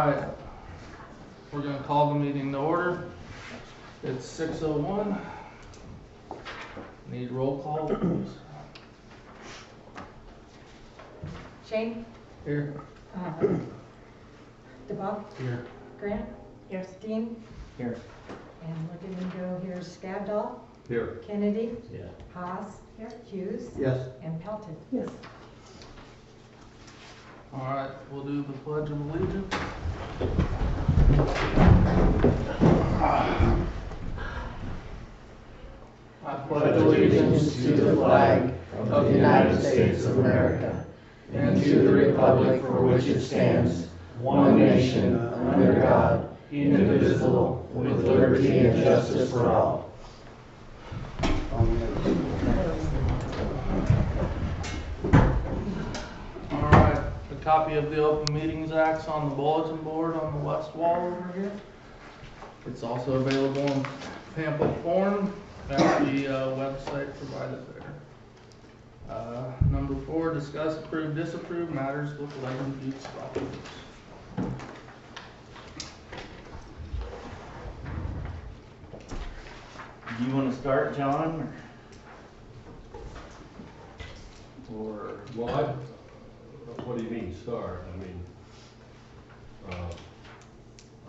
Alright, we're going to call the meeting to order. It's 6:01. Need roll call, please. Shane? Here. DeBob? Here. Grant? Here. Dean? Here. And looking to go here, Skavdahl? Here. Kennedy? Yeah. Haas? Here. Hughes? Yes. And Pelton? Yes. Alright, we'll do the Pledge of Allegiance. I pledge allegiance to the flag of the United States of America and to the republic for which it stands, one nation, under God, indivisible, with liberty and justice for all. Alright, a copy of the Open Meetings Act's on the bulletin board on the west wall over here. It's also available in pamphlet form at the website provided there. Number 4, discuss, approve, disapprove matters with Legend Butte Stockings. Do you want to start, John? Or Well, what do you mean start?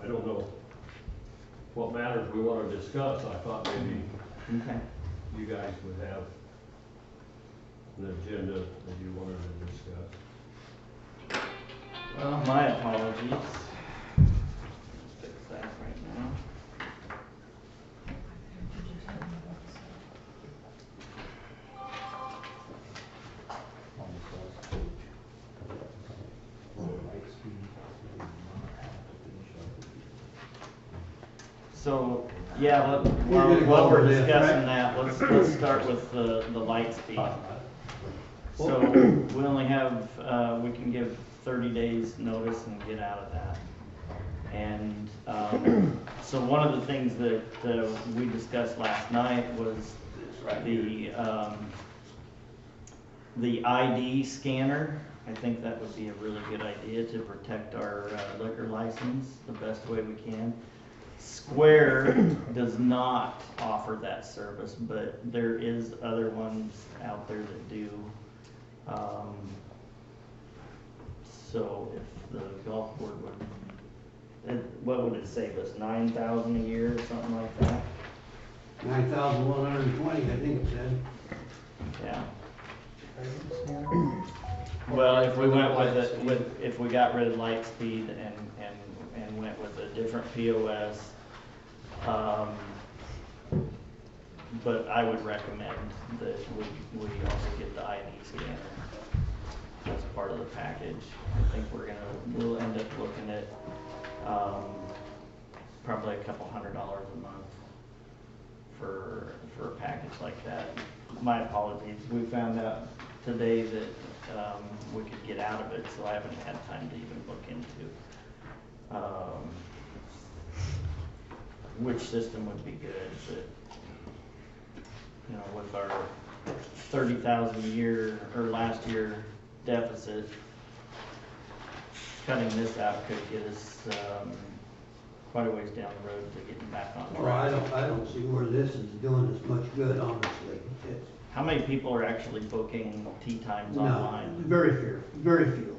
I don't know what matters we want to discuss. I thought maybe okay. you guys would have an agenda that you wanted to discuss. Well, my apologies. Fix that right now. So, yeah, while we're discussing that, let's start with the light speed. So, we only have, we can give 30 days notice and get out of that. And, so one of the things that we discussed last night was the ID scanner. I think that would be a really good idea to protect our liquor license the best way we can. Square does not offer that service, but there is other ones out there that do. So if the golf board would, what would it save us, $9,000 a year or something like that? 9,120, I think it said. Yeah. Well, if we went with it, if we got rid of light speed and went with a different POS, but I would recommend that we also get the ID scanner as part of the package. I think we'll end up looking at probably a couple $100 a month for a package like that. My apologies. We found out today that we could get out of it, so I haven't had time to even look into which system would be good. But you know, with our 30,000 a year or last year deficit, cutting this out could get us quite a ways down the road to getting back on track. Well, I don't see where this is doing as much good, honestly. It's, How many people are actually booking tee times no, online? very few, very few.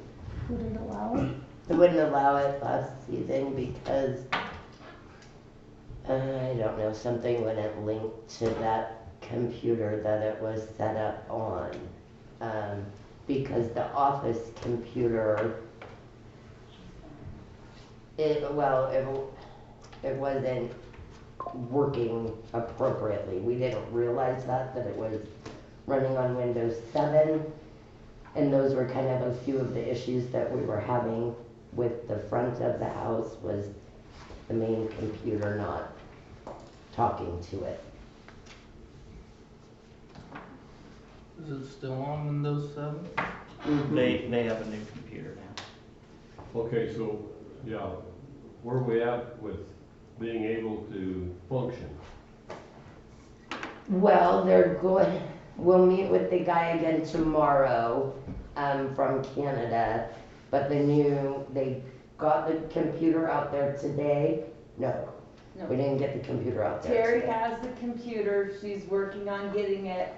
Wouldn't allow it? They wouldn't allow it last season because, I don't know, something wouldn't link to that computer that it was set up on. Because the office computer, it wasn't working appropriately. We didn't realize that it was running on Windows 7, and those were kind of a few of the issues that we were having with the front of the house, was the main computer not talking to it. Is it still on Windows 7? Mm-hmm. They have a new computer now. Okay, so, yeah, where are we at with being able to function? Well, we'll meet with the guy again tomorrow from Canada, but they got the computer out there today? No, No. we didn't get the computer out there Terry today. has the computer, she's working on getting it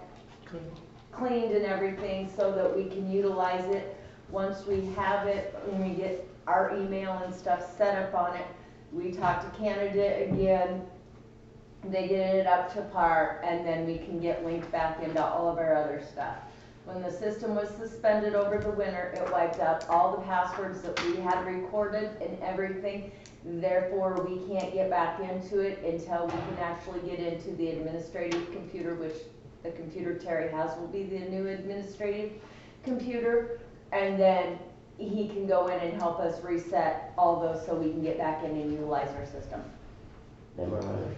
cleaned and everything so that we can utilize it. Once we have it, when we get our email and stuff set up on it, we talk to Canada again, they get it up to par, and then we can get linked back into all of our other stuff. When the system was suspended over the winter, it wiped out all the passwords that we had recorded and everything. Therefore, we can't get back into it until we can actually get into the administrative computer, which the computer Terry has will be the new administrative computer. And then he can go in and help us reset all those so we can get back in and utilize our system. Then we're running.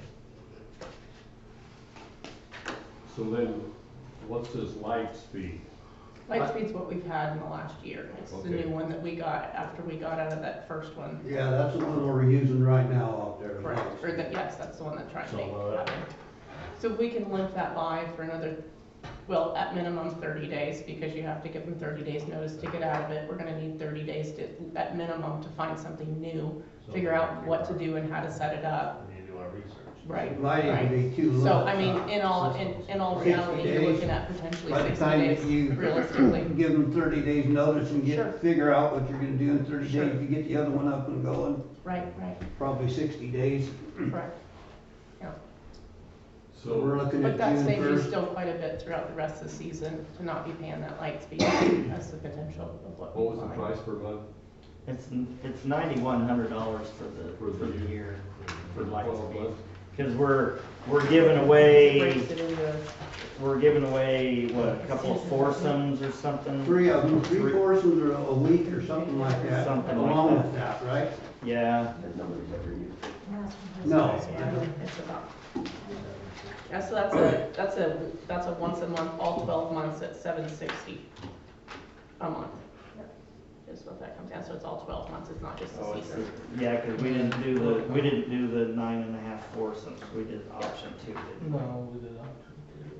So then, what's this light speed? Lightspeed's what we've had in the last year. It's the Okay. new one that we got after we got out of that first one. Yeah, that's the one we're using right now out there. Correct, or that, yes, that's the one that's trying to make So, it happen. So we can limp that by for another, well, at minimum 30 days, because you have to give them 30 days notice to get out of it. We're gonna need 30 days to, at minimum, to find something new, figure out what to do and how to set it up. We need to do our research. Right, Lighting right. would be too low. So, I mean, in all 60 reality, you're days. looking at potentially By the 60 time days, you realistically. give them 30 days notice and Sure. figure out what you're gonna do in 30 Sure. days to get the other one up and going, Right, right, probably 60 days. correct. So we're So, looking But at that June saves you 1st. still quite a bit throughout the rest of the season to not be paying that light speed. That's the potential of what we what was the find. price per month? It's $9,100 for the year for light 12 speed. months? Cause we're giving away, Breaks it into, what, a couple of foursomes or something? 3 of them, 3 Three- foursomes or a week or something like that, Something like along that. with that, right? Yeah, No. yeah, it's about. Yeah, so that's a once a month, all 12 months at $760 a month. Is what that comes down, so it's all 12 months, it's not just oh, the it's, season. yeah, cause we didn't do the 9.5 foursomes, we did option 2, didn't we? No, we did not.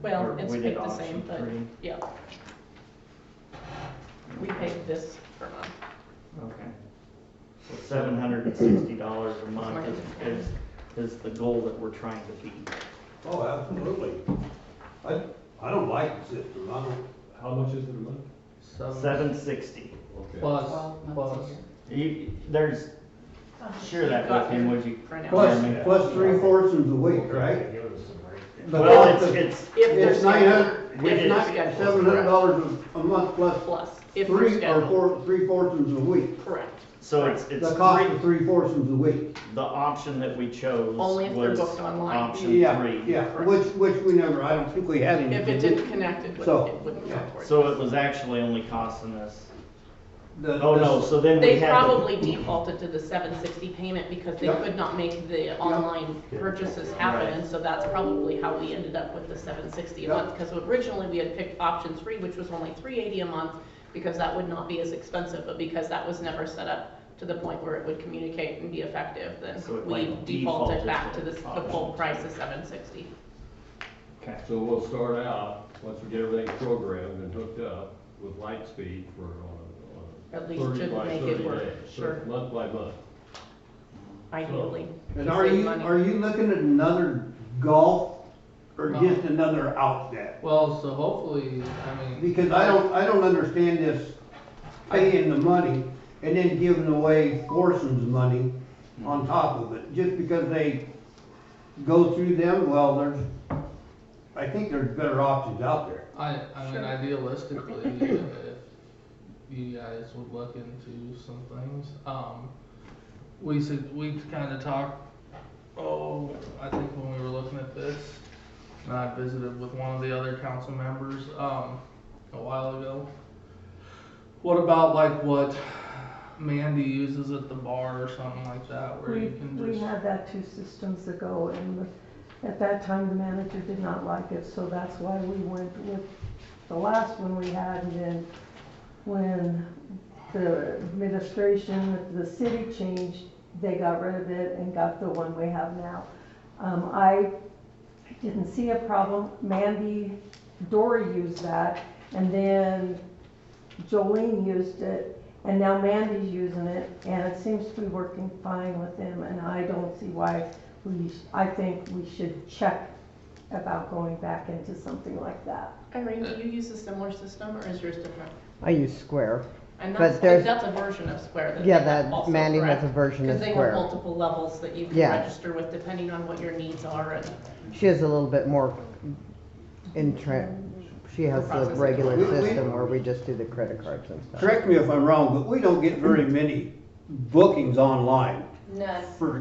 Well, Or it's we did paid the option same, but, 3. yeah. We paid this per month. Okay. So $760 a month is the goal that we're trying to beat. Oh, absolutely. I don't like the system, I don't. How much is it a month? 760. Okay. Plus, 12 months plus, a year. There's, share that You've got with him, your would you? printout. Plus 3 foursomes a week, right? The Well, cost of- it's, If they're It's 900, scheduled. we If did they're not scheduled, $700 a month plus plus, if they're 3 or scheduled, 3 foursomes a week. correct. so it's The cost three, of 3 foursomes a week. the option that we chose Only if they're was booked online. option Yeah, 3. yeah, Correct. which we never, I don't think we had any. If it didn't connect, it So, wouldn't yeah. count towards it. So it was actually only costing us, The- oh the- no, so then we They had. probably defaulted to the 760 payment because they Yep. could not make the online purchases happen, Right. and so that's probably how we ended up with the 760 a Yep. month. Because originally we had picked option 3, which was only 380 a month, because that would not be as expensive, but because that was never set up to the point where it would communicate and be effective, then So it, we like, defaulted defaulted back to to the option full price 3. of 760. Okay. So we'll start out, once we get everything programmed and hooked up with light speed for, At least 30 to by make 30 it work, days, sure, month by month. ideally. And to are save you, money. are you looking at another golf or No. just another outlet? well, so hopefully, I mean. Because I don't understand this paying the money and then giving away foursomes money on top of it. Just because they go through them, well, I think there's better options out there. I mean, Sure. idealistically, if you guys would look into some things, we kind of talked, I think when we were looking at this, and I visited with one of the other council members, a while ago. What about like what Mandy uses at the bar or something like that, where you can We just, had that 2 systems ago, and at that time, the manager did not like it, so that's why we went with the last one we had, and then when the administration, the city changed, they got rid of it and got the one we have now. I didn't see a problem. Mandy, Dory used that, and then Jolene used it, And now Mandy's using it, and it seems to be working fine with him, and I don't see why I think we should check about going back into something like that. Irene, do you use a similar system, or is yours different? I use Square. And But there's- that's a version of Square that Yeah, they have that also, Mandy has correct? a version of Because they Square. have multiple levels that you can Yeah. register with depending on what your needs are and. She has a little bit more she has the Processing. regular We- system where we just do the credit cards and stuff. Correct me if I'm wrong, but we don't get very many bookings online None. for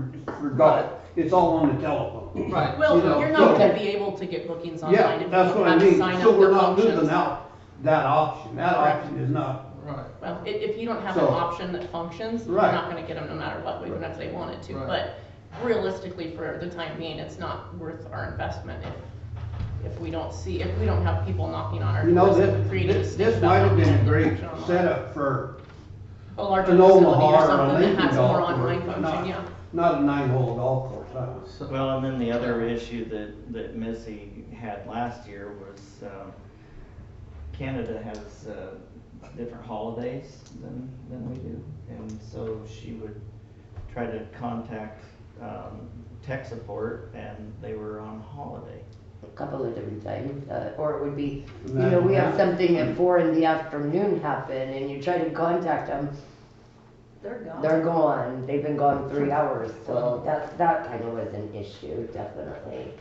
golf. It's all on the telephone. Right. Well, You know, you're not so- gonna be able to get bookings online Yeah, if you that's don't what I have to mean. sign So up we're the not losing functions. out that option. That Correct. option is not, Right. Well, if you don't have an So- option that functions, you're Right. not gonna get them no matter what, even if they wanted to. Right. But realistically, for the time being, it's not worth our investment if we don't have people knocking on our you know, doors this, and creating a this, stink this about might have not been a getting the great function online. setup for A larger an facility or Omaha or a something that Lincoln has more golf online course, function, yeah. not a 9-hole golf course, huh? So, Well, and then the other issue that Missy had last year was, Canada has, different holidays than we do. And so she would try to contact, tech support, and they were on holiday. A couple of different times, or it would be, you That- know, we have that- something at 4 in the afternoon happen, and you try to contact them, They're gone. they're gone, they've been gone 3 hours, so that kind of was an issue, definitely.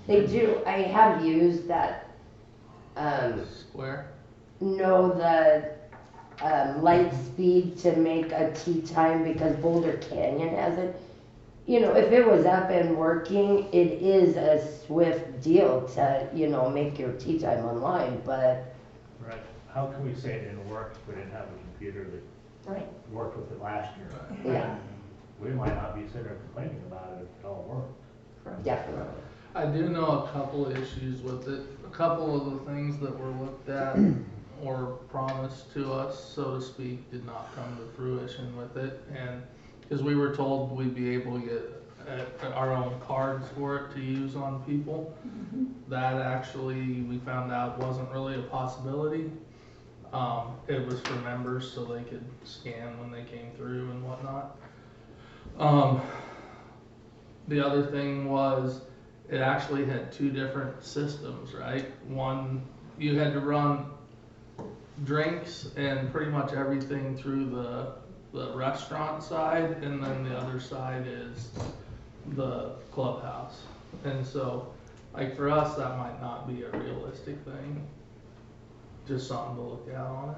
They do, I have used that, Square. no, the, light speed to make a tee time because Boulder Canyon has it. You know, if it was up and working, it is a swift deal to, you know, make your tee time online, but Right, how can we say it didn't work if we didn't have a computer that Right. worked with it last year? yeah, We might not be sitting there complaining about it if it all worked. definitely. I do know a couple of issues with it. A couple of the things that were looked at or promised to us, so to speak, did not come to fruition with it. And because we were told we'd be able to get our own cards for it to use on people, that actually we found out wasn't really a possibility. It was for members so they could scan when they came through and whatnot. The other thing was it actually had two different systems, right? One, you had to run drinks and pretty much everything through the restaurant side, and then the other side is the clubhouse. And so, like for us, that might not be a realistic thing. Just something to look at on it.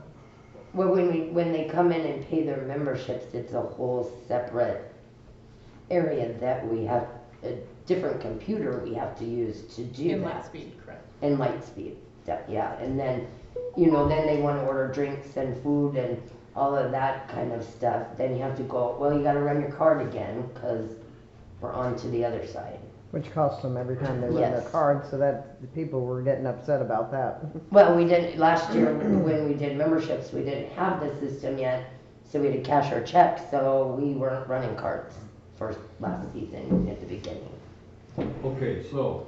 Well, when they come in and pay their memberships, it's a whole separate area that we have, a different computer we have to use to do In that. light speed, correct. And light speed, yeah, and then, you know, then they wanna order drinks and food and all of that kind of stuff, then you have to go, well, you gotta run your card again, cause we're on to the other side. Which costs them every time they run their Yes. card, so that the people were getting upset about that. Well, we didn't, last year when we did memberships, we didn't have the system yet, so we had to cash our checks, so we weren't running cards for last season at the beginning. Okay, so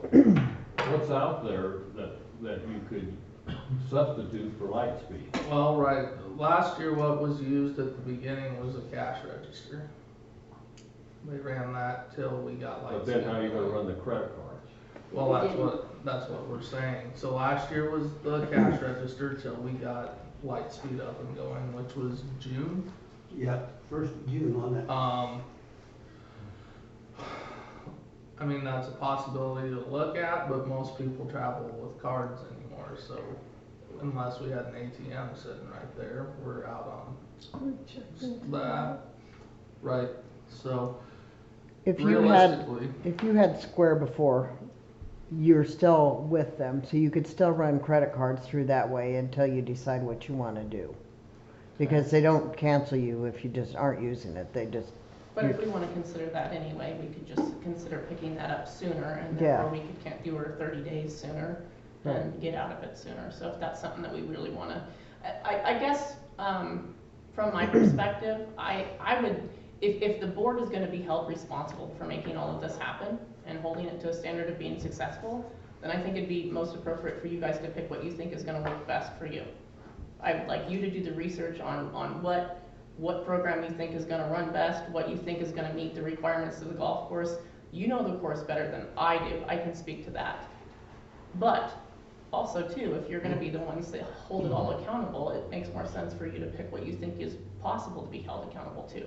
what's out there that you could substitute for Lightspeed? Well, right, last year what was used at the beginning was a cash register. They ran that till we got like. But then how are you gonna run the credit cards? Well, that's what we're saying. So last year was the cash register till we got Lightspeed up and going, which was June. Yeah, 1st of June on that. I mean, that's a possibility to look at, but most people travel with cards anymore, so unless we had an ATM sitting right there, we're out on that. Right, so If you realistically, had Square before, you're still with them, so you could still run credit cards through that way until you decide what you wanna do. Because they don't cancel you if you just aren't using it, they just, But if we wanna consider that anyway, we could just consider picking that up sooner and Yeah. therefore we could can't do our 30 days sooner and get out of it sooner. So if that's something that we really wanna, I guess, from my perspective, I would, if the board is gonna be held responsible for making all of this happen and holding it to a standard of being successful, then I think it'd be most appropriate for you guys to pick what you think is gonna work best for you. I would like you to do the research on what what program you think is gonna run best, what you think is gonna meet the requirements of the golf course. You know the course better than I do, I can speak to that. But also too, if you're gonna be the ones that hold it all accountable, it makes more sense for you to pick what you think is possible to be held accountable to.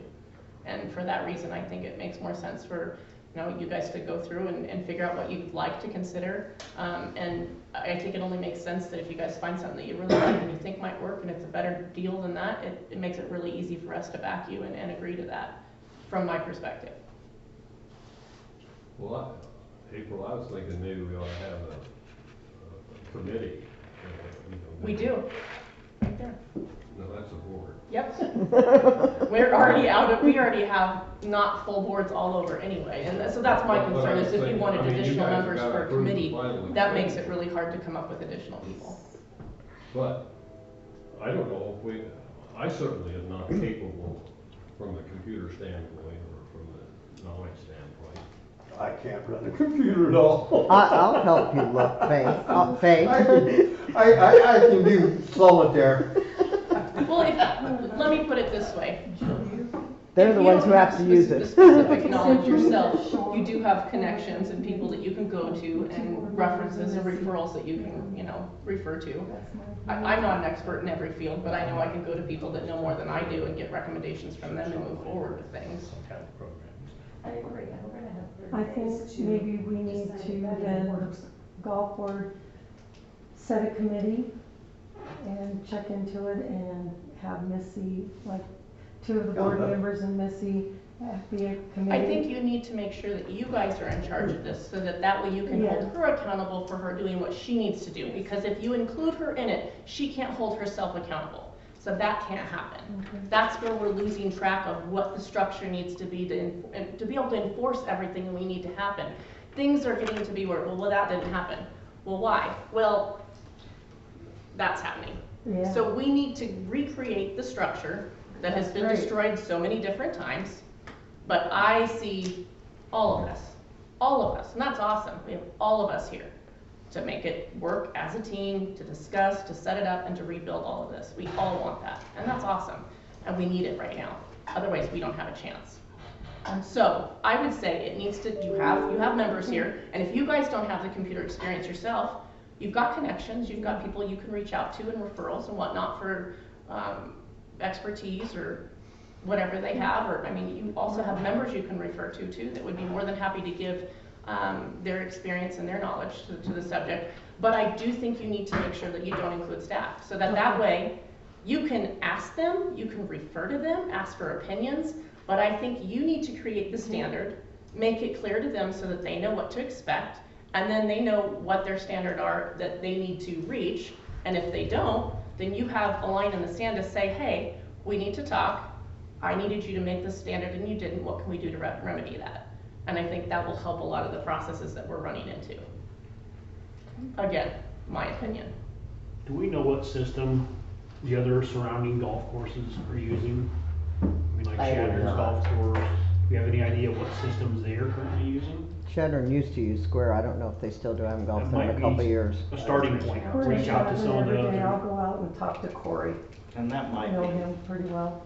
And for that reason, I think it makes more sense for, you know, you guys to go through and figure out what you'd like to consider. And I think it only makes sense that if you guys find something that you really like and you think might work and it's a better deal than that, it makes it really easy for us to back you and agree to that, from my perspective. Well, April, I was thinking maybe we ought to have a committee. You know, We do, right there. No, that's a board. Yep. We already have not full boards all over anyway, and so that's my But I concern, was is if you thinking, wanted I mean, you additional guys have members gotta for a approve the committee, final that makes expense. it really hard to come up with additional people. But I don't know if I certainly am not capable from the computer standpoint or from the knowledge standpoint. I can't run a computer at all. I'll help you look, Faith. Faith. I can do solitaire. Well, let me put it this way. They're If the you ones don't who have to use the it. specific knowledge yourself, you do have connections and people that you can go to and references and referrals that you can, you know, refer to. I'm not an expert in every field, but I know I can go to people that know more than I do and get recommendations from them and move forward with things. Some kind of program. I agree. I think maybe we need to then, golf board, set a committee and check into it and have Missy, like, 2 of the board members and Missy be a committee. I think you need to make sure that you guys are in charge of this, so that way you can hold Yeah. her accountable for her doing what she needs to do. Because if you include her in it, she can't hold herself accountable. So that can't happen. Okay. That's where we're losing track of what the structure needs to be to be able to enforce everything we need to happen. Things are getting to be where, well, that didn't happen. Well, why? Well, that's happening. Yeah. So we need to recreate the structure that has been That's right. destroyed so many different times. But I see all of us, and that's awesome. We have all of us here to make it work as a team, to discuss, to set it up, and to rebuild all of this. We all want that, and that's awesome. And we need it right now. Otherwise, we don't have a chance. So I would say it needs to, you have members here, and if you guys don't have the computer experience yourself, you've got connections, you've got people you can reach out to and referrals and whatnot for expertise or whatever they have, or, I mean, you also have members you can refer to too that would be more than happy to give their experience and their knowledge to the subject. But I do think you need to make sure that you don't include staff, so that way you can ask them, you can refer to them, ask for opinions, but I think you need to create the standard, make it clear to them so that they know what to expect, and then they know what their standard are that they need to reach, and if they don't, then you have a line in the sand to say, hey, we need to talk, I needed you to make this standard and you didn't, what can we do to remedy that? And I think that will help a lot of the processes that we're running into. Again, my opinion. Do we know what system the other surrounding golf courses are using? I mean, like I do Shatter's not. Golf Course, do you have any idea what systems they are currently using? Shedron used to use Square. I don't know if they still do. I haven't golfed That in might a be couple of years. A starting point, We're in reach out to Chapman some of every the day. I'll other. go out and talk to Corey. And that I might know be, him pretty well.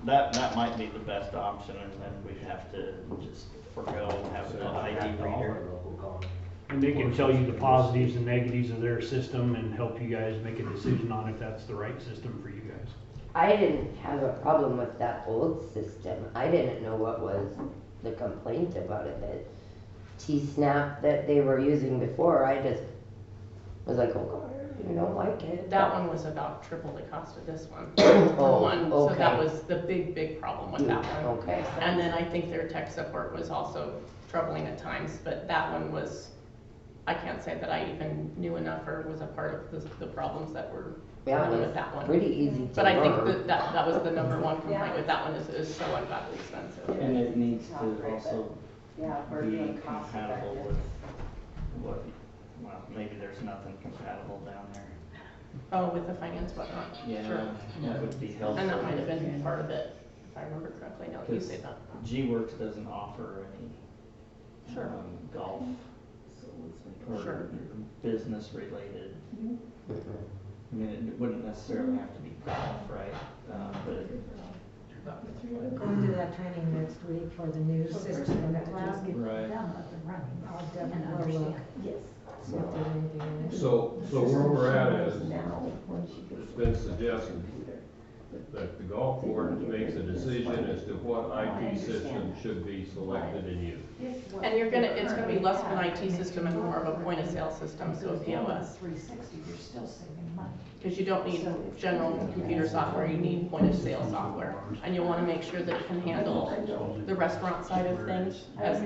that might be the best option, and then we'd have to just forego having an ID reader. And they can tell you the positives and negatives of their system and help you guys make a decision on if that's the right system for you guys. I didn't have a problem with that old system. I didn't know what was the complaint about it, that T-Snap that they were using before. I just was like, oh, I don't like it. That one was about triple the cost of this one. Oh, One, so that okay. was the big problem with that one. Okay. And then I think their tech support was also troubling at times, but that one was, I can't say that I even knew enough or was a part of the problems that were Yeah, going it with was that one. pretty easy to But I think learn. that was the number one complaint Yeah. with that one is so ungodly expensive. And it needs to also Yeah, we're be doing cost compatible effective. with what, well, maybe there's nothing compatible down there. Oh, with the finance whatnot, Yeah, sure. that would be helpful. And that might have been part of it, if I remember correctly, now that you say that. G-Works doesn't offer any Sure. golf or Sure. business related. Mhm. I mean, it wouldn't necessarily have to be golf, right? But Going to that training next week for the new system that just get Right. I'll definitely look. Yes. See if there's anything in it. So where we're at is, Now, when she it's gets been suggested that the golf board makes a decision as to what IT system should be selected and used. And it's gonna be less of an IT system and more of a point of sale system, so a POS. 360, you're still saving money. Because you don't need general computer software, you need point of sale software. And you wanna make sure that it can handle the restaurant side of things, as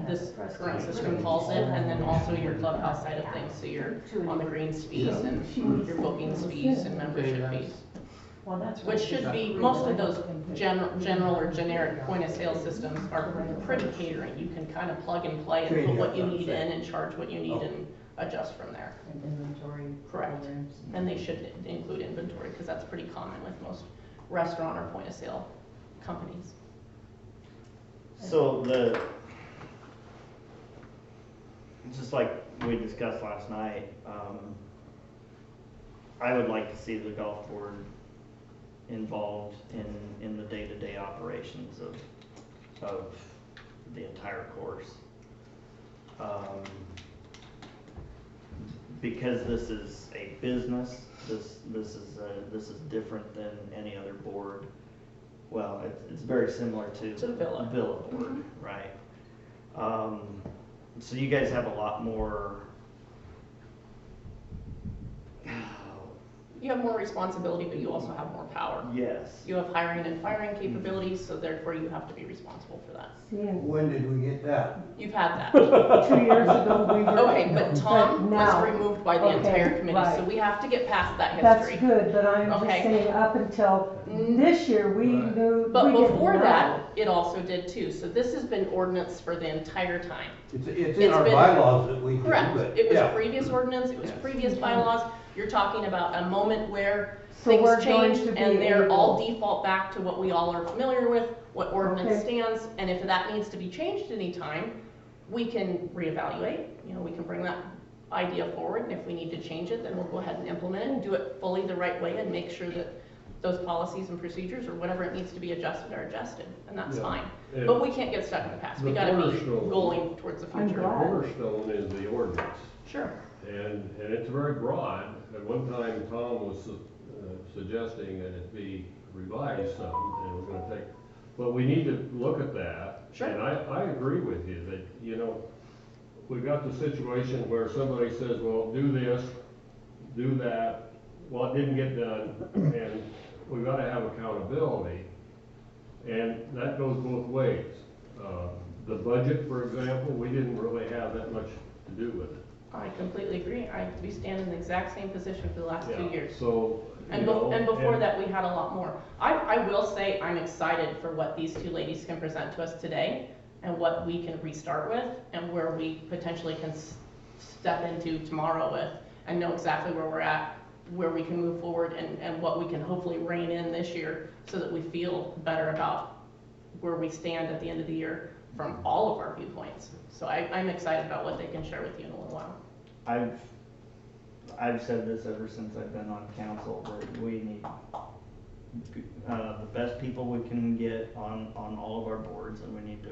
this current system calls it, and then also your clubhouse side of things, so you're on the greens fees and your bookings fees and membership fees. Well, that's. Which should be, most of those general or generic point of sale systems are pretty catering. You can kind of plug and play and put what you need in and charge what you need and adjust from there. And inventory. Correct. programs. And they should include inventory, because that's pretty common with most restaurant or point of sale companies. So just like we discussed last night, I would like to see the golf board involved in the day-to-day operations of the entire course. Because this is a business, this is different than any other board. Well, it's very similar to To the Villa. board, right? So you guys have a lot more. You have more responsibility, but you also have more power. Yes. You have hiring and firing capabilities, so therefore you have to be responsible for that. Seeing When did we get that? You've had that. 2 years ago, we were. Okay, but Tom now- was removed by the okay, entire committee, so right. we have to get past that That's history. good, but I'm just Okay. saying, up until this year, we Right. knew, But we didn't before know. that, it also did too, so this has been ordinance for the entire time. It's It's in our been- bylaws that we do, Correct, but, it was yeah. previous ordinance, it was previous bylaws, you're talking about a moment where So things we're going changed to be and they're all able- default back to what we all are familiar with, what ordinance Okay. stands, and if that needs to be changed anytime, we can reevaluate, we can bring that idea forward, and if we need to change it, then we'll go ahead and implement it and do it fully the right way and make sure that those policies and procedures or whatever it needs to be adjusted are adjusted, and that's Yeah. fine. And But we can't get stuck in the past, we the gotta be cornerstone- going towards the I'm future. glad. Cornerstone is the ordinance, Sure. and it's very broad. At one time, Tom was suggesting that it be revised some, and we're gonna take, but we need to look at that. Sure. And I agree with you that, we've got the situation where somebody says, well, do this, do that, well, it didn't get done, and we've gotta have accountability, and that goes both ways. The budget, for example, we didn't really have that much to do with it. I completely agree. We stand in the exact same position for the last 2 Yeah, years. So, And before that, we had a lot more. I will say, I'm excited for what these two ladies can present to us today, and what we can restart with, and where we potentially can step into tomorrow with, and know exactly where we're at, where we can move forward, and what we can hopefully rein in this year, so that we feel better about where we stand at the end of the year from all of our viewpoints. So I'm excited about what they can share with you in a little while. I've said this ever since I've been on council, that we need the best people we can get on all of our boards, and we need to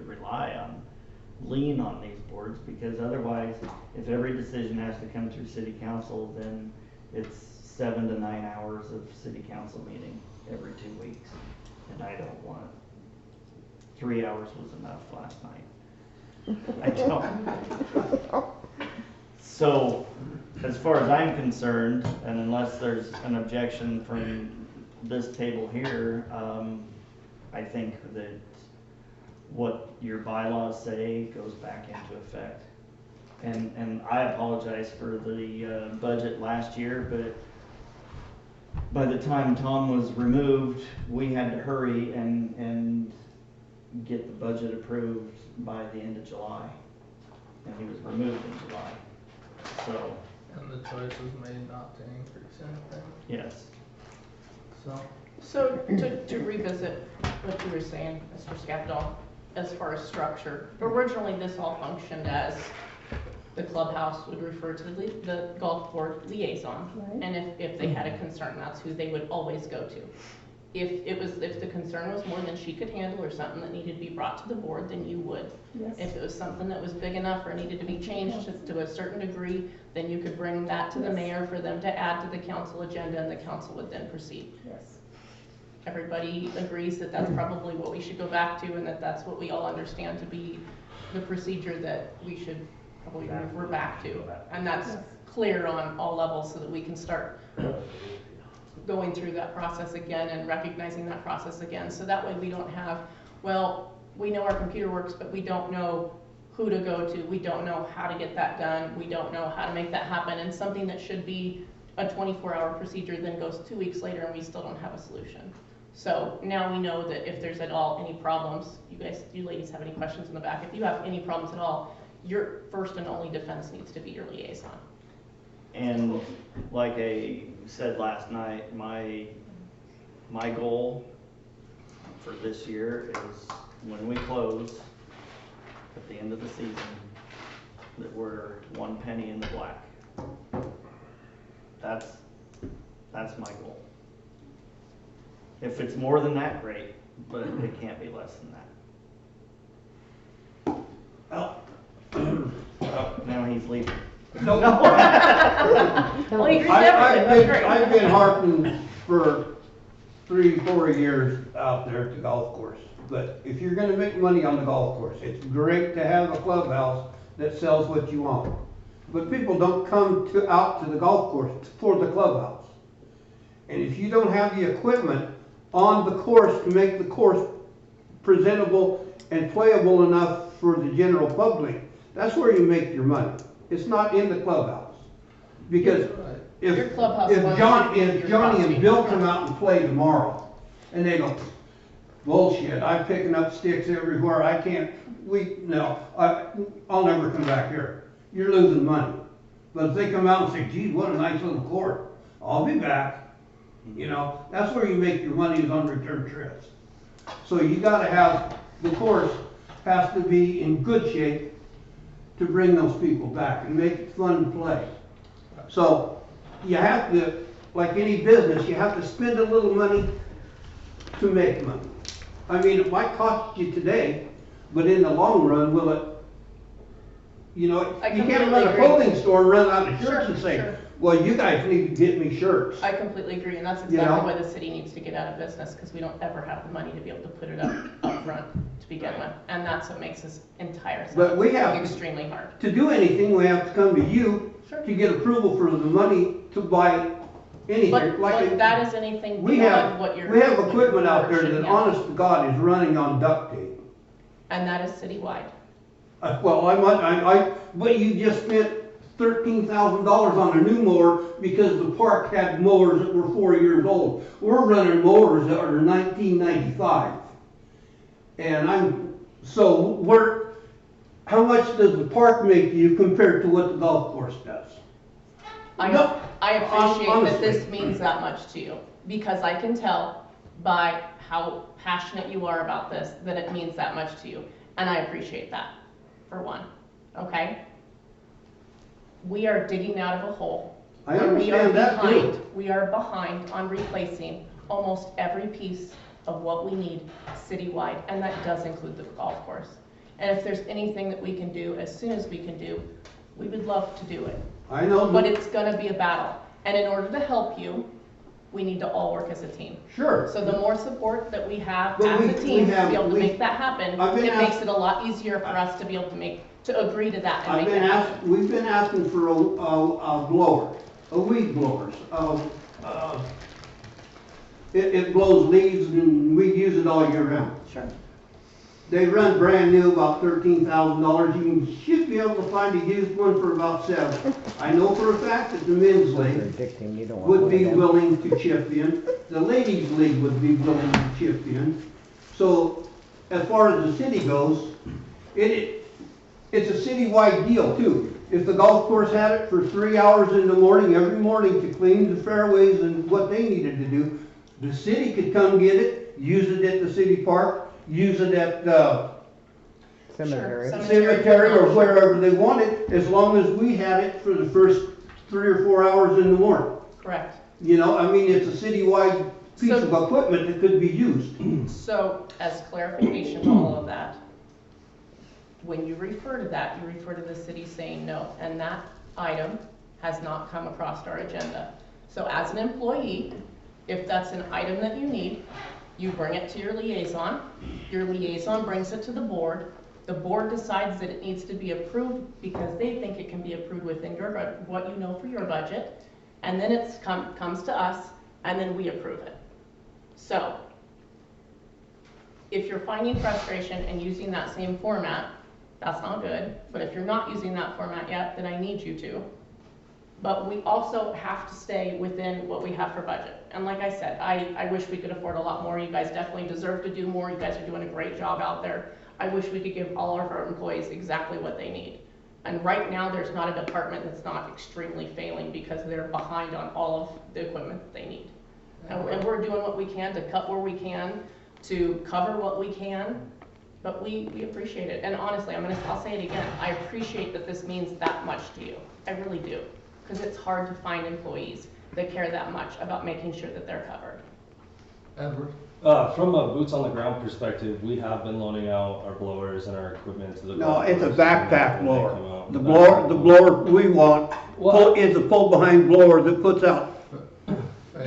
lean on these boards, because otherwise, if every decision has to come through city council, then it's 7 to 9 hours of city council meeting every 2 weeks, and I don't want 3 hours was enough last night. I don't. So, as far as I'm concerned, and unless there's an objection from this table here, I think that what your bylaws say goes back into effect. And I apologize for the budget last year, but by the time Tom was removed, we had to hurry and get the budget approved by the end of July. And he was removed in July. So, And the choice was made not to increase anything, yes. So to revisit what you were saying, Mr. Skapdal, as far as structure, originally this all functioned as the clubhouse would refer to the golf board liaison. Right. And if they had a concern, that's who they would always go to. if the concern was more than she could handle or something that needed to be brought to the board, then you would. Yes. If it was something that was big enough or needed to be changed to a certain degree, then you could bring that to the Yes. mayor for them to add to the council agenda, and the council would then proceed. Yes. Everybody agrees that that's probably what we should go back to, and that that's what we all understand to be the procedure that we should probably refer back to. And that's Yes. clear on all levels so that we can start going through that process again and recognizing that process again. So that way we don't have, well, we know our computer works, but we don't know who to go to. We don't know how to get that done. We don't know how to make that happen. And something that should be a 24-hour procedure then goes 2 weeks later and we still don't have a solution. So now we know that if there's at all any problems, you ladies have any questions in the back, if you have any problems at all, your first and only defense needs to be your liaison. And like I said last night, my goal for this year is when we close at the end of the season, that we're 1 penny in the black. That's my goal. If it's more than that, great, but it can't be less than that. Oh, now he's leaving. No. Well, he agrees with everything, that's great. I've been harping for 3-4 years out there at the golf course. But if you're gonna make money on the golf course, it's great to have a clubhouse that sells what you want. But people don't come out to the golf course for the clubhouse. And if you don't have the equipment on the course to make the course presentable and playable enough for the general public, that's where you make your money. It's not in the clubhouse. Because Your clubhouse if funds Johnny your and costume. Bill come out and play tomorrow, and they go, bullshit, I'm picking up sticks everywhere, I can't, I'll never come back here. You're losing money. But if they come out and say, geez, what a nice little court, I'll be back. You know, that's where you make your money, is on return trips. So you gotta have, the course has to be in good shape to bring those people back and make it fun to play. So you have to, like any business, you have to spend a little money to make money. I mean, it might cost you today, but in the long run, will it, you know, I you can't completely run a agree. clothing store and run out of shirts Sure, and say, sure. well, you guys need to get me shirts. I completely agree, and that's You exactly know? why the city needs to get out of business, because we don't ever have the money to be able to put it up front to begin with. And that's what makes this entire But we have thing extremely hard. to do anything, we have to come to you Sure. to get approval for the money to buy anything. But that is anything we beyond have, what you're. we have equipment out there should that handle. honest to God is running on duct tape. And that is citywide. But you just spent $13,000 on a new mower because the park had mowers that were 4 years old. We're running mowers that are 1995. And how much does the park make you compared to what the golf course does? I appreciate that this honestly. means that much to you, because I can tell by how passionate you are about this, that it means that much to you. And I appreciate that, for one, okay? We are digging out of a hole. I And we are understand that behind. too. We are behind on replacing almost every piece of what we need citywide, and that does include the golf course. And if there's anything that we can do, as soon as we can do, we would love to do it. I know, But it's gonna be a battle. And in order to help you, we need to all work as a team. sure. So the more support that we have But as we- a team we to have- be able to we- make that happen, I've been it makes asked- it a lot easier for us to be able to agree to that and make that happen. We've been asking for a blower, a weed blower. It blows leaves and we use it all year round. Sure. They run brand new, about $13,000. You should be able to find a used one for about $7,000. I know for a fact that the men's league Addicting, you don't want would one be of them. willing to chip in. The ladies league would be willing to chip in. So as far as the city goes, it's a citywide deal too. If the golf course had it for 3 hours in the morning, every morning to clean the fairways and what they needed to do, the city could come get it, use it at the city park, use it at Cemetery. Sure. cemetery or wherever they wanted, as long as we had it for the first 3 or 4 hours in the morning. Correct. You know, I mean, it's a citywide piece of equipment that could be used. So, as clarification to all of that, when you refer to that, you refer to the city saying no, and that item has not come across our agenda. So as an employee, if that's an item that you need, you bring it to your liaison brings it to the board decides that it needs to be approved because they think it can be approved within your, what you know for your budget, and then it's comes to us, and then we approve it. So, if you're finding frustration and using that same format, that's not good, but if you're not using that format yet, then I need you to. But we also have to stay within what we have for budget. And like I said, I wish we could afford a lot more. You guys definitely deserve to do more. You guys are doing a great job out there. I wish we could give all of our employees exactly what they need. And right now, there's not a department that's not extremely failing because they're behind on all of the equipment that they need. And we're doing what we can to cut where we can, to cover what we can, but we appreciate it. And honestly, I'll say it again, I appreciate that this means that much to you. I really do. Because it's hard to find employees that care that much about making sure that they're covered. Edward? From a boots on the ground perspective, we have been loaning out our blowers and our equipment to the. No, it's a backpack blower. The blower. blower we want is a pull behind blower that puts out.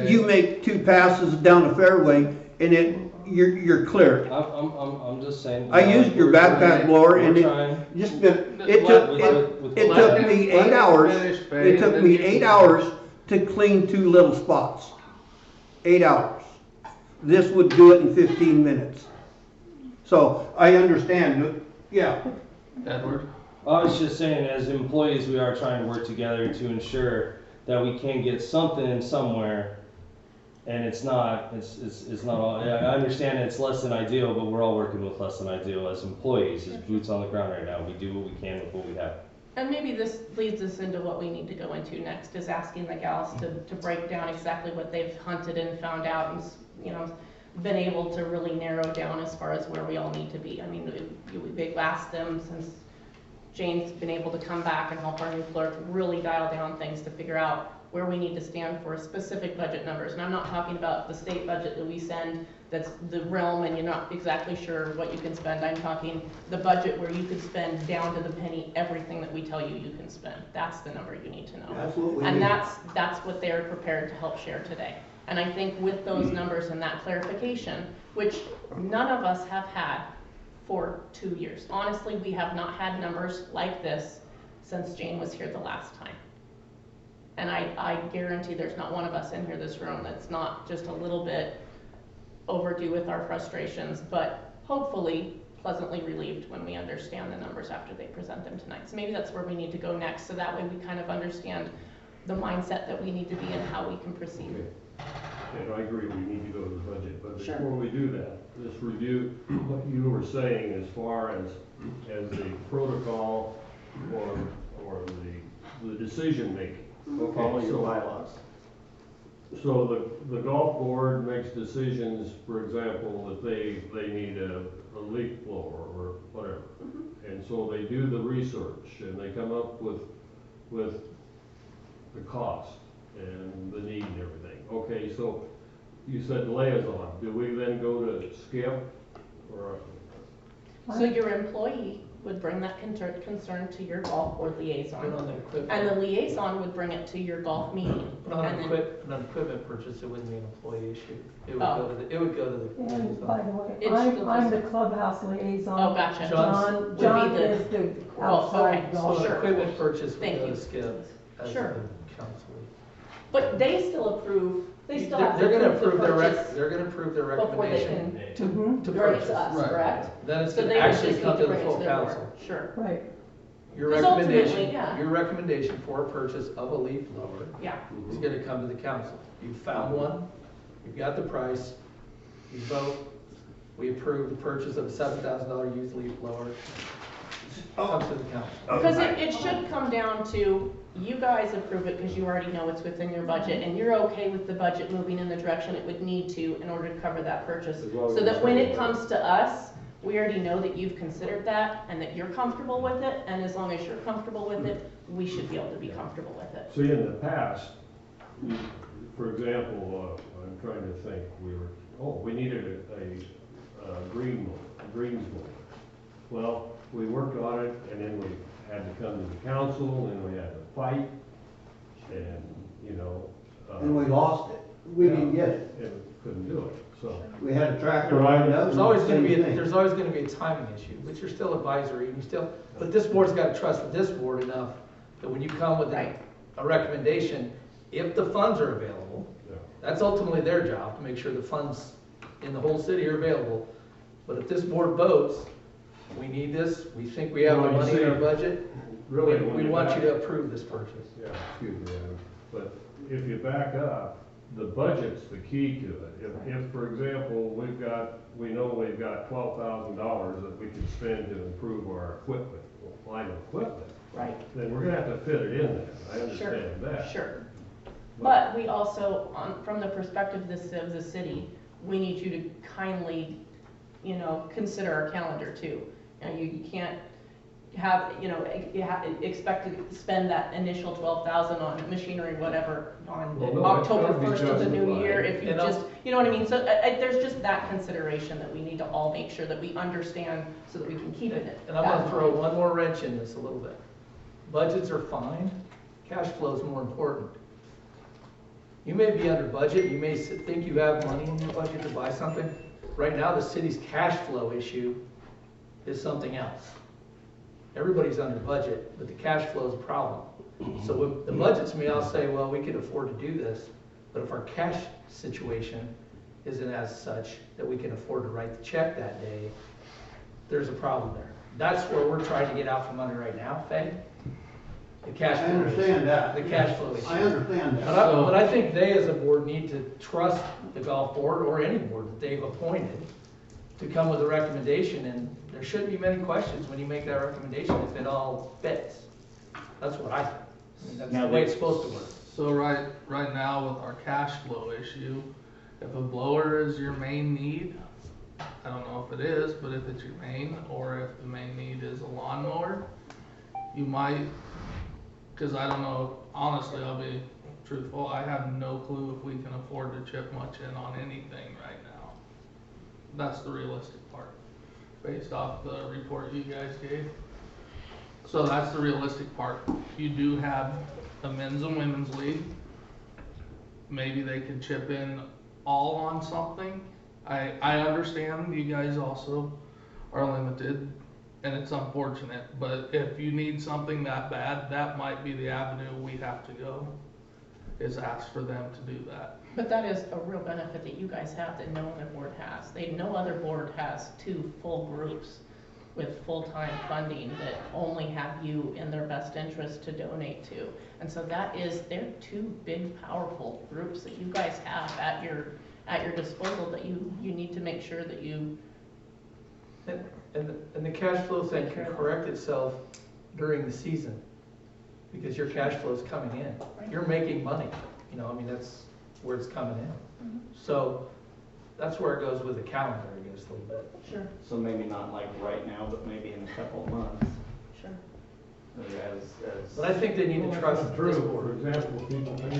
You make 2 passes down the fairway and you're clear. I'm just saying. I used your backpack blower and it took me 8 hours. It took me 8 hours to clean 2 little spots. 8 hours. This would do it in 15 minutes. So I understand, yeah. Edward? I was just saying, as employees, we are trying to work together to ensure that we can get something in somewhere. And it's not all, I understand it's less than ideal, but we're all working with less than ideal as employees, as boots on the ground right now. We do what we can with what we have. And maybe this leads us into what we need to go into next, is asking the gals to break down exactly what they've hunted and found out and, been able to really narrow down as far as where we all need to be. I mean, we've asked them since Jane's been able to come back and help our new clerk really dial down things to figure out where we need to stand for specific budget numbers. And I'm not talking about the state budget that we send that's the realm and you're not exactly sure what you can spend. I'm talking the budget where you could spend down to the penny everything that we tell you you can spend. That's the number you need to know. That's what we and need. that's what they're prepared to help share today. And I think with those numbers and that clarification, which none of us have had for 2 years. Honestly, we have not had numbers like this since Jane was here the last time. And I guarantee there's not one of us in here this room that's not just a little bit overdue with our frustrations, but hopefully pleasantly relieved when we understand the numbers after they present them tonight. So maybe that's where we need to go next, so that way we kind of understand the mindset that we need to be in, how we can proceed. Okay. And I agree, we need to go to the budget, but Sure. before we do that, let's review what you were saying as far as the protocol or the decision making. Okay, so bylaws. So the golf board makes decisions, for example, that they need a leaf blower or whatever. And so they do the research and they come up with the cost and the need and everything. Okay, so you said liaison. Do we then go to Skip or? So your employee would bring that concern to your golf board liaison. And the liaison would bring it to your golf meeting. But on an equipment purchase, it wouldn't be an employee issue. It would go to the. And by the way, It's I'm the clubhouse liaison. Oh, gotcha. John Would be is the okay, outside golf. So sure. an equipment purchase would Thank go you. to Skip as Sure. the council. But they still approve, they still have to They're gonna approve the approve purchase they're gonna approve their before they recommendation can to bring it purchase. to us, Right. correct? Then it's So gonna they would actually just come need to to the bring it full to their council. board. Sure, Right. Your Because ultimately, recommendation, yeah. your recommendation for a purchase of a leaf blower yeah. is gonna come to the council. You found one, you've got the price, you vote, we approve the purchase of a $7,000 used leaf blower. Comes to the council. Because it should come down to, you guys approve it because you already know it's within your budget, and you're okay with the budget moving in the direction it would need to in order to cover that purchase. So that when it comes to us, we already know that you've considered that and that you're comfortable with it, and as long as you're comfortable with it, we should be able to be comfortable with it. See, in the past, for example, I'm trying to think, we needed a greens mower. Well, we worked on it, and then we had to come to the council, and we had to fight, and, you know. And we lost it. We didn't get it. And couldn't do it, so. We had a tractor lined up. There's always gonna be, same thing. there's always gonna be a timing issue, but you're still advisory, and you still, but this board's gotta trust this board enough that when you come with a recommendation, if the funds are available, Yeah. that's ultimately their job, to make sure the funds in the whole city are available. But if this board votes, we need this, we think we have the Well, you money in our see, budget, Really, we want you to approve this purchase. Yeah, excuse me, Adam, but if you back up, the budget's the key to it. If, for example, we know we've got $12,000 that we can spend to improve our equipment, line of equipment, Right. then we're gonna have to fit it in there, I understand that. Sure. But we also, from the perspective of the city, we need you to kindly, consider our calendar too. You can't have, expect to spend that initial 12,000 on machinery, whatever, on Well, no, October it's gotta be 1st of the new justified. year, if you And just, you know what I mean? So there's just that consideration that we need to all make sure that we understand so that we can keep it. And I'm gonna throw one more wrench in this a little bit. Budgets are fine, cash flow is more important. You may be under budget, you may think you have money in your budget to buy something. Right now, the city's cash flow issue is something else. Everybody's under budget, but the cash flow is a problem. So with the budgets me, I'll say, well, we could afford to do this, but if our cash situation isn't as such that we can afford to write the check that day, there's a problem there. That's where we're trying to get out from under right now, Faye. The cash I flow. understand that. The cash flow issue. I understand that. But I think they as a board need to trust the golf board or any board that they've appointed to come with a recommendation, and there shouldn't be many questions when you make that recommendation if it all fits. That's what I think. I mean, that's the way it's supposed to work. So right now with our cash flow issue, if a blower is your main need, I don't know if it is, but if it's your main, or if the main need is a lawnmower, you might, cause I don't know, honestly, I'll be truthful, I have no clue if we can afford to chip much in on anything right now. That's the realistic part, based off the report you guys gave. So that's the realistic part. You do have a men's and women's league. Maybe they could chip in all on something. I understand you guys also are limited, and it's unfortunate, but if you need something that bad, that might be the avenue we have to go, is ask for them to do that. But that is a real benefit that you guys have that no other board has. No other board has two full groups with full-time funding that only have you in their best interest to donate to. And so they're two big, powerful groups that you guys have at your disposal that you need to make sure that you. And the cash flow thing can correct itself during the season, because your cash flow is coming in. You're making money, that's where it's coming in. Mm-hmm. So that's where it goes with the calendar, I guess, a little bit. Sure. So maybe not like right now, but maybe in a couple of months. Sure. But I think they need to trust That's this true. For board. example, people pay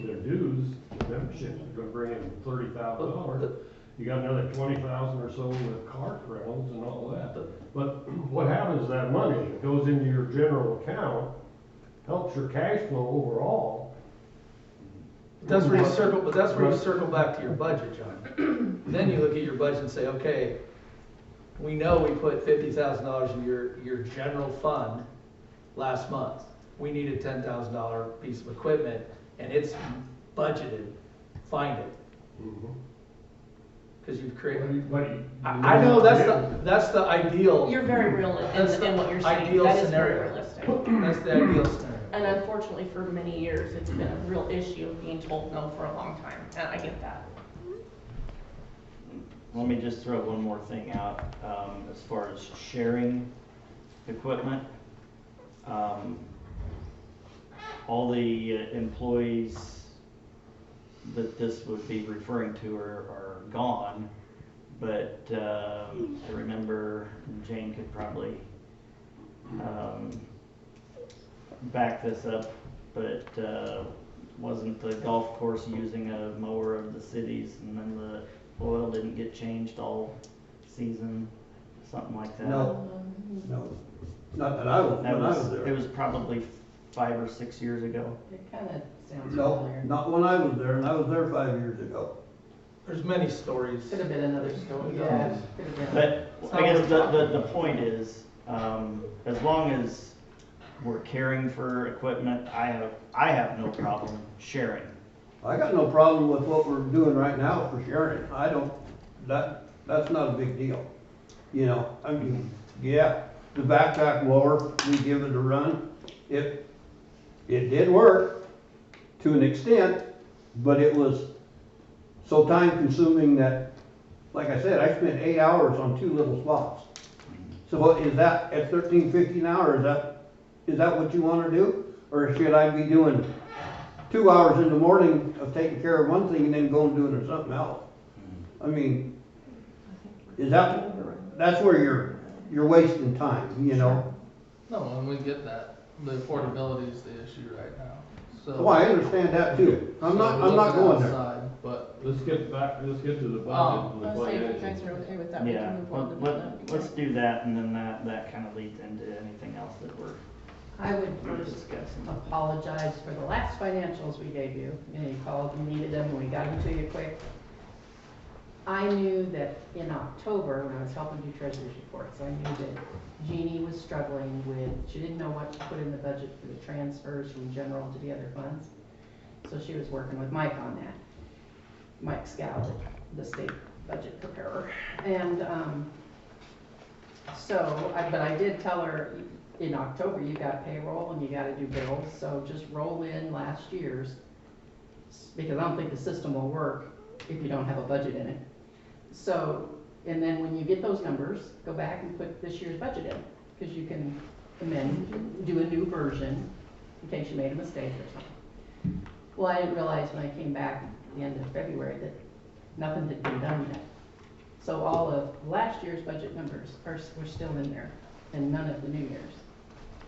their dues, membership is gonna bring in $30,000. You got another 20,000 or so with cart rentals and all that. But what happens is that money, it goes into your general account, helps your cash flow overall. That's where you circle back to your budget, John. Then you look at your budget and say, okay, we know we put $50,000 in your general fund last month. We need a $10,000 piece of equipment, and it's budgeted. Find it. Because you've created. I know that's the ideal. You're very realistic in what you're saying. Ideal That is scenario. very realistic. That's the ideal scenario. And unfortunately, for many years, it's been a real issue of being told no for a long time, and I get that. Let me just throw one more thing out, as far as sharing equipment. All the employees that this would be referring to are gone, but I remember Jane could probably back this up, but wasn't the golf course using a mower of the cities, and then the oil didn't get changed all season, something like that. No, not that I was, That when I was was, there. it was probably 5 or 6 years ago. It kinda sounds No, familiar. not when I was there, and I was there 5 years ago. There's many stories. Could have been another story, yeah, could have been. But It's I not guess worth the talking point is, as long as we're caring for equipment, I have no problem sharing. I got no problem with what we're doing right now for sharing. I don't, that's not a big deal. You know, I mean, yeah, the backpack blower, we give it a run. It did work to an extent, but it was so time consuming that, like I said, I spent 8 hours on 2 little spots. So is that, at $13.50 an hour, is that what you wanna do? Or should I be doing 2 hours in the morning of taking care of one thing and then going and doing something else? I mean, that's where you're wasting time, you know? No, and we get that. The affordability is the issue right now, so. Well, I understand that too. I'm not So we're looking going there. outside, but Let's get to the budget and the Let's see if you financials. guys are okay with that, we Yeah, can move on to that. let's do that, and then that kind of leads into anything else that I would we're first discussing. apologize for the last financials we gave you. You know, you called and needed them, and we got them to you quick. I knew that in October, when I was helping do treasurer's reports, I knew that Jeannie was struggling with, she didn't know what to put in the budget for the transfers from general to the other funds. So she was working with Mike on that. Mike Scow, the state budget preparer. And, but I did tell her, in October, you got payroll and you gotta do bills, so just roll in last year's, because I don't think the system will work if you don't have a budget in it. So, and then when you get those numbers, go back and put this year's budget in, because you can amend, do a new version in case you made a mistake or something. Well, I didn't realize when I came back at the end of February that nothing had been done yet. So all of last year's budget numbers were still in there, and none of the new year's.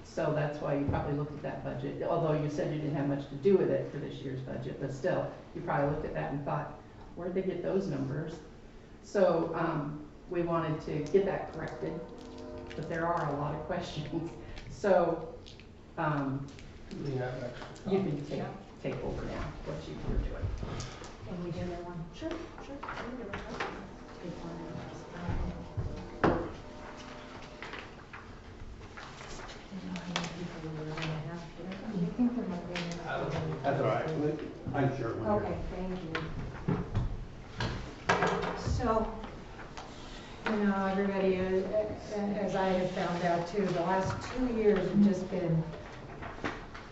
So that's why you probably looked at that budget, although you said you didn't have much to do with it for this year's budget, but still, you probably looked at that and thought, where'd they get those numbers? So, we wanted to get that corrected, but there are a lot of questions. So, we have extra. you can take over now, what you were doing. Can we do that one? Sure, sure. You think there might be enough? That's all right. I'm sure. Okay, thank you. So, you know, everybody, as I have found out too, the last 2 years have just been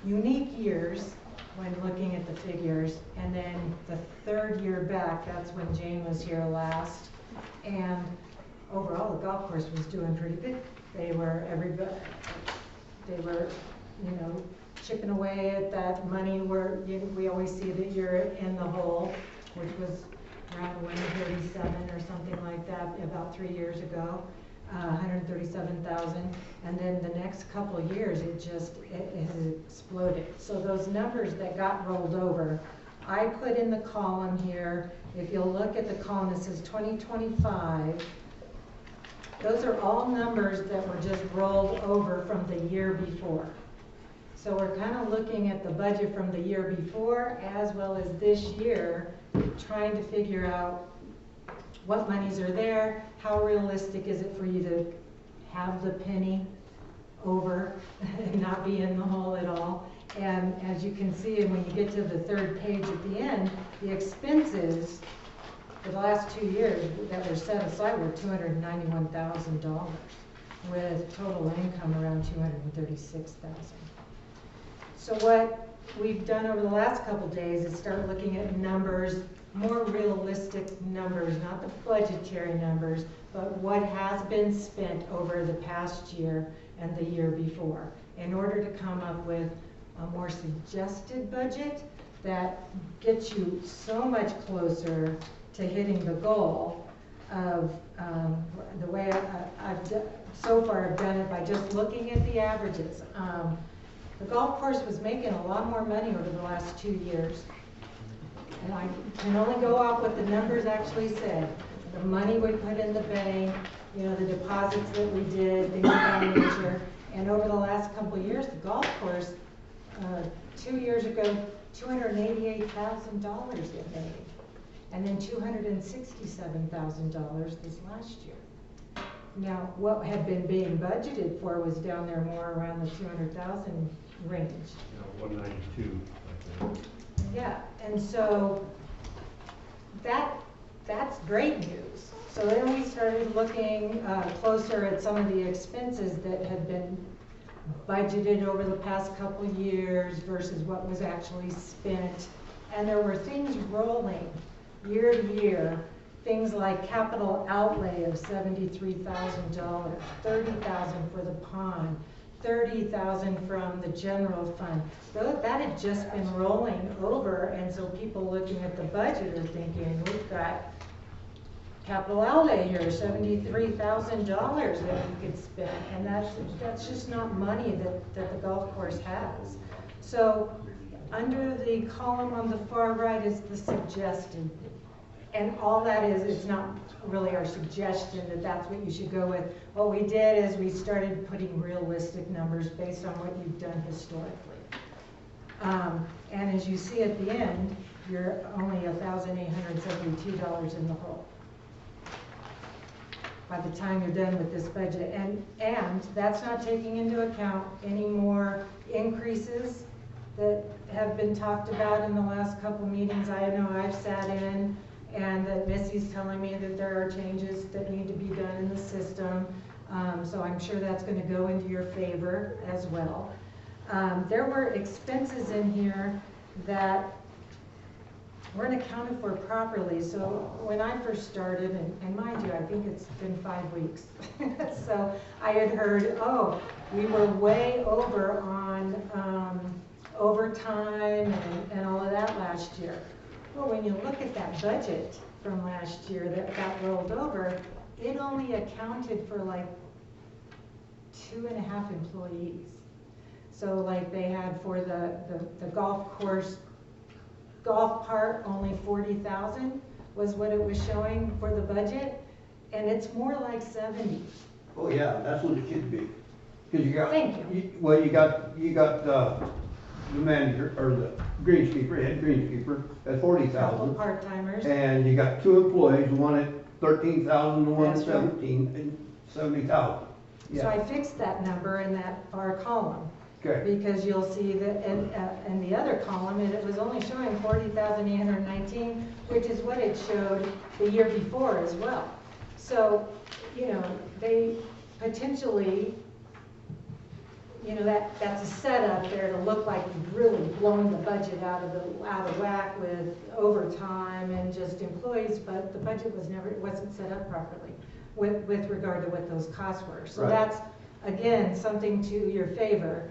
unique years when looking at the figures. And then the 3rd year back, that's when Jane was here last. And overall, the golf course was doing pretty good. They were, you know, chipping away at that money where we always see that you're in the hole, which was around 137 or something like that about 3 years ago, 137,000. And then the next couple of years, it has exploded. So those numbers that got rolled over, I put in the column here, if you'll look at the column that says 2025, those are all numbers that were just rolled over from the year before. So we're kind of looking at the budget from the year before as well as this year, trying to figure out what monies are there, how realistic is it for you to have the penny over and not be in the hole at all. And as you can see, when you get to the 3rd page at the end, the expenses for the last 2 years that were set aside were $291,000 with total income around $236,000. So what we've done over the last couple days is start looking at numbers, more realistic numbers, not the budgetary numbers, but what has been spent over the past year and the year before, in order to come up with a more suggested budget that gets you so much closer to hitting the goal of the way I've so far I've done it by just looking at the averages. The golf course was making a lot more money over the last 2 years. And I can only go off what the numbers actually said. The money we put in the bank, you know, the deposits that we did, things of that nature. And over the last couple of years, the golf course, 2 years ago, $288,000 it made. And then $267,000 this last year. Now, what had been being budgeted for was down there more around the 200,000 range. 192, I think. Yeah, and so that's great news. So then we started looking closer at some of the expenses that had been budgeted over the past couple of years versus what was actually spent. And there were things rolling year to year, things like capital outlay of $73,000, $30,000 for the pond, $30,000 from the general fund. That had just been rolling over, and so people looking at the budget are thinking, we've got capital outlay here, $73,000 that we could spend, and that's just not money that the golf course has. So under the column on the far right is the suggested. And all that is, it's not really our suggestion that that's what you should go with. What we did is we started putting realistic numbers based on what you've done historically. And as you see at the end, you're only $1,872 in the hole by the time you're done with this budget. And that's not taking into account any more increases that have been talked about in the last couple meetings. I know I've sat in, and that Missy's telling me that there are changes that need to be done in the system. So I'm sure that's going to go into your favor as well. There were expenses in here that weren't accounted for properly. So when I first started, and mind you, I think it's been 5 weeks. So I had heard, oh, we were way over on overtime and all of that last year. Well, when you look at that budget from last year that got rolled over, it only accounted for like 2.5 employees. So like they had for the golf course, golf part, only 40,000 was what it was showing for the budget, and it's more like 70. Oh, yeah, that's what it should be. Cause you got. Thank you. Well, you got the manager, or the greenskeeper, head greenskeeper, at 40,000. Couple part-timers. And you got 2 employees, one at 13,000 and one at That's right. 17, and 70,000. So I fixed that number in that far column. Okay. Because you'll see that in the other column, it was only showing 40,819, which is what it showed the year before as well. So, you know, they potentially, you know, that's a setup there to look like you've really blown the budget out of whack with overtime and just employees, but the budget wasn't set up properly with regard to what those costs were. So Right. that's, again, something to your favor.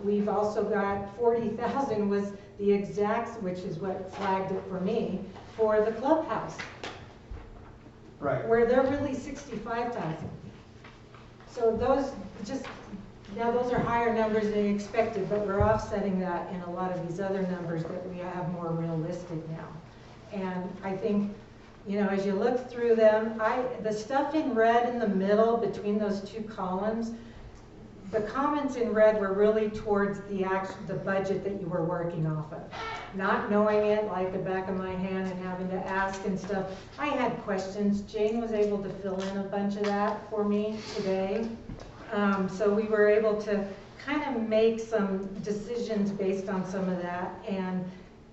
We've also got 40,000 was the exact, which is what flagged it for me, for the clubhouse. Right. Where they're really 65,000. So those now those are higher numbers than expected, but we're offsetting that in a lot of these other numbers that we have more realistic now. And I think, you know, as you look through them, the stuff in red in the middle between those 2 columns, the comments in red were really towards the budget that you were working off of. Not knowing it like the back of my hand and having to ask and stuff. I had questions. Jane was able to fill in a bunch of that for me today. So we were able to kind of make some decisions based on some of that and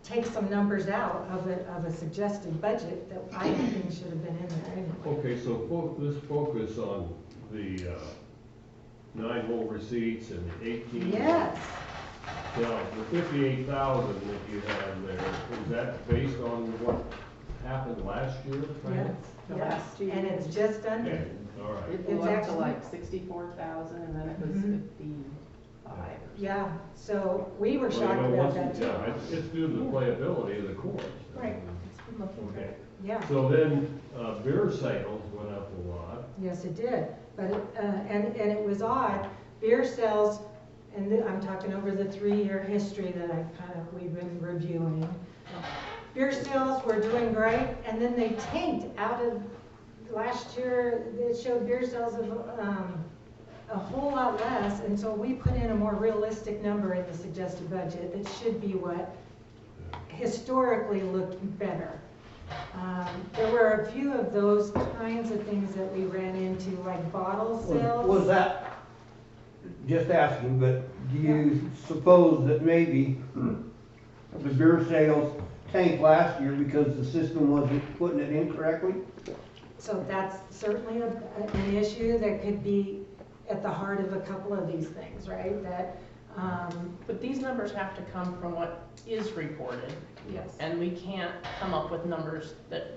take some numbers out of a suggested budget that I think should have been in there anyway. Okay, so let's focus on the 9-hole receipts and the 18. Yes. Now, the 58,000 that you have there, is that based on what happened last year? Yes. The Yes. last 2 And years. it's just under. Okay, all right. It blew It's up to actually- like 64,000 and then it was Mhm. 55. Yeah, so we were Well, shocked you know, about once that too. yeah, it's due to the playability of the course. Right. Okay. Yeah, So then, beer sales went up a lot. yes, it did. But, and it was odd, beer sales and I'm talking over the 3-year history that we've been reviewing. Beer sales were doing great, and then they tanked out of, last year, it showed beer sales of a whole lot less, and so we put in a more realistic number in the suggested budget that should be what historically looked better. There were a few of those kinds of things that we ran into, like bottle sales. Was that, just asking, but do you suppose that maybe the beer sales tanked last year because the system wasn't putting it in correctly? So that's certainly an issue that could be at the heart of a couple of these things, right? That, But these numbers have to come from what is reported. yes. And we can't come up with numbers that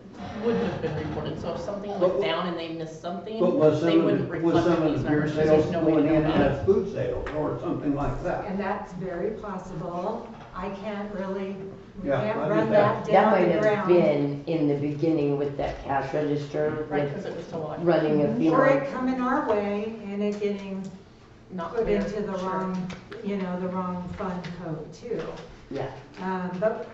wouldn't have been reported. So if something went down and they missed something, But was they some wouldn't of reflect the these beer numbers because sales there's no way to going know in about it. as food sales or something like that? And that's very possible. I can't really, we Yeah, can't I run get that That down might the have ground. been in the beginning with that cash register, Right, with because it was so like running a few. Or it coming our way and it getting not put fair. into the Sure. wrong, the wrong fund code too. Yeah, But,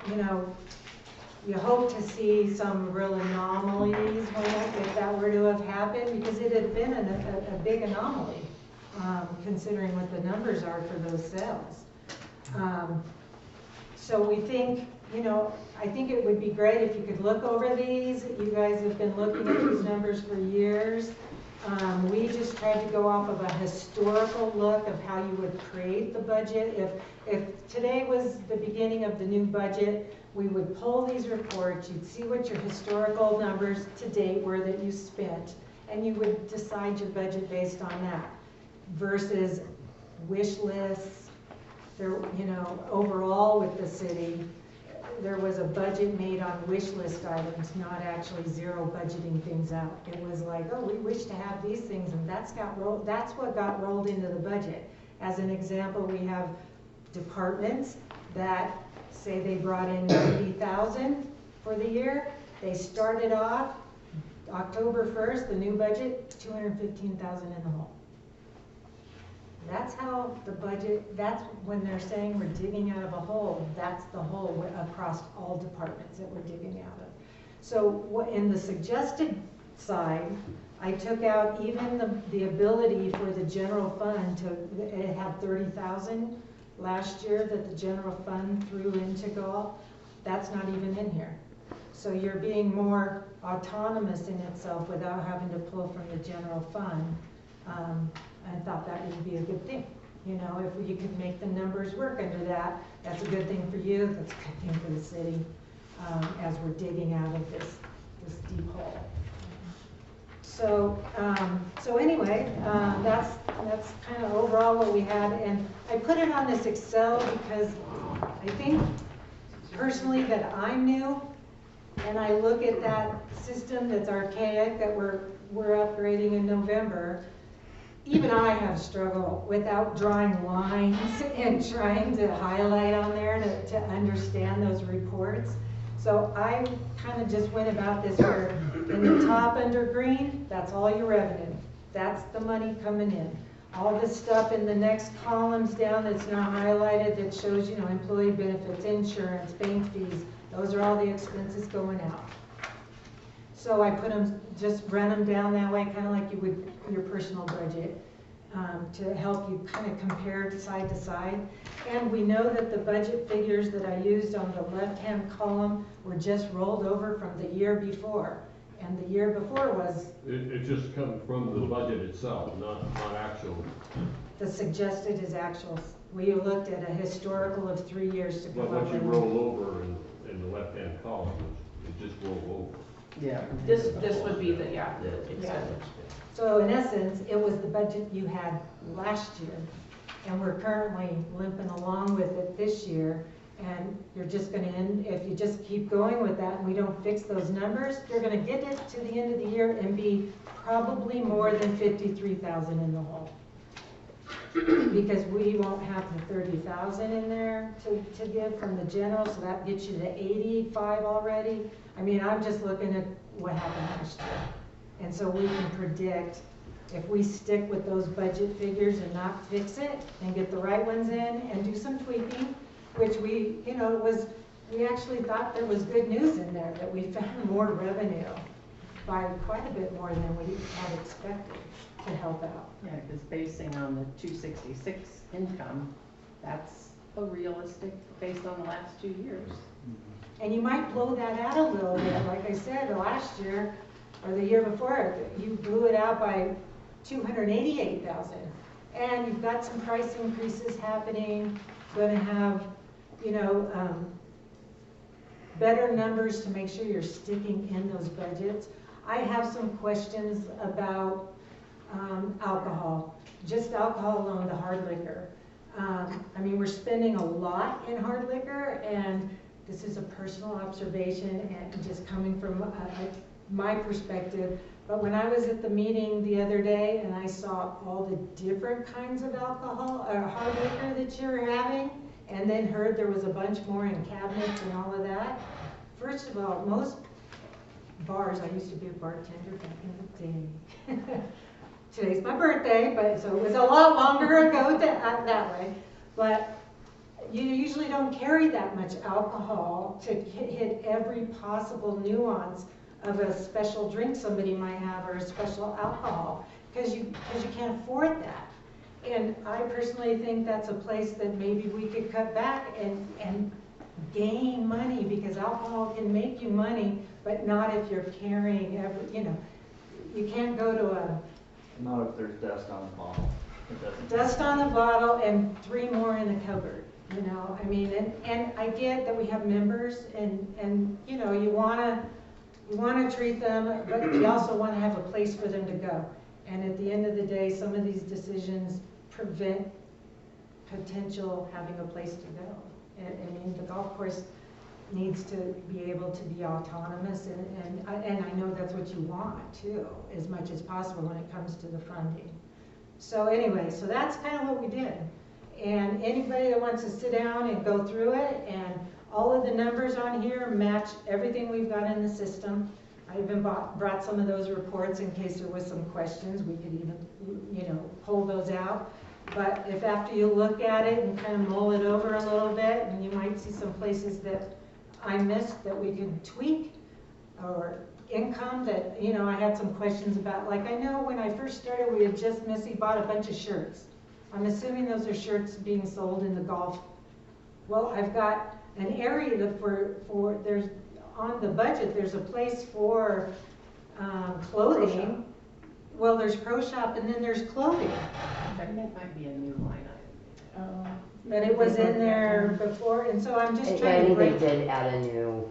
you hope to see some real anomalies if that were to have happened, because it had been a big anomaly, considering what the numbers are for those sales. So we think, I think it would be great if you could look over these. You guys have been looking at these numbers for years. We just tried to go off of a historical look of how you would create the budget. If today was the beginning of the new budget, we would pull these reports, you'd see what your historical numbers to date were that you spent, and you would decide your budget based on that versus wish lists. There, overall with the city, there was a budget made on wish list items, not actually zero budgeting things out. It was like, oh, we wish to have these things, and that's what got rolled into the budget. As an example, we have departments that say they brought in 90,000 for the year. They started off October 1st, the new budget, 215,000 in the hole. That's how the budget, that's when they're saying we're digging out of a hole, that's the hole across all departments that we're digging out of. So in the suggested side, I took out even the ability for the general fund to, it had 30,000 last year that the general fund threw into golf. That's not even in here. So you're being more autonomous in itself without having to pull from the general fund. I thought that would be a good thing. If you could make the numbers work under that, that's a good thing for you, that's a good thing for the city, as we're digging out of this deep hole. So anyway, that's kind of overall what we had, and I put it on this Excel because I think personally that I'm new, and I look at that system that's archaic that we're upgrading in November. Even I have struggled without drawing lines and trying to highlight on there to understand those reports. So I kind of just went about this where in the top under green, that's all your revenue. That's the money coming in. All this stuff in the next columns down that's not highlighted that shows, employee benefits, insurance, bank fees, those are all the expenses going out. So I put them, just run them down that way, kind of like you would your personal budget, to help you kind of compare side to side. And we know that the budget figures that I used on the left-hand column were just rolled over from the year before. And the year before was... It just comes from the budget itself, not actual. The suggested is actuals. We looked at a historical of 3 years to come But up what you with. roll over in the left-hand column, it just rolls over. Yeah. This would be the, Yeah. extended. So in essence, it was the budget you had last year, and we're currently limping along with it this year. And you're just going to end, if you just keep going with that and we don't fix those numbers, you're going to get it to the end of the year and be probably more than 53,000 in the hole. Because we won't have the 30,000 in there to give from the general, so that gets you to 85 already. I mean, I'm just looking at what happened last year. And so we can predict if we stick with those budget figures and not fix it and get the right ones in and do some tweaking, which we, you know, we actually thought there was good news in there, that we found more revenue by quite a bit more than we had expected to help out. Yeah, because basing on the 266 income, that's a realistic, based on the last 2 years. And you might blow that out a little bit, like I said, last year, or the year before, you blew it out by 288,000. And you've got some price increases happening, gonna have, you know, better numbers to make sure you're sticking in those budgets. I have some questions about alcohol, just alcohol alone, the hard liquor. I mean, we're spending a lot in hard liquor, and this is a personal observation and just coming from my perspective. But when I was at the meeting the other day and I saw all the different kinds of alcohol or hard liquor that you're having, and then heard there was a bunch more in cabinets and all of that. First of all, most bars, I used to be a bartender back in the day. Today's my birthday, but so it was a lot longer ago that way. But you usually don't carry that much alcohol to hit every possible nuance of a special drink somebody might have or a special alcohol, because you can't afford that. And I personally think that's a place that maybe we could cut back and gain money, because alcohol can make you money, but not if you're carrying every, you know, you can't go to a Not if there's dust on the bottle. It doesn't. dust on the bottle and 3 more in the cupboard, you know, I mean, and I get that we have members and you know, you wanna treat them, but you also wanna have a place for them to go. And at the end of the day, some of these decisions prevent potential having a place to go. I mean, the golf course needs to be able to be autonomous, and I know that's what you want too, as much as possible when it comes to the funding. So anyway, so that's kind of what we did. And anybody that wants to sit down and go through it, and all of the numbers on here match everything we've got in the system. I even brought some of those reports in case there was some questions. We could even, you know, pull those out. But if after you look at it and kind of mull it over a little bit, and you might see some places that I missed that we could tweak, or income that, you know, I had some questions about. Like, I know when I first started, we had just Missy bought a bunch of shirts. I'm assuming those are shirts being sold in the golf. Well, I've got an area for there's on the budget, there's a place for clothing. Well, there's Pro Shop, and then there's clothing. That might be a new line item. But it was in there before, and so I'm just I trying to think break. they did add a new.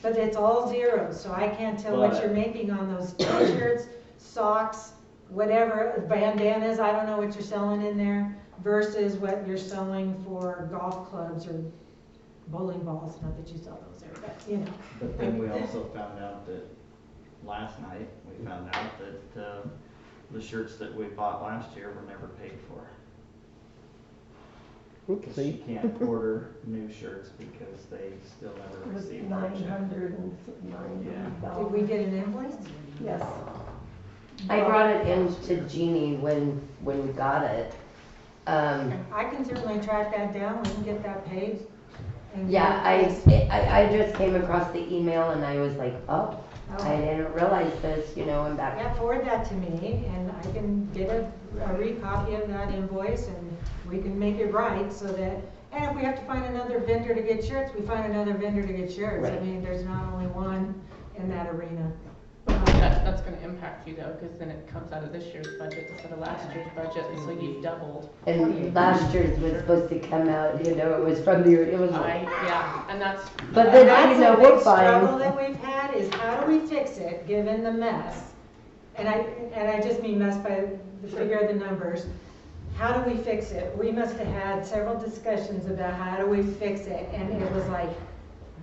But it's all zeros, so I can't tell what you're making on those t-shirts, socks, whatever, bandanas, I don't know what you're selling in there, versus what you're selling for golf clubs or bowling balls, not that you sell those there, but you know. But then we also found out that last night, we found out that the shirts that we bought last year were never paid for. Because Oopsie. you can't order new shirts because they still never It was received their check. $990. Did we get an invoice? Yes. I brought it in to Jeannie when we got it. I can certainly track that down, we can get that paid. and Yeah, get I just came across the email and I was like, oh, Oh. I didn't realize this, you know, I'm back. Yeah, forward that to me, and I can get a recopy of that invoice, and we can make it right, so that, and if we have to find another vendor to get shirts, we find another vendor to get shirts. I Right. mean, there's not only one in that arena. That's gonna impact you though, because then it comes out of this year's budget instead of last year's budget, and so you've doubled. And last year's was supposed to come out, you know, it was from the, it was. Yeah, and that's. But then, That's you know, a we're big struggle fine. that we've had, is how do we fix it, given the mess? And I just mean mess by the figure of the numbers. How do we fix it? We must have had several discussions about how do we fix it, and it was like,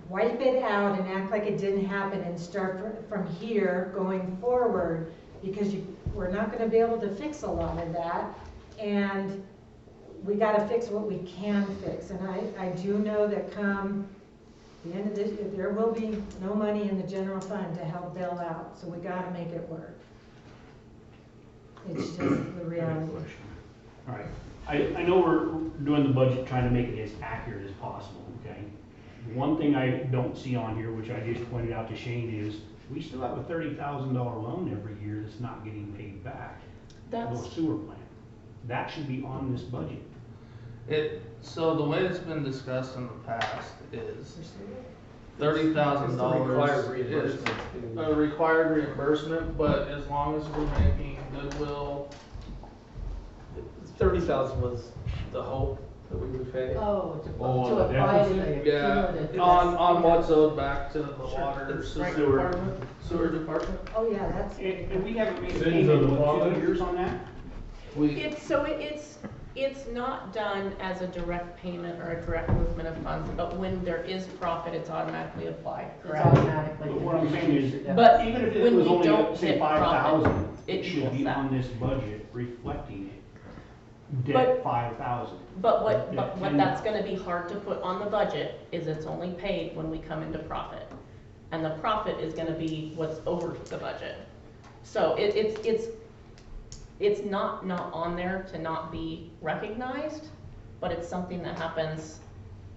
wipe it out and act like it didn't happen and start from here going forward, because we're not gonna be able to fix a lot of that. And we gotta fix what we can fix. And I do know that come the end of this year, there will be no money in the general fund to help bail out, so we gotta make it work. It's just the reality. All right, I know we're doing the budget, trying to make it as accurate as possible, okay? One thing I don't see on here, which I just pointed out to Shane, is we still have a $30,000 loan every year that's not getting paid back. That's, The sewer plant. That should be on this budget. So the way it's been discussed in the past is $30,000 is a required reimbursement, but as long as we're making goodwill. 30,000 was the hope that we would pay. Oh, to Oh, apply to deficit? the Yeah, cumulative. on what's owed back to the Sure. water It's sewer department. Oh, yeah, that's. And we haven't made a Sins payment of the in what, father? 2 years on that? it's not done as a direct payment or a direct movement of funds, but when there is profit, it's automatically applied, It's correct? automatically. But what I'm saying is, Yeah. But even if it when was we only, don't say, hit 5,000, profit, it it should equals be that. on this budget reflecting it. But- Debt 5,000. But Like what that that's gonna be hard to put on the budget is it's only paid when we come into profit. And the profit is gonna be what's over the budget. So it's not on there to not be recognized, but it's something that happens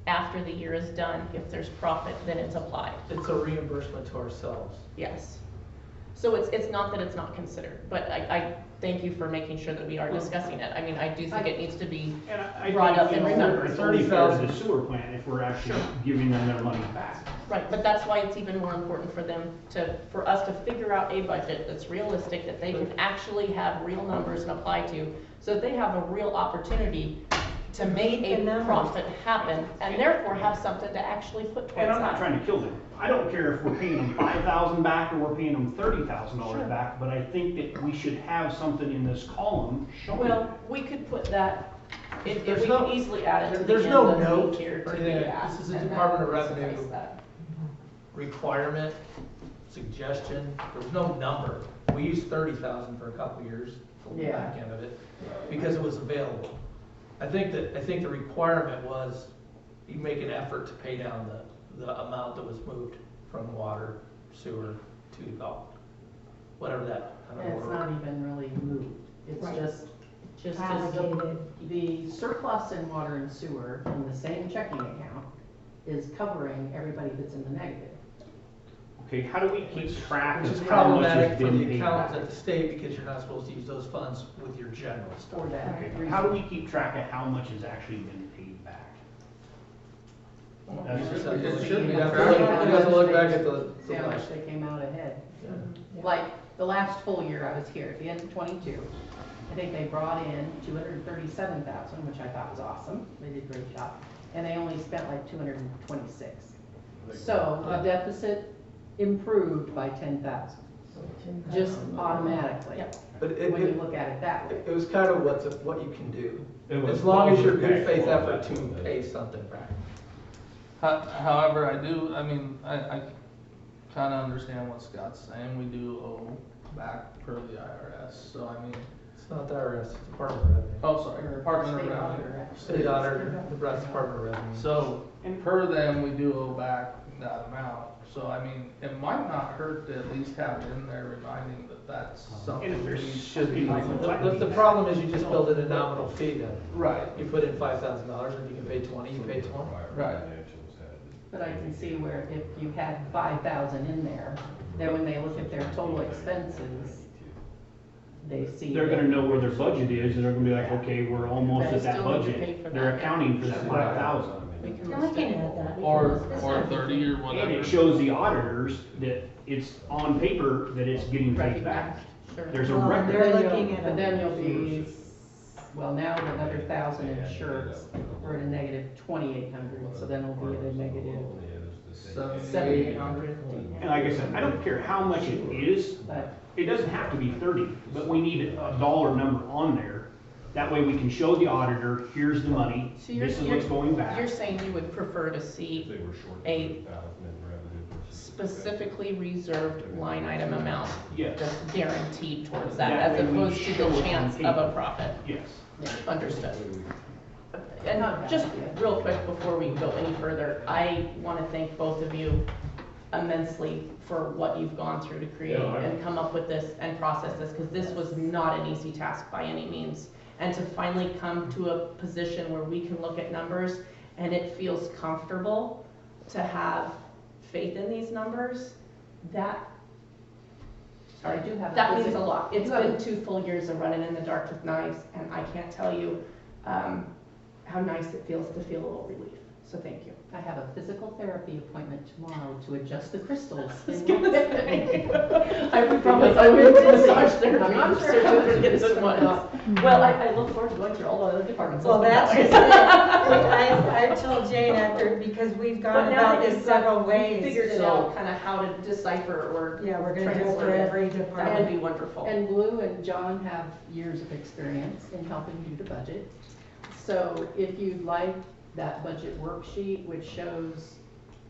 after the year is done. If there's profit, then it's applied, It's a reimbursement to ourselves. yes. So it's not that it's not considered, but I thank you for making sure that we are discussing it. I mean, I do think it needs to be And I brought up think, and you know, remembered. it's only fair to 30,000. the sewer plant if we're actually giving them their money back. Right, but that's why it's even more important for them for us to figure out a budget that's realistic, that they can actually have real numbers and apply to, so that they have a real opportunity to make The a numbers. profit happen, and therefore have something to actually put towards that. And I'm not trying to kill them. I don't care if we're paying them 5,000 back or we're paying them $30,000 Sure. back, but I think that we should have something in this column showing. Well, we could put that, if There's we no- can easily add it to the there's end no of the note week here or to anything. the ask, This is a and that Department of would Revenue. suffice that. Requirement, suggestion, there was no number. We used 30,000 for a couple years, for the Yeah. back end of it, because it was available. I think the requirement was you make an effort to pay down the amount that was moved from water, sewer to whatever that. I don't know It's what not even really moved. It's Right. just Allocated. the surplus in water and sewer from the same checking account is covering everybody that's in the negative. Okay, how do we keep track Which is of how much has problematic for been the paid accountants back? at the state because you're not supposed to use those funds with your general stuff. For that Okay, reason. how do we keep track of how much has actually been paid back? You just have to It look- should be you have to fairly- look- you have to look back at the See how much they came out ahead. Like, the last full year I was here, at the end of '22, I think they brought in 237,000, which I thought was awesome. They did a great job. And they only spent like 226. So the deficit improved by 10,000, just automatically, Yep. But when you look at it that way. it was kind of what you can do. It was As long as your close to good faith cash flow effort at to that point. pay something back. However, I kind of understand what Scott's saying. We do owe back per the IRS, so I mean, It's not the IRS, it's Department of Revenue. oh, sorry, Or Department of state Revenue. auditor, actually. State auditor, Nebraska Department of Revenue. So, per them, we do owe back that amount. So, I mean, it might not hurt to at least have it in there reminding that that's something And if we there's should be. something The problem is you just build in a nominal fee then. Right, You put in $5,000 and you can pay 20, you pay 20. right. But I can see where if you had 5,000 in there, then when they look at their total expenses, they see. They're gonna know where their budget is, and they're gonna be like, okay, we're almost But at that still need to pay budget. for They're that. accounting for that 5,000. We can No, I list can it. add that. Or because it's not 30 or And whatever. it shows the auditors that it's on paper that it's getting paid back. Recognized, sure. There's a Well, record. they're Then looking you'll- at But a- then you'll be, well, now with another 1,000 insurance, we're at a negative 2,800, so then we'll be at a negative 7,800. And like I said, I don't care how much it is, But it doesn't have to be 30, but we need a dollar number on there. That way we can show the auditor, here's the money, So you're, this is what's going you're back. saying you would prefer to see a specifically reserved line item amount Yes, that's guaranteed towards that, That as way we opposed to show it the on chance of paper. a profit. yes. Understood. And just real quick before we go any further, I want to thank both of you immensely for what you've gone through to create Yeah, and come up with this and process this, because this was not an easy task by any means. And to finally come to a position where we can look at numbers and it feels comfortable to have faith in these numbers, that, I do have. that means a lot. It's You have been a- 2 full years of running in the dark with knives, and I can't tell you how nice it feels to feel a little relief. So thank you. I have a physical therapy appointment tomorrow to adjust the crystals. I promise I will massage therapy. I'm not sure how much certificates it's at once. Well, I look forward to going through all the other departments. Well, Let's that's put just it it. that way. I told Jane after, because we've But gone now about that this you've got- several you've ways. figured it so- out, kind of how to decipher or Yeah, we're gonna do it for translate it. every That would department. be wonderful. And Blue and John have years of experience in helping do the budget. So if you'd like that budget worksheet, which shows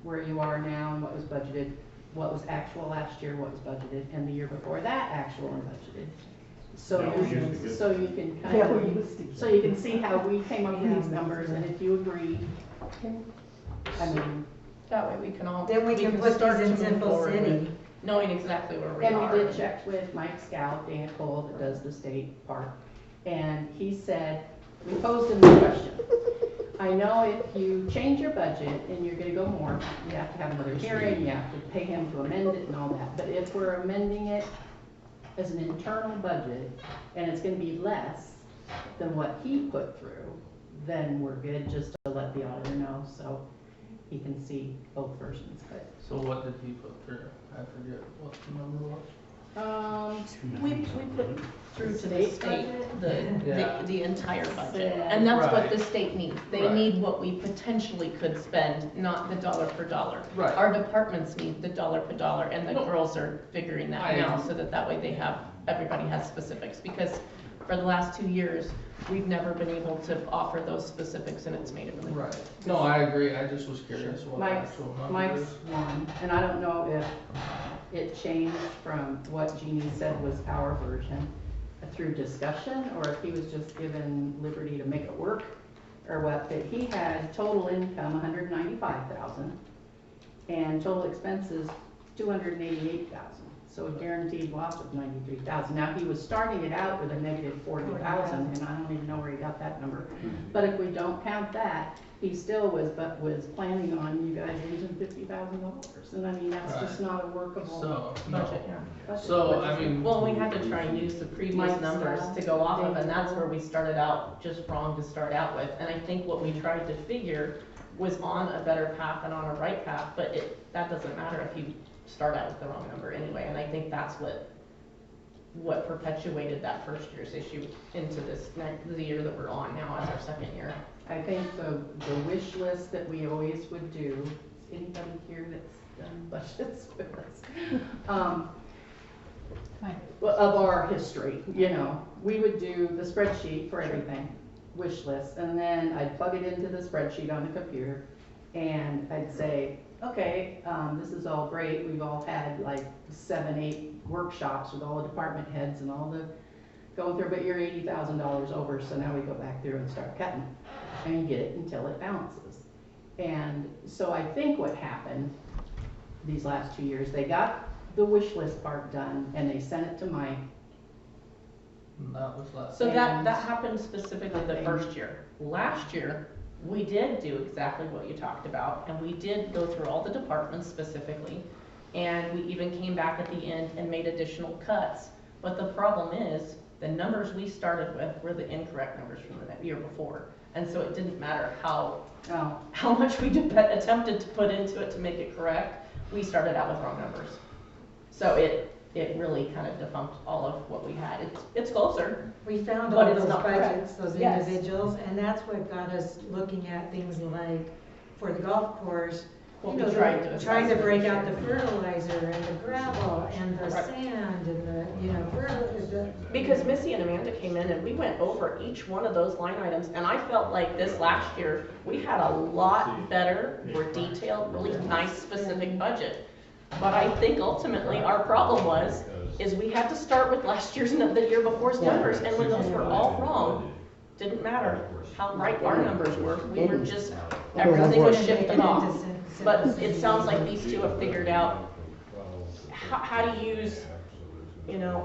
where you are now and what was budgeted, what was actual last year, what was budgeted, and the year before that, actual and budgeted. So Yeah, we used to you, get- so you can kind Yeah, of, we used to. so you can see how we came up with these numbers, and if you agree, I mean, That way we can all. Then we can put start these in to move Simple forward City. with knowing exactly where we and are. we did check with Mike Scout, Dan Cole, that does the state part, and he said, we posed him the question. I know if you change your budget and you're gonna go more, you have to have another hearing, you have to pay him to amend it and all that, but if we're amending it as an internal budget, and it's gonna be less than what he put through, then we're good, just to let the auditor know, so he can see both versions, but. So what did he put through? I forget what the number was. We put through to the State state, Yeah. the entire budget, Said- and that's what Right. the state needs. They Right. need what we potentially could spend, not the dollar per dollar. Right. Our departments need the dollar per dollar, and the No. girls are figuring that I now, agree. so that way they have, everybody has specifics, because for the last 2 years, we've never been able to offer those specifics, and it's made it really hard. Right. No, I agree. I just was curious what the Mike's, actual number Mike's is. one, and I don't know if it changed from what Jeannie said was our version through discussion, or if he was just given liberty to make it work, or what, but he had total income 195,000, and total expenses 288,000, so a guaranteed loss of 93,000. Now, he was starting it out with a negative 40,000, and I don't even know where he got that number. But if we don't count that, he still was planning on you guys losing $50,000, and I mean, that's just not a workable So, no. Budget, yeah. budget. So, I mean, Well, we had to try and use the previous Mike's numbers style. to go off of, and that's where we started out just wrong to start out with. And I think what we tried to figure was on a better path and on a right path, but that doesn't matter if you start out with the wrong number anyway. And I think that's what perpetuated that first year's issue into the year that we're on now as our second year. I think the wish list that we always would do, is anybody here that's done budgets with us? Well, of our history, we would do the spreadsheet for everything, wish list, and then I'd plug it into the spreadsheet on the computer, and I'd say, okay, this is all great, we've all had like 7, 8 workshops with all the department heads and all the going through, but you're $80,000 over, so now we go back through and start cutting, and you get it until it balances. And so I think what happened these last 2 years, they got the wish list part done, and they sent it to Mike. that was last. So And- that happened specifically the first year. Last year, we did do exactly what you talked about, and we did go through all the departments specifically, and we even came back at the end and made additional cuts. But the problem is, the numbers we started with were the incorrect numbers from the year before. And so it didn't matter how much we attempted to put into it to make it correct, we started out with wrong numbers. So it really kind of defunct all of what we had. It's closer. We found But all it's those not correct. budgets, those Yes. individuals, and that's what got us looking at things like, for the golf course, What you we know, tried to trying to assess break this out year. the fertilizer and the gravel and the Right. sand and the, fertilizer. Because Missy and Amanda came in and we went over each one of those line items, and I felt like this last year, we had a lot better, more detailed, really nice, specific budget. But I think ultimately our problem is we had to start with last year's and the year before's numbers, and when those were all wrong, didn't matter how right our numbers were, we were just, Yeah. everything was Make shifted it off. into But it sounds like these two have figured out how to use, you know,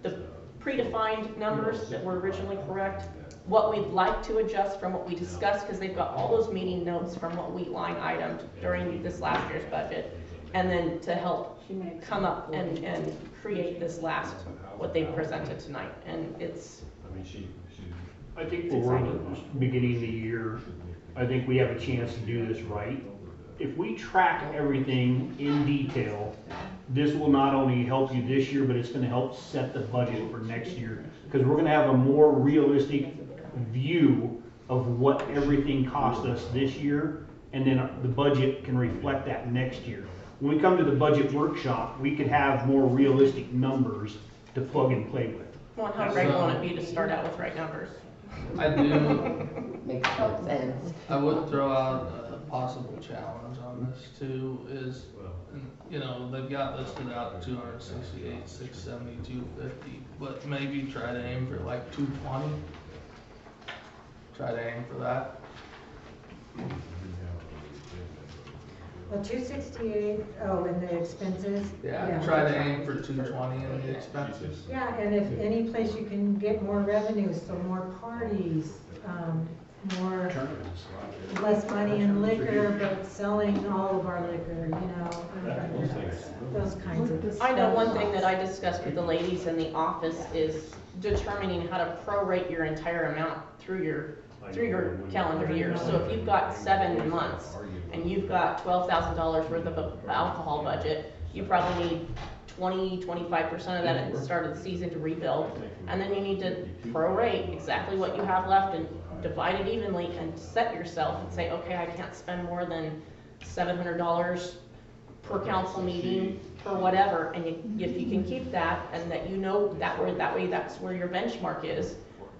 the predefined numbers that were originally correct, what we'd like to adjust from what we discussed, because they've got all those meeting notes from what we line itemed during this last year's budget, and then to help come up and create this last, what they presented tonight, and it's, I think for we're beginning of the year, I think we have a chance to do this right. If we track everything in detail, this will not only help you this year, but it's gonna help set the budget for next year. Because we're gonna have a more realistic view of what everything cost us this year, and then the budget can reflect that next year. When we come to the budget workshop, we could have more realistic numbers to plug and play with. well, how great won't it be to start out with right numbers? I do, Makes no sense. I would throw out a possible challenge on this too, is, you know, they've got listed out 268, 670, 250, but maybe try to aim for like 220. Try to aim for that. Well, 268, oh, and the expenses? Yeah, try to aim for 220 in the expenses. Yeah, and if any place you can get more revenue, so more parties, more, less money in liquor, but selling all of our liquor, you know, those kinds of. I know one thing that I discussed with the ladies in the office is determining how to prorate your entire amount through your calendar year. So if you've got 7 months and you've got $12,000 worth of an alcohol budget, you probably need 25% of that at the start of the season to rebuild. And then you need to prorate exactly what you have left and divide it evenly and set yourself and say, okay, I can't spend more than $700 per council meeting or whatever. And if you can keep that, and that you know that way that's where your benchmark is,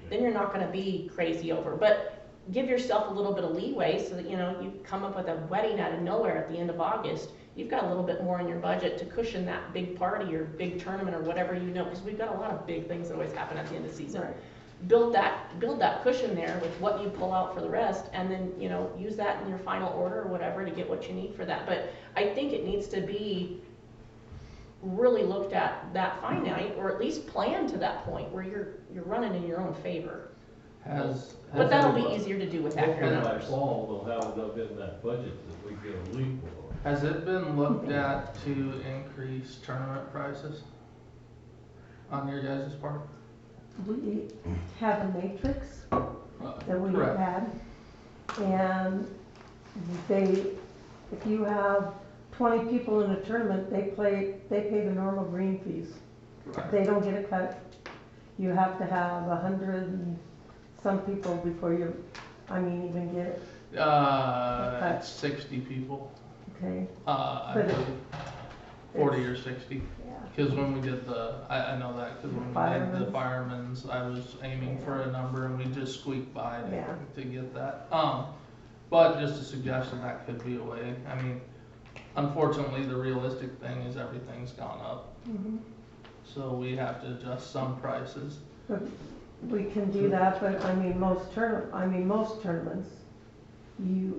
then you're not gonna be crazy over. But give yourself a little bit of leeway so that, you know, you come up with a wedding out of nowhere at the end of August, you've got a little bit more in your budget to cushion that big party or big tournament or whatever, you know, because we've got a lot of big things that always happen at the end of the season. Build that cushion there with what you pull out for the rest, and then, you know, use that in your final order or whatever to get what you need for that. But I think it needs to be really looked at that finite, or at least plan to that point where you're running in your own favor. But that'll be easier to do with accurate numbers. By fall, they'll have enough in that budget that we get a leap for. Has it been looked at to increase tournament prices on your guys' part? We have a matrix that we have Correct. had, and if you have 20 people in a tournament, they pay the normal green fees. Right. They don't get a cut. You have to have 100 and some people before you, even get it. It's 60 people. Okay. I But believe 40 or 60. Yeah. Because when we did I know that, because when we did the firemen's, I was aiming for a number and we just squeaked by to get that. But just a suggestion, that could be a way. I mean, unfortunately, the realistic thing is everything's gone up. Mhm. So we have to adjust some prices. But we can do that, but most tournaments, we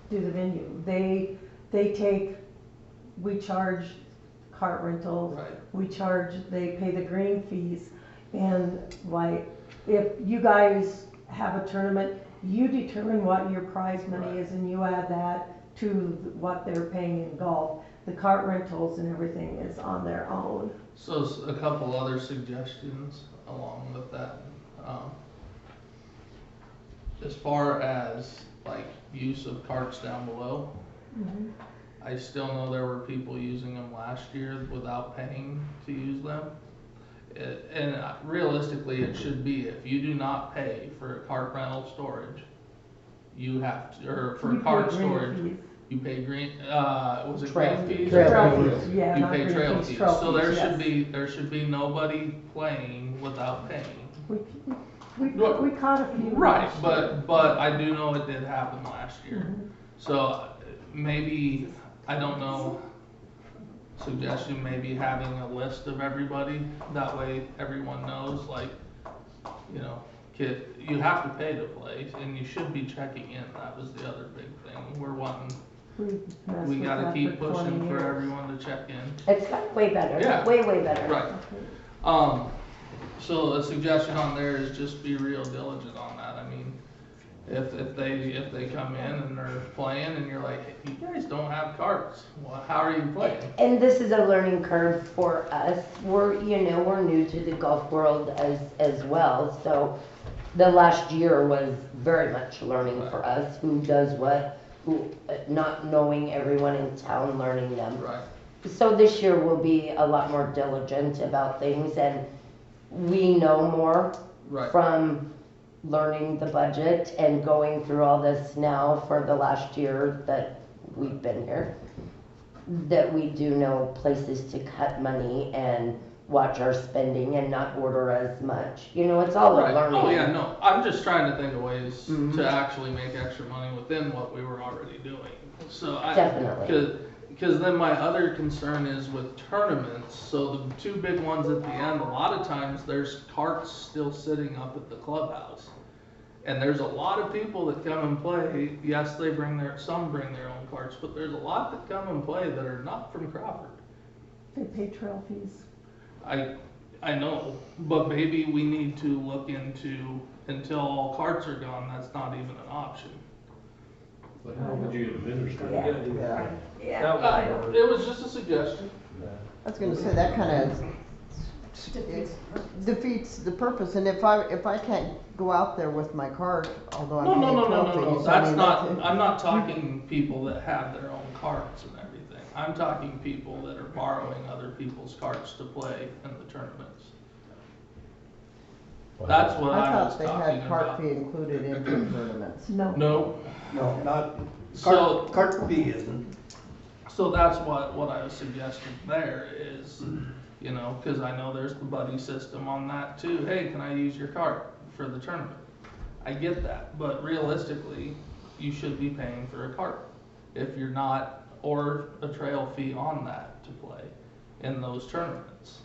do the venue. We charge cart rentals. Right. They pay the green fees. And like, if you guys have a tournament, you determine what your prize money is and you add that to what they're paying in golf. The cart rentals and everything is on their own. So a couple other suggestions along with that. As far as like use of carts down below, Mhm. I still know there were people using them last year without paying to use them. And realistically, it should be, if you do not pay for a cart rental storage, you have to, or for You cart pay green storage, fees. you pay green, was it Trail green fees? Trail fees, yeah, You not pay green trail fees, fees, trail so there fees, yes. there should be nobody playing without paying. We caught a few. Right, last year. but I do know it did happen last year. Mhm. So maybe, I don't know, suggestion maybe having a list of everybody, that way everyone knows, like, you know, You have to pay to play, and you should be checking in. That was the other big thing. We're wanting, We've messed we with gotta that keep for 20 pushing for years. everyone to check in. It's gotten way better, Yeah. way better. Right. So a suggestion on there is just be real diligent on that. I mean, if they come in and they're playing and you're like, hey, you guys don't have cards, well, how are you playing? And this is a learning curve for us. We're new to the golf world as well, so the last year was very much learning for us, who does what, who, not knowing everyone in town, learning them. Right. So this year we'll be a lot more diligent about things, and we know more Right. from learning the budget and going through all this now for the last year that we've been here, that we do know places to cut money and watch our spending and not order as much. You know, it's all a Right. learning. Oh yeah, no, I'm just trying to think of ways Mhm. to actually make extra money within what we were already doing. So Definitely. Because then my other concern is with tournaments, so the two big ones at the end, a lot of times there's carts still sitting up at the clubhouse. And there's a lot of people that come and play, yes, some bring their own carts, but there's a lot that come and play that are not from Crawford. They pay trail fees. I know, but maybe we need to look into, until all carts are gone, that's not even an option. But how would you administer Yeah. it? Yeah. It was just a suggestion. I was gonna say, that kinda defeats the purpose, and if I can't go out there with my cart, although I'm paying No, trophies, I that's mean, not, I'm not talking people that have their own carts and everything. I'm talking people that are borrowing other people's carts to play in the tournaments. That's what I I was thought they talking had cart about. fee included in the tournaments. No. No, No, not, So- cart fee isn't. so that's what I was suggesting there is, you know, cause I know there's the buddy system on that too. Hey, can I use your cart for the tournament? I get that, but realistically, you should be paying for a cart if you're not, or a trail fee on that to play in those tournaments.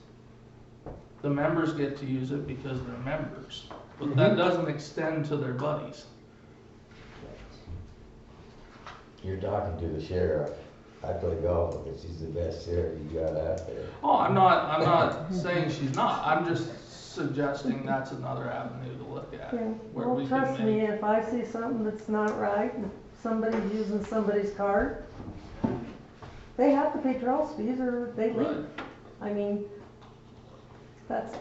The members get to use it because they're members, but that doesn't extend to their buddies. You're talking to the sheriff. I play golf because she's the best sheriff you got out there. Oh, I'm not saying she's not, I'm just suggesting that's another avenue to look at. Yeah, Where well, we trust can me, make, if I see something that's not right, and somebody's using somebody's cart, they have to pay trail fees or they leave. Right. I mean, that's,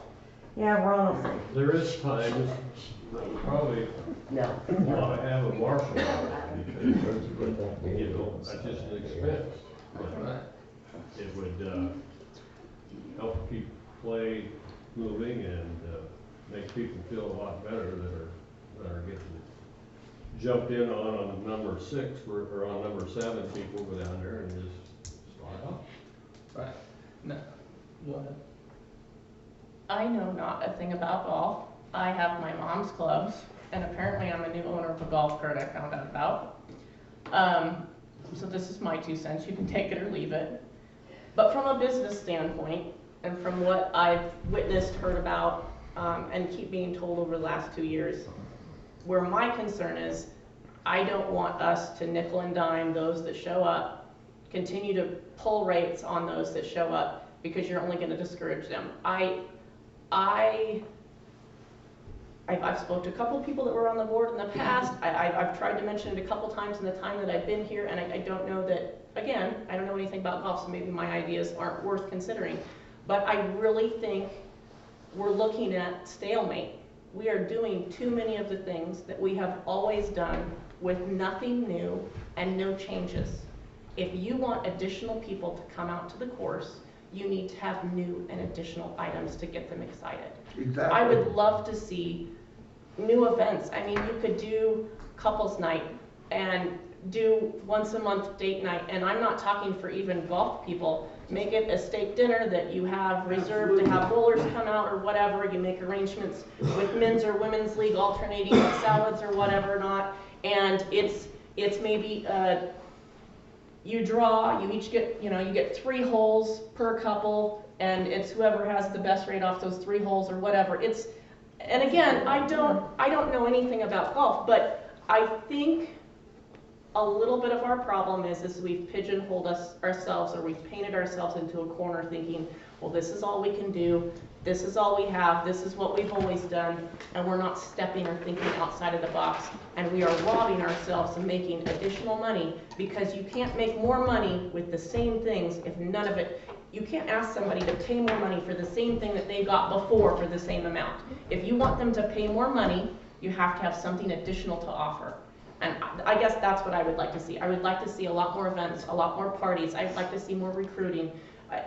yeah, we're on a There is times, probably No. ought to have a marshal on it, because, you know, that's just an expense. But right, it would, help keep play moving and, make people feel a lot better that are getting jumped in on number 6, or on number 7, people go down there and just start off. right. No, go ahead. I know not a thing about golf. I have my mom's clubs, and apparently I'm a new owner of a golf cart I found out about. So this is my 2 cents, you can take it or leave it. But from a business standpoint, and from what I've witnessed, heard about, and keep being told over the last 2 years, where my concern is, I don't want us to nickel and dime those that show up, continue to pull rates on those that show up, because you're only gonna discourage them. I've spoke to a couple of people that were on the board in the past. I've tried to mention it a couple times in the time that I've been here, and I don't know that, again, I don't know anything about golf, so maybe my ideas aren't worth considering. But I really think we're looking at stalemate. We are doing too many of the things that we have always done with nothing new and no changes. If you want additional people to come out to the course, you need to have new and additional items to get them excited. Exactly. I would love to see new events. I mean, you could do couples night and do once a month date night, and I'm not talking for even golf people. Make it a steak dinner that you have reserved to have bowlers come out or whatever. You make arrangements with men's or women's league alternating with salads or whatever not. And it's maybe you draw, you each get, you get 3 holes per couple, and it's whoever has the best rate off those 3 holes or whatever. And again, I don't know anything about golf, but I think a little bit of our problem is we've pigeonholed ourselves, or we've painted ourselves into a corner thinking, well, this is all we can do, this is all we have, this is what we've always done, and we're not stepping or thinking outside of the box, and we are robbing ourselves of making additional money, because you can't make more money with the same things if none of it, you can't ask somebody to pay more money for the same thing that they got before for the same amount. If you want them to pay more money, you have to have something additional to offer. And I guess that's what I would like to see. I would like to see a lot more events, a lot more parties. I'd like to see more recruiting.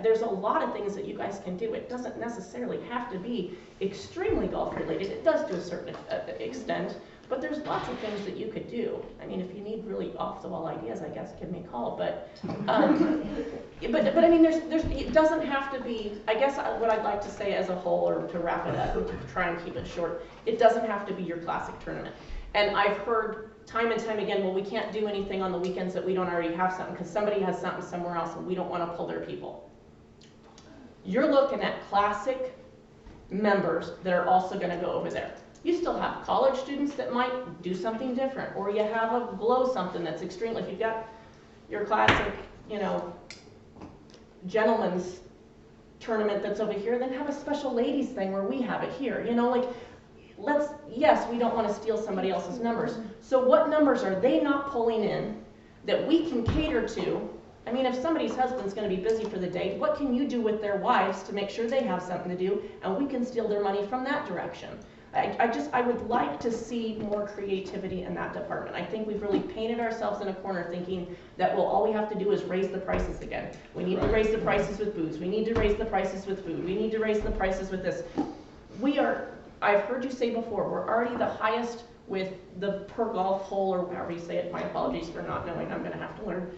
There's a lot of things that you guys can do. It doesn't necessarily have to be extremely golf related. It does to a certain extent, but there's lots of things that you could do. I mean, if you need really off the wall ideas, I guess give me a call. But I mean, it doesn't have to be. I guess what I'd like to say as a whole, or to wrap it up, to try and keep it short, it doesn't have to be your classic tournament. And I've heard time and time again, well, we can't do anything on the weekends that we don't already have something because somebody has something somewhere else and we don't want to pull their people. You're looking at classic members that are also going to go over there. You still have college students that might do something different, or you have a glow something that's extreme. If you've got your classic, you know, gentleman's tournament that's over here, then have a special ladies thing where we have it here. You know, like, yes, we don't want to steal somebody else's numbers. So what numbers are they not pulling in that we can cater to? I mean, if somebody's husband's going to be busy for the day, what can you do with their wives to make sure they have something to do, and we can steal their money from that direction? I would like to see more creativity in that department. I think we've really painted ourselves in a corner thinking that, well, all we have to do is raise the prices again. We need to raise the prices with booze. We need to raise the prices with food. We need to raise the prices with this. I've heard you say before, we're already the highest with the per golf hole, or however you say it. My apologies for not knowing. I'm going to have to learn.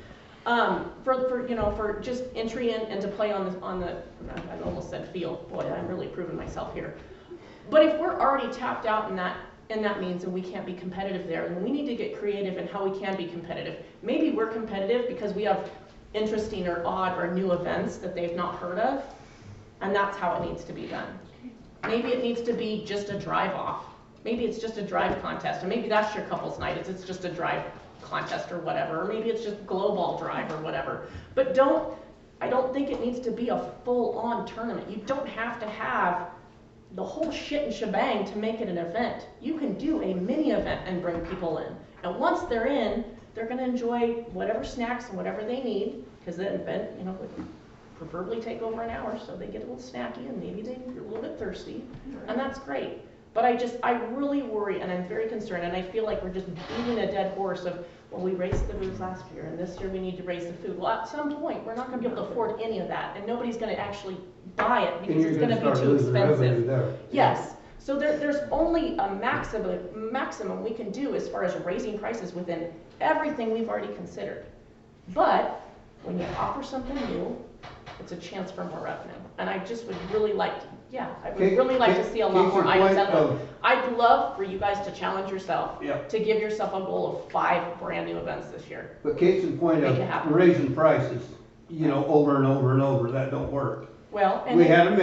For just entry in and to play on the I almost said field. Boy, I'm really proving myself here. But if we're already tapped out in that means, and we can't be competitive there, then we need to get creative in how we can be competitive. Maybe we're competitive because we have interesting or odd or new events that they've not heard of, and that's how it needs to be done. Maybe it needs to be just a drive-off. Maybe it's just a drive contest, or maybe that's your couple's night. It's just a drive contest or whatever, or maybe it's just glow ball drive or whatever. But I don't think it needs to be a full-on tournament. You don't have to have the whole shit and shebang to make it an event. You can do a mini event and bring people in. And once they're in, they're going to enjoy whatever snacks and whatever they need, because the event, you know, would preferably take over an hour, so they get a little snacky and maybe they're a little bit thirsty, and that's great. But I really worry, and I'm very concerned, and I feel like we're just beating a dead horse of, well, we raised the booze last year, and this year we need to raise the food. Well, at some point, we're not going to be able to afford any of that, and nobody's going to actually buy it because it's going to be too expensive. Yes. So there's only a maximum we can do as far as raising prices within everything we've already considered. But when you offer something new, it's a chance for more revenue. And I just would really like to, really like to see a lot more items out there. I'd love for you guys to challenge yourself to give yourself a goal of 5 brand new events this year. But case in point of raising prices, you know, over and over and over, that don't work. Well, and we have a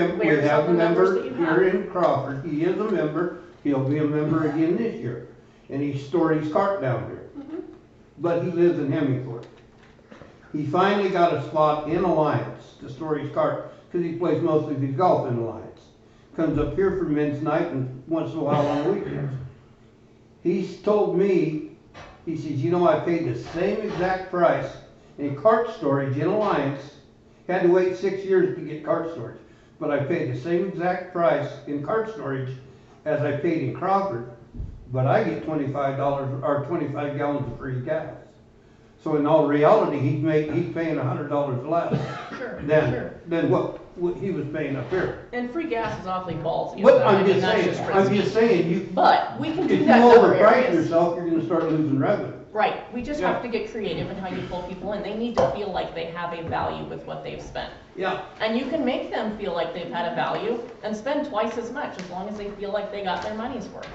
member here in Crawford. He is a member. He'll be a member again this year. And he stored his cart down here. But he lives in Hemingford. He finally got a spot in Alliance to store his cart because he plays most of his golf in Alliance. Comes up here for men's night and once in a while on the weekends. He's told me, he says, you know, I paid the same exact price in cart storage in Alliance. Had to wait 6 years to get cart storage. But I paid the same exact price in cart storage as I paid in Crawford. But I get $25 or 25 gallons of free gas. So in all reality, he's paying $100 less than what he was paying up here. And free gas is awfully ballsy. But I'm just saying, but we can do if that you in other overprice areas. yourself, you're going to start losing revenue. Right. We just have to get creative in how you pull people in. They need to feel like they have a value with what they've spent. Yeah. And you can make them feel like they've had a value and spend twice as much as long as they feel like they got their money's worth.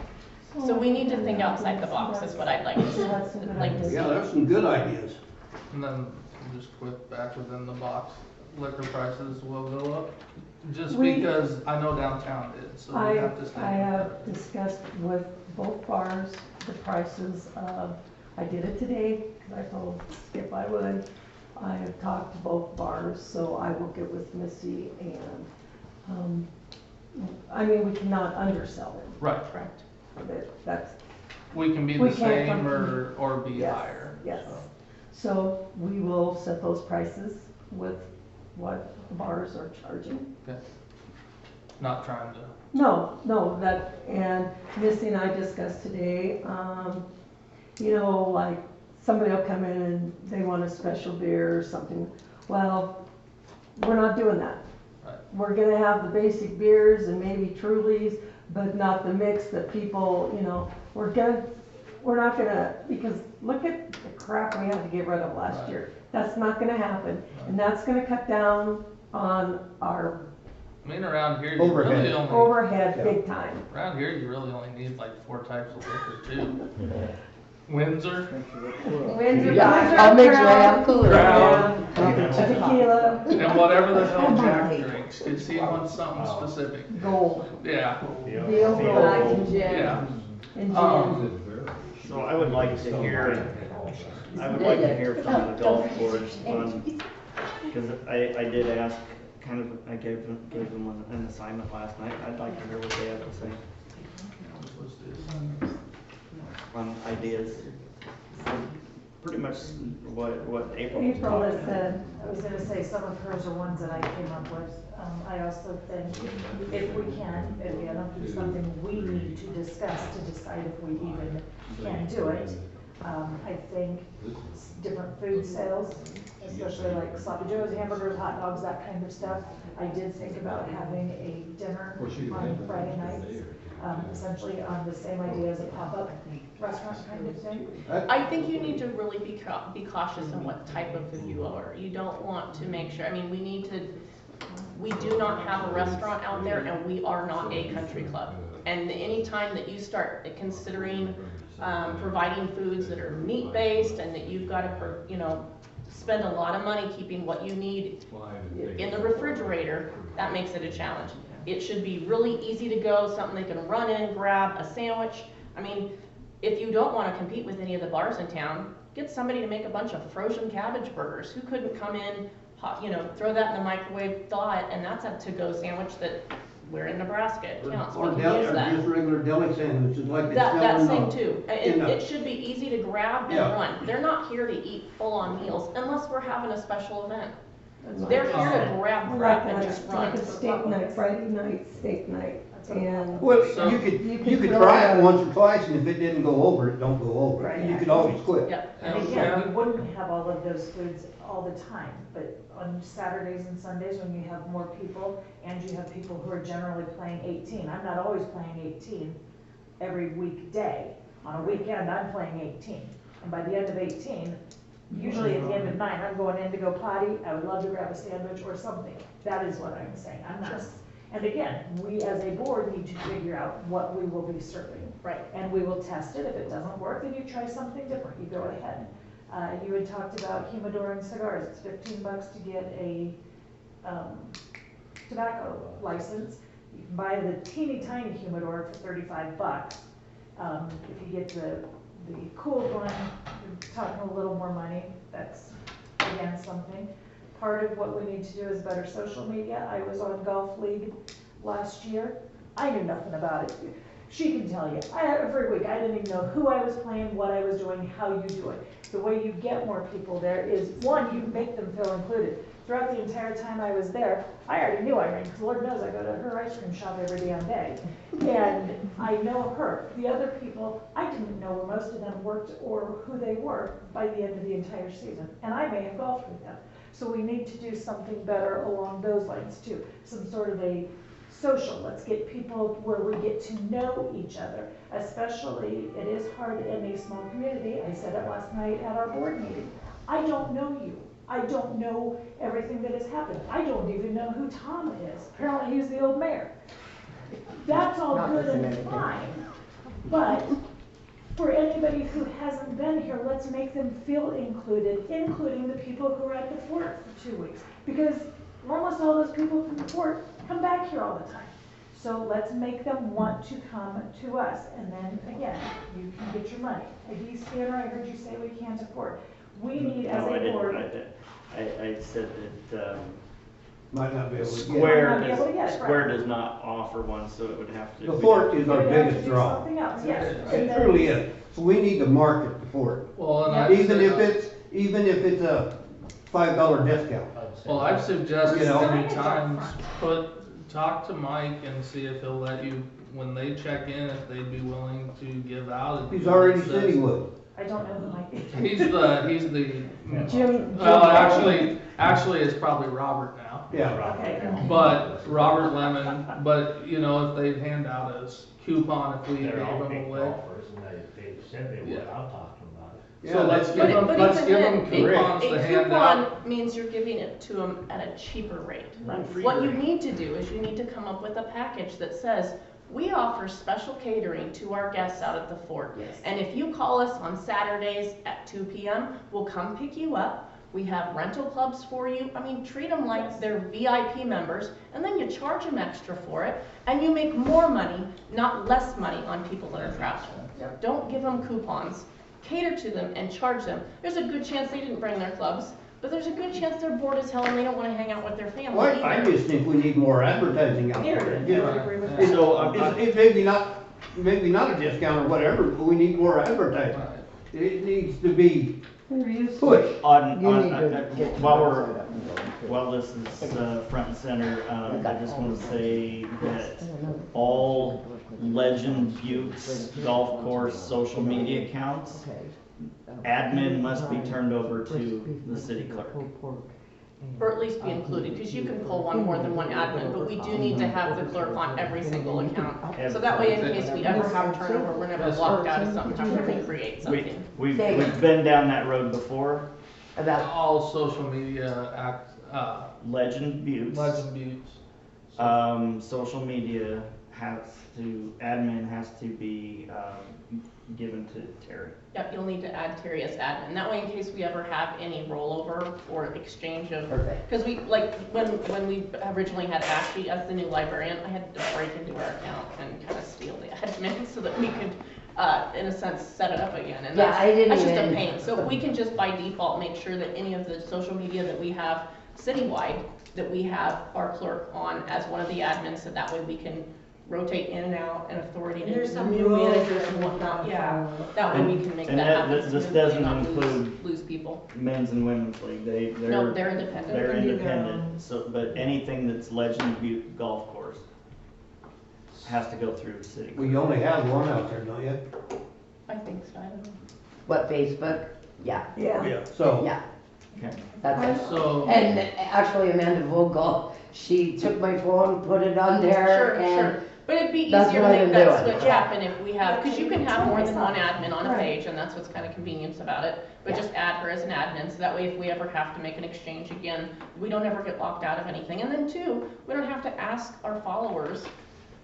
So we need to think outside the box is what I'd like to see. Yeah, there's some good ideas. And then just quit back within the box. liquor prices will go up? Just We- because I know downtown did, so we have to stay. I have discussed with both bars the prices of, I did it today, because I told Skip I would. I have talked to both bars, so I will get with Missy and, I mean, we cannot undersell it. Right. Correct. That's, We can be We the can't same compete. or be Yes, higher. yes. so. So we will set those prices with what the bars are charging. Okay. Not trying to, No, and Missy and I discussed today, you know, like, somebody will come in and they want a special beer or something. Well, we're not doing that. Right. We're gonna have the basic beers and maybe Trulies, but not the mix that people, you know, we're not gonna, because look at the crap we had to get rid of last Right. year. That's not gonna happen, and that's gonna cut down on our I mean, around here, you Overhead. really only, overhead big time. around here, you really only need like 4 types of liquor too. Windsor, Windsor, I'll make sure I have cooler. Crown, Tequila, and whatever the hell Jack drinks, cause he wants something specific. gold, Yeah, veal Black gold, and gin. yeah. and gin. So I would like to hear from the golf course on, because I did ask, kind of, I gave them an assignment last night. I'd like to hear what they have to say on ideas. Pretty much what April was April has talking about. said, I was gonna say, some of hers are ones that I came up with. I also think if we can, again, if it's something we need to discuss to decide if we even can do it. I think different food sales, especially like sloppy joes, hamburgers, hot dogs, that kind of stuff. I did think about having a dinner on Friday nights, essentially on the same idea as a pop-up restaurant kind of thing. I think you need to really be cautious in what type of food you order. You don't want to make sure, I mean, we do not have a restaurant out there, and we are not a country club. And any time that you start considering providing foods that are meat-based and that you've got to, spend a lot of money keeping what you need in the refrigerator, that makes it a challenge. It should be really easy to go, something they can run in, grab a sandwich. I mean, if you don't want to compete with any of the bars in town, get somebody to make a bunch of frozen cabbage burgers. Who couldn't come in, throw that in the microwave, thaw it, and that's a to-go sandwich that we're in Nebraska. It counts. We Or can deli, use or that. just regular deli sandwiches like they That sell same in too. in the- It should be easy to grab and Yeah. run. They're not here to eat full-on meals unless we're having a special event. They're here to grab like crap and just like run. a steak night, Friday night steak night, and. Well, So- you You could could try throw it once or twice, and if it didn't go over, it don't go over. Right. You could always quit. Yep. And again, we wouldn't have all of those foods all the time, but on Saturdays and Sundays, when you have more people, and you have people who are generally playing 18, I'm not always playing 18 every weekday. On a weekend, I'm playing 18, and by the end of 18, usually at the end of 9, I'm going in to go potty, I would love to grab a sandwich or something. That is what I'm saying, I'm not, and again, we as a board need to figure out what we will be serving. Right. And we will test it. If it doesn't work, then you try something different. You go ahead. You had talked about humidor and cigars. It's $15 to get a tobacco license. You can buy the teeny tiny humidor for $35. If you get the cooled one, you're talking a little more money. That's again something. Part of what we need to do is better social media. I was on Golf League last year. I knew nothing about it. She can tell you. Every week, I didn't even know who I was playing, what I was doing, how you do it. The way you get more people there is, one, you make them feel included. Throughout the entire time I was there, I already knew Irene, because Lord knows I go to her ice cream shop every damn day. And I know her. The other people, I didn't know where most of them worked or who they were by the end of the entire season. And I may have golfed with them. So we need to do something better along those lines too. Some sort of a social, let's get people where we get to know each other. Especially, it is hard in a small community. I said it last night at our board meeting. I don't know you. I don't know everything that has happened. I don't even know who Tom is. Apparently he's the old mayor. That's all good and fine. But for anybody who hasn't been here, let's make them feel included, including the people who are at the fort for 2 weeks. Because almost all those people from the port come back here all the time. So let's make them want to come to us, and then again, you can get your money. A scanner, I heard you say we can't afford. We need as No, I a didn't board. write that. I said that, Might not be able to get it. Square Might not be able to get it, Square right. does not offer one, so it would have to. The fort is We our would have to biggest do draw. something else, yes. It And then- truly is. So we need to market the fort. Well, and Even if it's a $5 discount. Well, I've suggested You know? many times, talk to Mike and see if he'll let you, when they check in, if they'd be willing to give out. He's already said he would. I don't know who might be. He's the, Jim. well, actually, it's probably Robert now. Yeah. Okay. But Robert Lemon, but you know, if they'd hand out a coupon if we gave They're all them big away. golfers, and they said they would, Yeah. I'll talk to them about it. So let's give them, But let's even give then, them coupons to hand A out. coupon means you're giving it to them at a cheaper rate. Free What you rate. need to do is you need to come up with a package that says, we offer special catering to our guests out at the fort. Yes. And if you call us on Saturdays at 2 p.m., we'll come pick you up. We have rental clubs for you. I mean, treat them like they're VIP members, and then you charge them extra for it, and you make more money, not less money on people that are traveling. Yep. Don't give them coupons. Cater to them and charge them. There's a good chance they didn't bring their clubs, but there's a good chance they're bored as hell and they don't want to hang out with their family Well, I either. just think we need more advertising out there. Yeah, I agree with that. So, It's maybe not a discount or whatever, but we need more advertising. It needs to be pushed. While this is front and center, I just want to say that all Legend Buttes Golf Course social media accounts, admin must be turned over to the city clerk. Or at least be included, because you can pull more than one admin, but we do need to have the clerk on every single account. So that way, in case we ever have turnover, we're never locked out of something, have to recreate something. We've been down that road before. About All social media Legend Buttes. Social media admin has to be given to Terry. Yep, you'll need to add Terry as admin. That way, in case we ever have any rollover or exchange of, Perfect. because we, like, when we originally had Ashley as the new librarian, I had to break into our account and kind of steal the admin so that we could, in a sense, set it up again. And Yeah, I didn't that's just a even- pain. So we can just by default make sure that any of the social media that we have citywide, that we have our clerk on as one of the admins, so that way we can rotate in and out and authority And there's to some new rules managers that and we whatnot, gotta yeah. follow. That way we can make And that that- happen. this smoothly, doesn't not include- lose people. Men's and women's league, No, they're independent. They're They can do their independent, own. so, but anything that's Legend Butte Golf Course has to go through the city. Well, you only have one out there, don't you? I think so, I don't know. what, Facebook? Yeah, Yeah. So, yeah, Okay. that's it. So, And actually Amanda Vogel, she took my phone, put it on there, Sure, and sure. But it'd be that's easier what to I've make been that doing. switch happen if we have, because you can have more than one Totally. admin on a Right. page, and that's what's kind of convenience about it. But Yeah. just add her as an admin, so that way if we ever have to make an exchange again, we don't ever get locked out of anything. And then two, we don't have to ask our followers,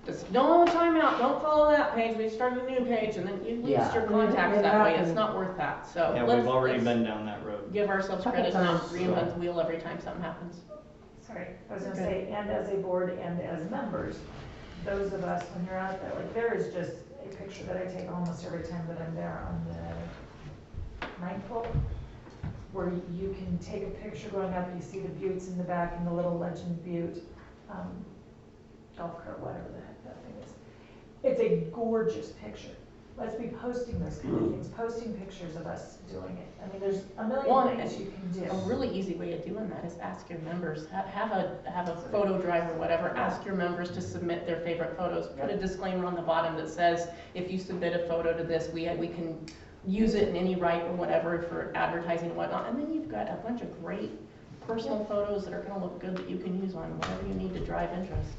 just don't time out, don't follow that page, we started a new page, and then you lose Yeah. your contacts It that way, it's happens. not worth that, so. Yeah, let's- we've already let's been down that road. Give ourselves Couple credit and not times, reinvent the wheel every time something happens. Sorry, I was gonna say, and as a board and as members, those of us, when you're out there, like, there is just a picture that I take almost every time that I'm there on the ninth hole, where you can take a picture going up, you see the buttes in the back and the little Legend Butte, golf cart, whatever the heck that thing is. It's a gorgeous picture. Let's be posting those kind of things, posting pictures of us doing it. I mean, there's a Well, million things you can do. A really easy way of doing that is ask your members, have a photo drive or whatever, ask your members to submit their favorite photos. Put a disclaimer on the bottom that says, if you submit a photo to this, we can use it in any right or whatever for advertising and whatnot. And then you've got a bunch of great personal photos that are gonna look good that you can use on whatever you need to drive interest.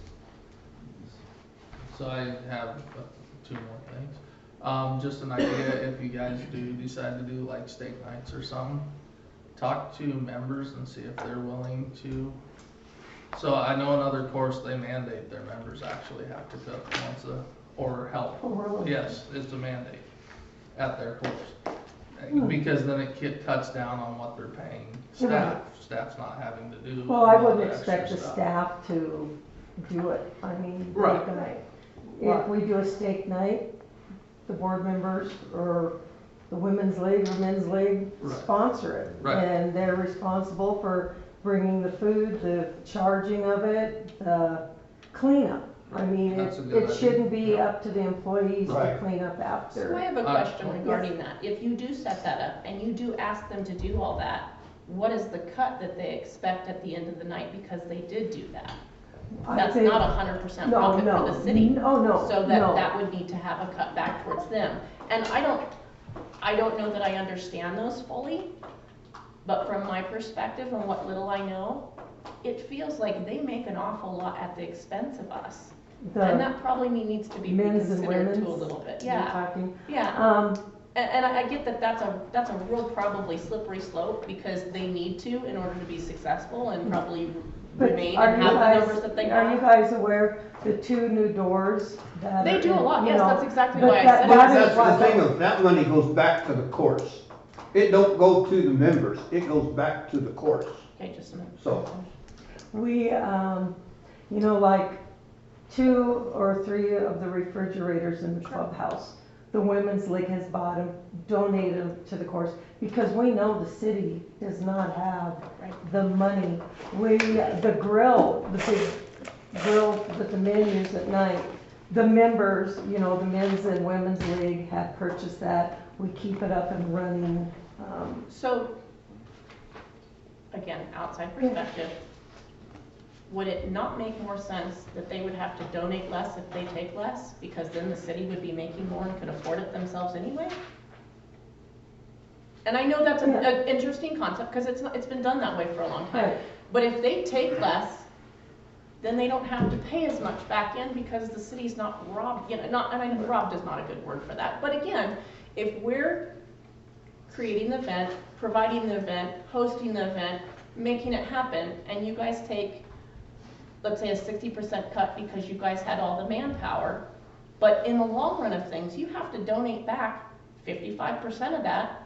so I have two more things. Just an idea, if you guys do decide to do like steak nights or something, talk to members and see if they're willing to. So I know another course, they mandate their members actually have to cook or help. Oh, really? Yes, it's a mandate at their course. Because then it cuts down on what they're paying staff. Staff's not having to do. Well, I a lot of wouldn't extra expect the stuff. staff to do it. I mean, Right. they're gonna, if we do a steak night, the board members or the women's league or men's league Right. sponsor it. Right. And they're responsible for bringing the food, the charging of it, the cleanup. I mean, That's a good it idea. shouldn't be up to the employees to Right. clean up So I after. have a Uh, question regarding that. If you do set that up and you do ask them to do all that, what is the cut that they expect at the end of the night because they did do that? I That's think- not 100% No, profit no, for the city. no, So no. that would need to have a cut back towards them. And I don't know that I understand those fully, but from my perspective and what little I know, it feels like they make an awful lot at the expense of us. And The that probably needs to be men's and reconsidered women's. too a little bit. you're Yeah, talking. yeah. And I get that that's a real probably slippery slope because they need to in order to be successful and probably But remain are and you have the guys, numbers that they are you have. guys aware the 2 new doors that They are do a in, lot, you yes, know, that's exactly but why I that- said But that it. is that's the what- thing of, that money goes back to the courts. It don't go to the members, it goes back to the courts. Okay, just a minute. So- We, you know, like 2 or 3 of the refrigerators in the clubhouse, the Women's League has bought them, donated them to the course, because we know the city does not have the money. The grill, the big grill that the men use at night, the members, you know, the men's and women's league have purchased that. We keep it up and running. So, again, outside perspective, would it not make more sense that they would have to donate less if they take less? Because then the city would be making more and could afford it themselves anyway? And I know that's an interesting concept, because it's been done that way for a long time. Right. But if they take less, then they don't have to pay as much back in because the city's not robbed, you know, I mean, robbed is not a good word for that. But again, if we're creating the event, providing the event, hosting the event, making it happen, and you guys take, let's say, a 60% cut because you guys had all the manpower, but in the long run of things, you have to donate back 55% of that.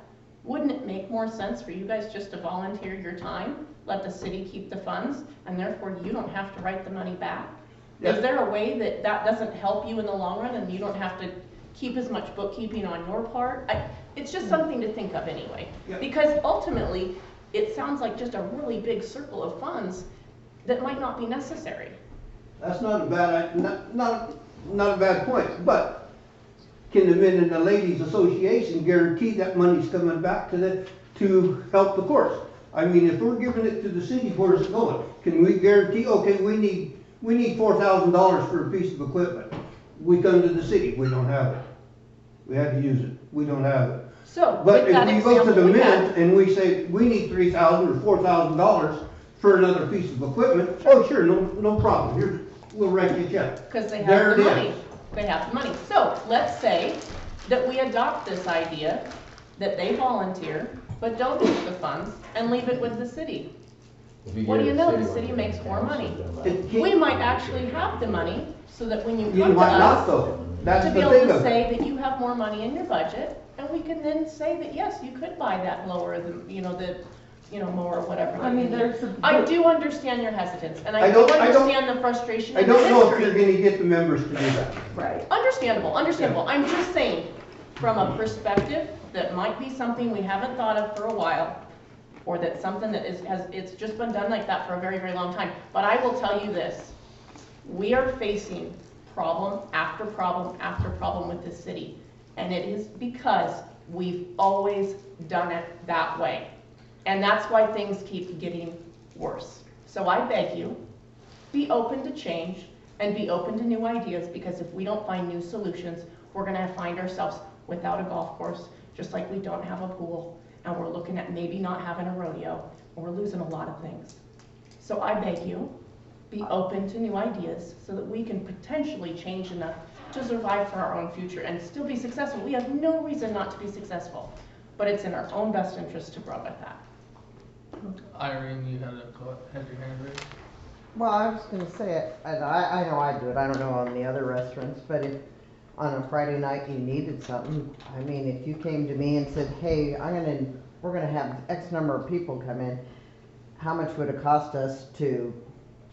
Wouldn't it make more sense for you guys just to volunteer your time, let the city keep the funds, and therefore you don't have to write the money back? Is there a way that that doesn't help you in the long run and you don't have to keep as much bookkeeping on your part? It's just something to think of anyway. Because ultimately, it sounds like just a really big circle of funds that might not be necessary. That's not a bad, not a bad point, but can the men and the ladies association guarantee that money's coming back to help the course? I mean, if we're giving it to the city, where's it going? Can we guarantee, okay, we need $4,000 for a piece of equipment. We come to the city, we don't have it. We had to use it, we don't have it. So, But with that if we go to the example we men had- and we say, we need $3,000 or $4,000 for another piece of equipment, oh, sure, no problem, here, we'll write you a check. Because they There have the it money. is. They have the money. So let's say that we adopt this idea that they volunteer, but donate the funds and leave it with the city. What do you know? The city makes more money. We might actually have the money so that when you You come to might not us, though, that's to the be able thing to of it. say that you have more money in your budget, and we can then say that, yes, you could buy that lower than, mower or whatever. I that you mean, need. there's a. I do understand your hesitance, and I I do don't- understand the frustration I and the don't know if history. you're gonna get the members to do that. Right. Understandable. I'm just saying, from a perspective that might be something we haven't thought of for a while, or that something that it's just been done like that for a very, very long time. But I will tell you this, we are facing problem after problem after problem with this city. And it is because we've always done it that way. And that's why things keep getting worse. So I beg you, be open to change and be open to new ideas, because if we don't find new solutions, we're gonna find ourselves without a golf course, just like we don't have a pool, and we're looking at maybe not having a rodeo, and we're losing a lot of things. So I beg you, be open to new ideas so that we can potentially change enough to survive for our own future and still be successful. We have no reason not to be successful, but it's in our own best interest to grow with that. Irene, you had your hand raised? Well, I was gonna say it, and I know I do it, I don't know on the other restaurants, but if on a Friday night you needed something, I mean, if you came to me and said, hey, we're gonna have X number of people come in, how much would it cost us to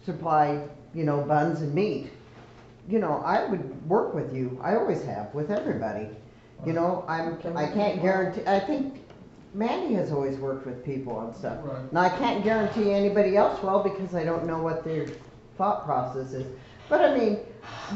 supply, buns and meat? I would work with you, I always have, with everybody. I can't guarantee, I think Mandy has always worked with people on stuff. Right. Now, I can't guarantee anybody else will because I don't know what their thought process is. But I mean,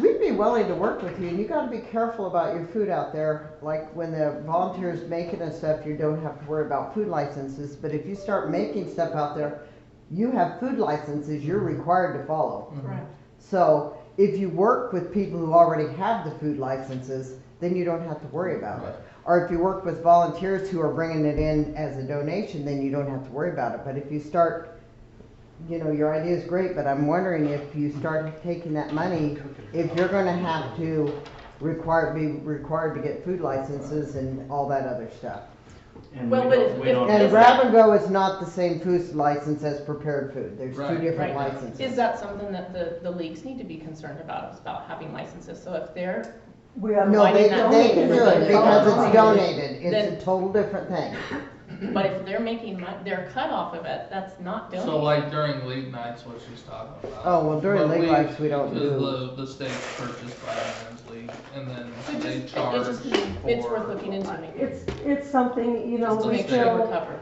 we'd be willing to work with you, and you gotta be careful about your food out there. Like when the volunteers make it and stuff, you don't have to worry about food licenses, but if you start making stuff out there, you have food licenses you're required to follow. Correct. So if you work with people who already have the food licenses, then you don't have to worry about it. Or if you work with volunteers who are bringing it in as a donation, then you don't have to worry about it. But if you start, your idea is great, but I'm wondering if you start taking that money, if you're gonna have to be required to get food licenses and all that other stuff. And Well, we but don't, if- we don't. And Is grab that- and go is not the same food license as prepared food. There's two Right. different Right. licenses. Is that something that the leagues need to be concerned about, is about having licenses? So if they're, We have. No, they Providing that can do it donated. because it's Oh, donated. It's then- a total different thing. but if they're making their cut off of it, that's not donated. So like during league nights, what she's talking about. Oh, well, during But league nights, we don't do- Because the state's purchased by the men's league, and then So they just, charge it's for. worth looking into maybe. It's something, Just to we make sure we're still, covered.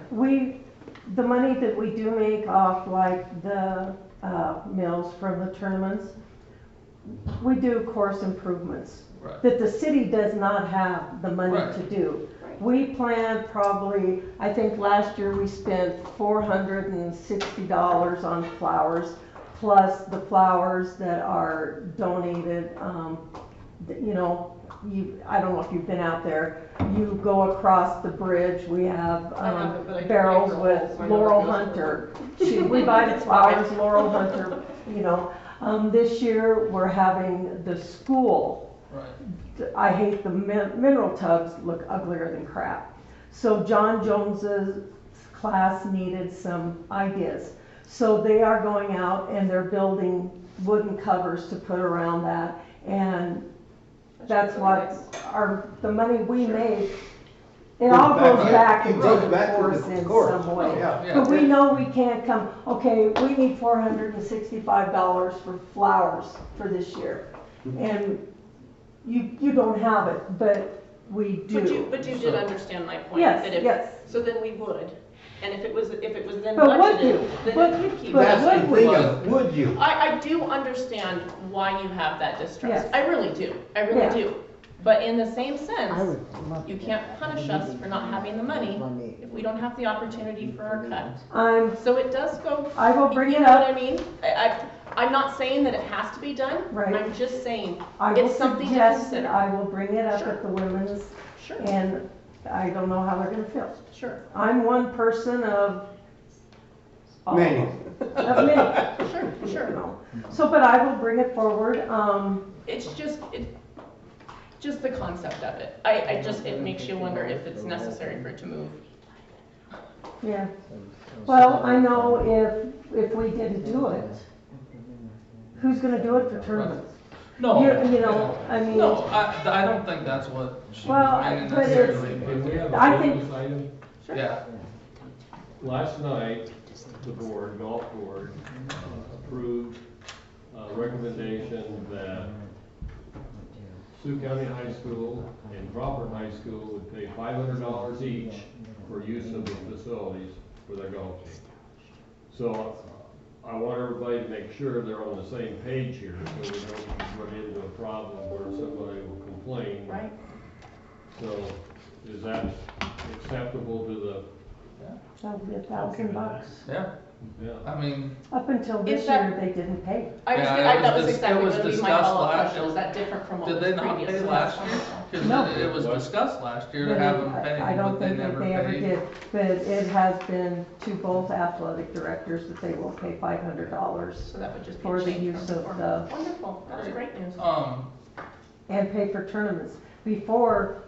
the money that we do make off like the, mills from the tournaments, we do course improvements. Right. That the city does not have the money Right. to do. We planned probably, I think last year we spent $460 on flowers, plus the flowers that are donated, I don't know if you've been out there, you go across the bridge, we have, I haven't, but I can barrels pay for with holes. I know Laurel what goes Hunter. We buy the flowers, Laurel Hunter, this year, we're having the school. Right. I hate the mineral tubs, look uglier than crap. So John Jones's class needed some ideas. So they are going out and they're building wooden covers to put around that. And that's what the money we make, it all goes back into goes the back to course the in course. some way. Yeah. But we know we can't come, okay, we need $465 for flowers for this year. And you don't have it, but we do. But you did understand my point. Yes, that if- yes. So then we would, and if it was then But would budgeted, you? then But- it would keep. but it. That's the would thing we? of, would you? I do understand why you have that distrust. Yes. I really do. I really Yeah. do. But in the same I sense, would love you to can't get punish us for not having the money if we don't have the opportunity for our cut. So it does go. I will bring you it know up. what I mean? I'm not saying that it has to be done. Right. I'm just saying I will it's something to suggest consider. that I will bring it up Sure. at the women's, Sure. and I don't know how they're gonna feel. Sure. I'm one person of. all Many. Of many. Sure. Sure. So, but I will bring it forward, It's just the concept of it. It makes you wonder if it's necessary for it to move. yeah. Well, I know if we didn't do it, who's gonna do it for tournaments? No. I mean. No, I don't think that's what she Well, was meaning but it's- necessarily. Can we have a I think- business item? Yeah. Last night, the board, golf board, approved a recommendation that Sioux County High School and Crawford High School would pay $500 each for use of the facilities for their golf team. So I want everybody to make sure they're on the same page here, so we don't run into a problem where somebody will complain. Right. So is that acceptable to the? That would be $1,000. Yeah. Yeah. I mean, Up until Is this that- year, they didn't pay. That was exactly it was going to be my discussed follow-up last- question. Is that different from what did was they not previous? pay last year? Because No. it was discussed last year to But have it- them pay, I don't but they think that never they ever paid. did, but it has been to both athletic directors that they will pay $500 So that would just be for a the change use from of before. the, Wonderful. That's great news. and pay for tournaments. Before,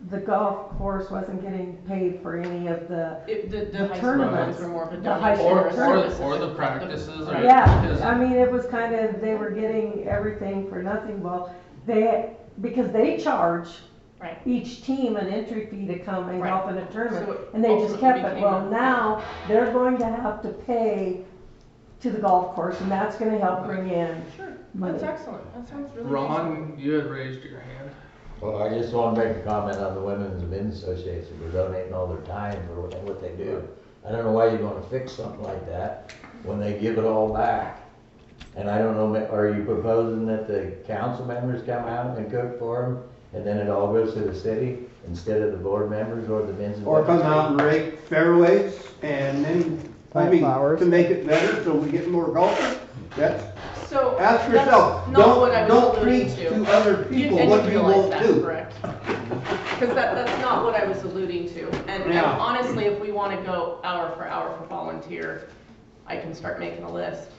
the golf course wasn't getting paid for any of the The high school tournaments. ones were more of a The high donation school or a tournaments. service. Or the practices or. Yeah, because- I mean, it was kind of, they were getting everything for nothing. Well, because they charge Right. each team an entry fee to come and Right. golf in a tournament, So it and they just kept ultimately it. Well, became now, they're going to have to pay to the golf course, and that's gonna help bring in Sure, money. that's excellent, that sounds really Ron, you had raised your hand. Well, I just want to make a comment on the Women's and Men's Association for donating all their time for what they do. I don't know why you'd want to fix something like that when they give it all back. And I don't know, are you proposing that the council members come out and cook for them, and then it all goes to the city instead of the board members or the men's and Or women's? come out and rake fairways and then, to make it better so we get more golfers. That's, So, ask that's yourself, not what I was don't alluding preach to. to other people And what you you realize won't that, do. correct? Because that's not what I was alluding to. And Yeah. honestly, if we want to go hour for volunteer, I can start making a list.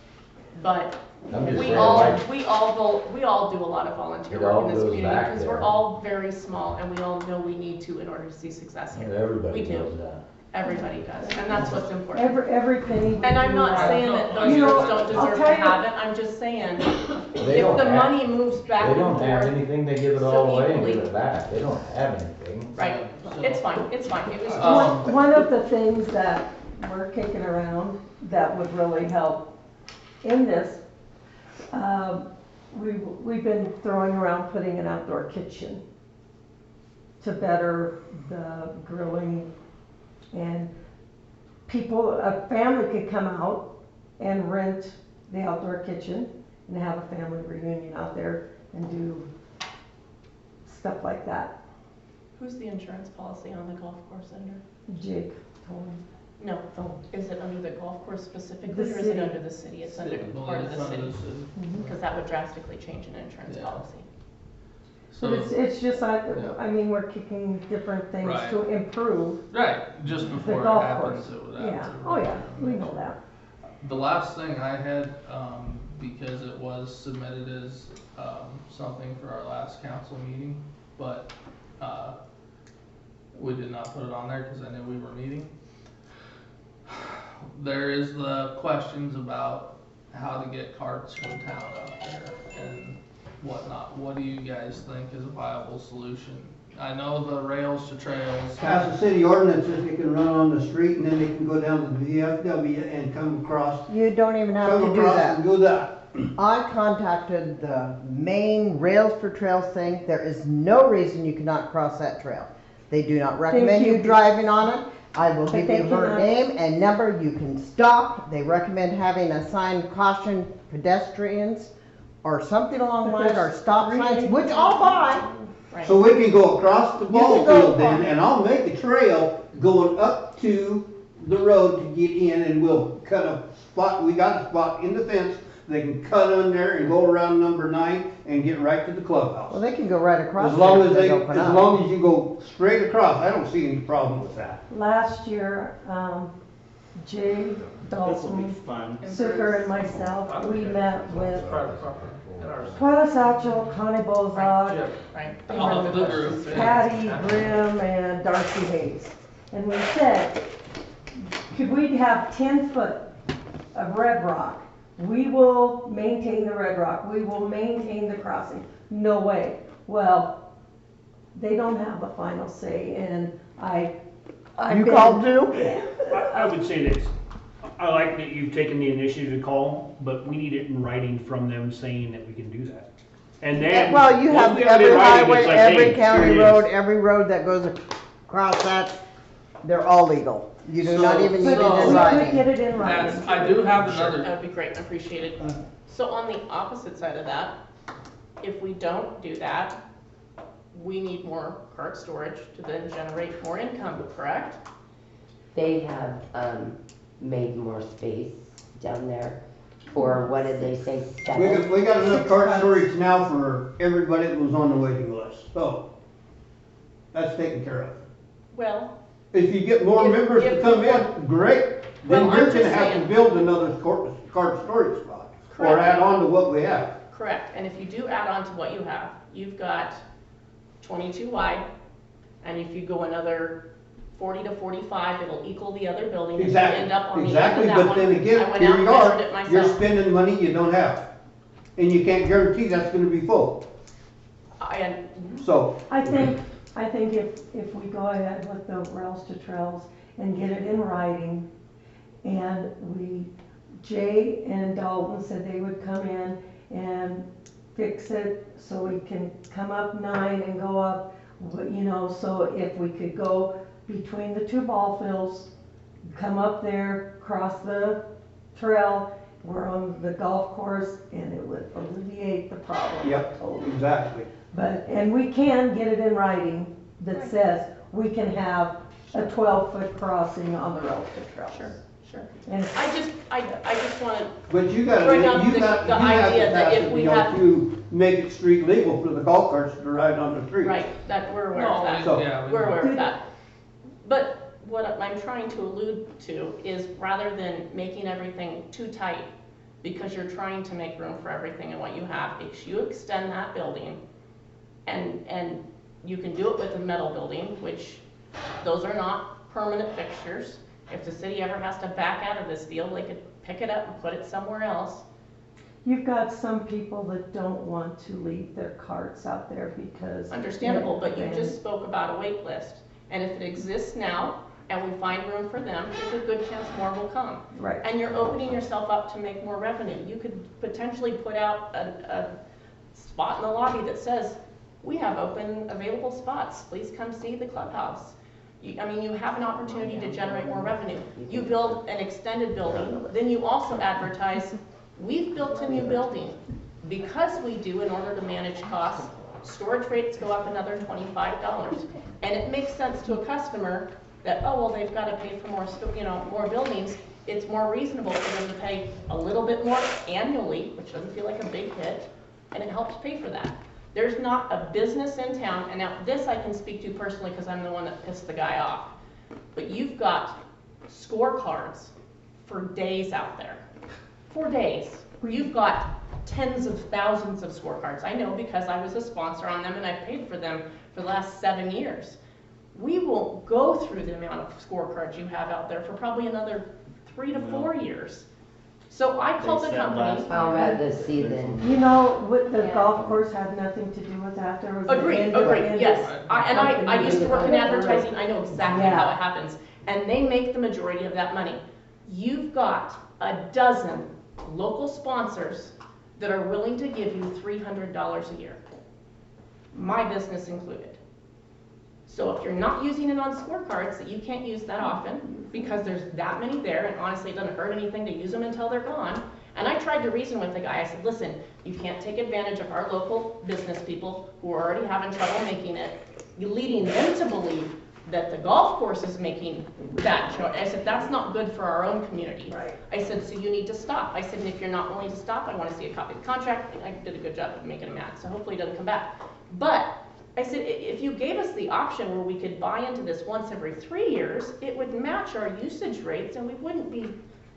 But I'm just we saying, all, like- we all do a lot of volunteer It work all in this goes community back because there. we're all very small and we all know we need to in order to see success here. Everybody We do. knows that. Everybody does, and that's what's important. Every penny. And I'm not saying that those You know, groups don't I'll deserve tell to you- have it, I'm just saying, They if don't the have- money moves back They and don't have forth, anything, they give it so all away and equally. give it back. They don't have anything. right, it's fine, it was just. One of the things that we're kicking around that would really help in this, we've been throwing around putting an outdoor kitchen to better the grilling, and a family could come out and rent the outdoor kitchen and have a family reunion out there and do stuff like that. Who's the insurance policy on the golf course under? Jake told me. No, is it under the golf course specifically, The or is it city. under the city? It's under City. part of the It's under city, the city. because that would drastically change an insurance Yeah. policy. But it's just like, Yeah. I mean, we're kicking different things Right. to improve Right, just the before it golf happens, course. it would have Yeah, to. oh yeah, we know that. The last thing I had, because it was submitted as, something for our last council meeting, but, we did not put it on there because I knew we were meeting. There is the questions about how to get carts from town out there and whatnot. What do you guys think is a viable solution? I know the rails to trails. Pass a city ordinance that they can run on the street and then they can go down to the VFW and come across. You don't even have Come to do across that. and do that. I contacted the main Rails for Trails thing. There is no reason you cannot cross that trail. They do not recommend you you. driving on it. I will But give they you her cannot- name and number. You can stop. They recommend having a sign caution pedestrians or something along the But line, or there's stop signs, three- which I'll buy. Right. So we can go across the You ball can go field then, across. and I'll make a trail going up to the road to get in, and we'll cut a spot, we got a spot in the fence. They can cut on there and go around number 9 and get right to the clubhouse. Well, they can go right across As long there as if they, open as up. long as you go straight across, I don't see any problem with that. Last year, Jay This will be Dalton, fun. Zucker, and myself, we met with Private property. Twyla Satchel, Connie Bozak, Right. Oh, the group. yeah. Patty Grimm, and Darcy Hayes. And we said, could we have 10 foot of red rock? We will maintain the red rock, we will maintain the crossing. No way. Well, they don't have the final say, and You called too? I would say this, I like that you've taken the initiative to call, but we need it in writing from them saying that we can do that. And then. Well, you once have we it every in writing, highway, it's like, every hey, county here it road, is. every road that goes across that, they're all legal. You do not So- even need it so- in we could writing. get it in writing. That's, I do have Sure, another, that would be great, I appreciate it. So on the opposite side of that, if we don't do that, we need more cart storage to then generate more income, correct? They have, made more space down there for, what did they say, seven? We got enough cart storage now for everybody that was on the waiting list, so that's taken care of. Well, If you get more If- members to if- come in, great, then Well, you're I'm gonna just have to saying. build another cart storage spot, or Correct. add on to what we have. correct, and if you do add on to what you have, you've got 22 wide, and if you go another 40 to 45, it'll equal the other building, and you Exactly, end up on the end exactly, of that but one. then again, I went here out and you measured are, it you're myself. spending money you don't have, and you can't guarantee that's gonna be full. So, I think if we go ahead with the rails to trails and get it in writing, and Jay and Dalton said they would come in and fix it so we can come up 9 and go up, so if we could go between the 2 ball fields, come up there, cross the trail, we're on the golf course, and it would alleviate the problem. yep, Totally. exactly. And we can get it in writing that says we can have a 12-foot crossing on the rails to trails. Sure. And I just wanna But you gotta, bring up you the got, you idea have that to if pass we it, have, to make it street legal for the golf carts to ride on the street. right, that, we're aware of No, that. So- yeah, we We're know. aware of that. But what I'm trying to allude to is rather than making everything too tight, because you're trying to make room for everything and what you have, if you extend that building, and you can do it with a metal building, which those are not permanent fixtures. If the city ever has to back out of this deal, they could pick it up and put it somewhere else. you've got some people that don't want to leave their carts out there because. Understandable, but you just spoke about a wait list. And if it exists now, and we find room for them, there's a good chance more will come. Right. And you're opening yourself up to make more revenue. You could potentially put out a spot in the lobby that says, we have open available spots, please come see the clubhouse. You have an opportunity to generate more revenue. You build an extended building, then you also advertise, we've built a new building. Because we do, in order to manage costs, storage rates go up another $25. And it makes sense to a customer that, oh, well, they've got to pay for more buildings. It's more reasonable for them to pay a little bit more annually, which doesn't feel like a big hit, and it helps pay for that. There's not a business in town, and now this I can speak to personally because I'm the one that pissed the guy off, but you've got scorecards for days out there. For days. You've got tens of thousands of scorecards. I know because I was a sponsor on them and I paid for them for the last 7 years. We won't go through the amount of scorecards you have out there for probably another 3 to 4 years. So I called the company. I'll rather see them. With the golf course had nothing to do with that. There was an Agreed, independent yes. I used to work in company. advertising, I know exactly Yeah. how it happens. And they make the majority of that money. You've got a dozen local sponsors that are willing to give you $300 a year. My business included. So if you're not using it on scorecards, that you can't use that often, because there's that many there, and honestly, it doesn't hurt anything to use them until they're gone. And I tried to reason with the guy. I said, listen, you can't take advantage of our local business people who are already having trouble making it. You're leading them to believe that the golf course is making that choice. I said, that's not good for our own community. Right. I said, so you need to stop. I said, and if you're not willing to stop, I want to see a copy of the contract. And I did a good job of making him mad, so hopefully he doesn't come back. But I said, if you gave us the option where we could buy into this once every 3 years, it would match our usage rates, and we wouldn't be,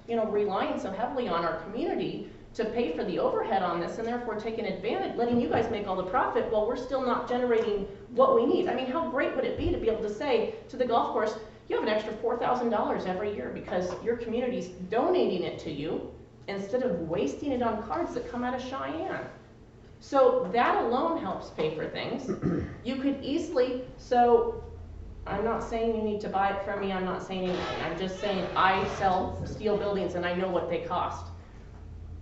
relying so heavily on our community to pay for the overhead on this, and therefore taking advantage, letting you guys make all the profit while we're still not generating what we need. I mean, how great would it be to be able to say to the golf course, you have an extra $4,000 every year because your community's donating it to you instead of wasting it on cards that come out of Cheyenne. So that alone helps pay for things. You could easily, I'm not saying you need to buy it from me, I'm not saying anything, I'm just saying I sell steel buildings and I know what they cost.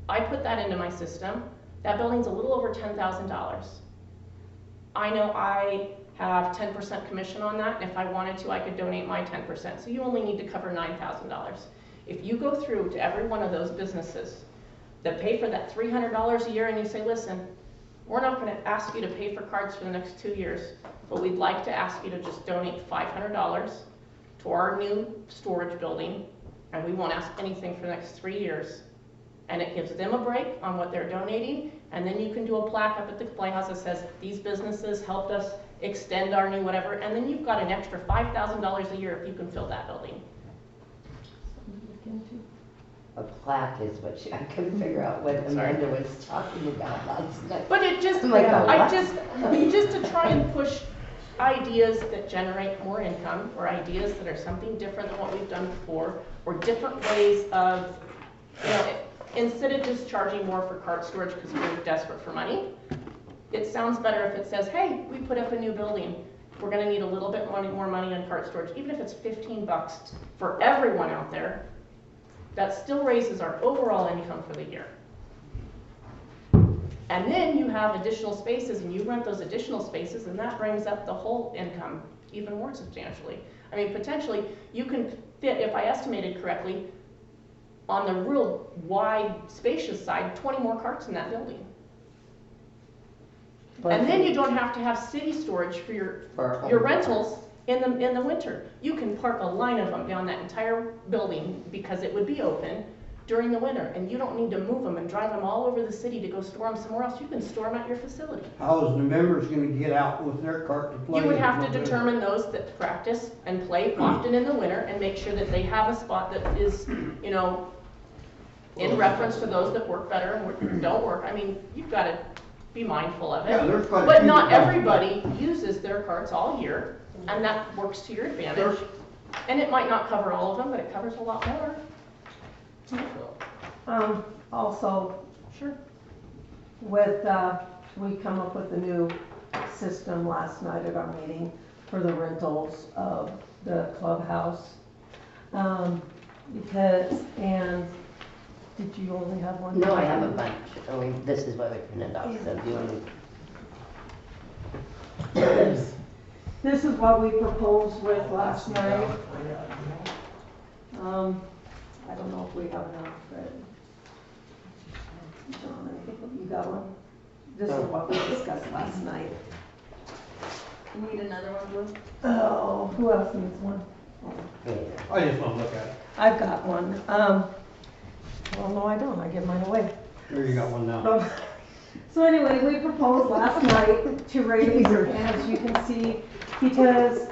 I put that into my system. That building's a little over $10,000. I know I have 10% commission on that, and if I wanted to, I could donate my 10%. So you only need to cover $9,000. If you go through to every one of those businesses that pay for that $300 a year and you say, listen, we're not going to ask you to pay for cards for the next 2 years, but we'd like to ask you to just donate $500 to our new storage building, and we won't ask anything for the next 3 years. And it gives them a break on what they're donating, and then you can do a plaque up at the playhouse that says, these businesses helped us extend our new whatever, and then you've got an extra $5,000 a year if you can fill that building. A plaque is what I couldn't figure out what Amanda was talking about last night. But it just, I'm like, just to try and push ideas that generate more income, or ideas that are something different than what we've done before, or different ways of, instead of just charging more for cart storage because we're desperate for money, It sounds better if it says, hey, we put up a new building. We're gonna need a little bit more money on cart storage, even if it's $15 for everyone out there. That still raises our overall income for the year. And then you have additional spaces and you rent those additional spaces and that brings up the whole income even more substantially. I mean, potentially you can fit, if I estimated correctly, on the real wide, spacious side, 20 more carts in that building. And then you don't have to have city storage for your rentals in the winter. You can park a line of them down that entire building because it would be open during the winter, and you don't need to move them and drive them all over the city to go store them somewhere else. You can store them at your facility. How is the members gonna get out with their cart to play? You would have to determine those that practice and play often in the winter and make sure that they have a spot that is, you know, in reference to those that work better and don't work. I mean, you've got to be mindful of it. Yeah, there's quite a but few not that- everybody uses their carts all year, and that works to your advantage. And it might not cover all of them, but it covers a lot more. Also, Sure. with, we come up with a new system last night at our meeting for the rentals of the clubhouse. And did you only have one? No, I have a bunch. I mean, this is what we printed off, so do you want to? This is what we proposed with last night. I don't know if we have enough, but John, I think you got one? This is what we discussed last night. You need another one, Blue? Oh, who else needs one? I just wanna look at it. I've got one. Well, no, I don't. I give mine away. There, you got one now. So anyway, we proposed last night to raise, as you can see, because,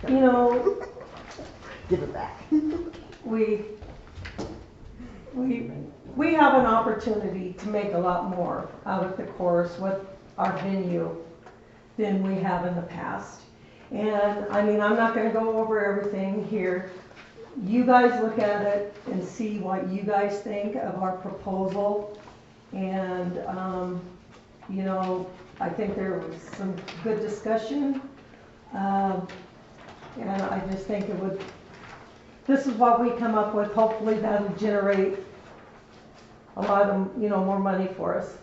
you know, Give it back. we have an opportunity to make a lot more out of the course with our venue than we have in the past. And I mean, I'm not gonna go over everything here. You guys look at it and see what you guys think of our proposal. And, you know, I think there was some good discussion. And I just think it would, this is what we come up with. Hopefully that'll generate a lot of, you know, more money for us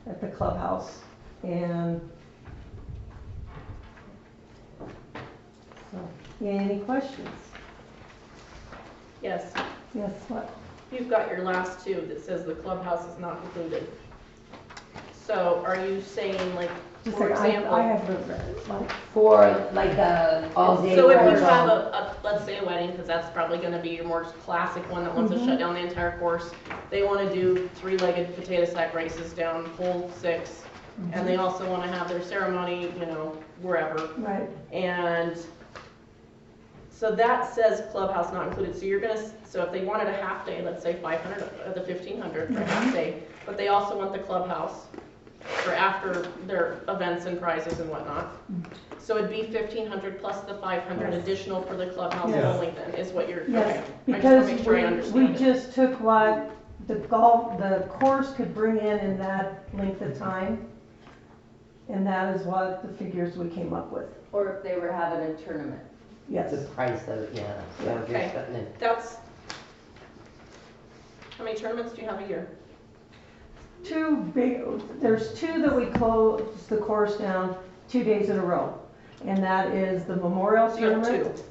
at the clubhouse. And so, any questions? Yes. Yes, what? You've got your last two that says the clubhouse is not included. So are you saying, like, Just for like, example? I have the, like, For like a all day. So if you workshop. have let's say a wedding, because that's probably gonna be your more classic one that wants to shut down the entire course. They wanna do 3-legged potato sack races down Pole 6, and they also wanna have their ceremony, you know, wherever. right, And so that says clubhouse not included, so you're gonna, so if they wanted a half day, let's say 500, the 1,500 for a half day, but they also want the clubhouse for after their events and prizes and whatnot. So it'd be 1,500 plus the 500 additional for the clubhouse Yes. only then, is what you're, yes, okay. I just because wanna make sure I we understand it. just took what the course could bring in that length of time. And that is what the figures we came up with, Or if they were having a tournament. yes. The price of, yeah, so if you're Okay. putting it. That's, how many tournaments do you have a year? There's two that we close the course down 2 days in a row. And that is the memorial So you have tournament. two.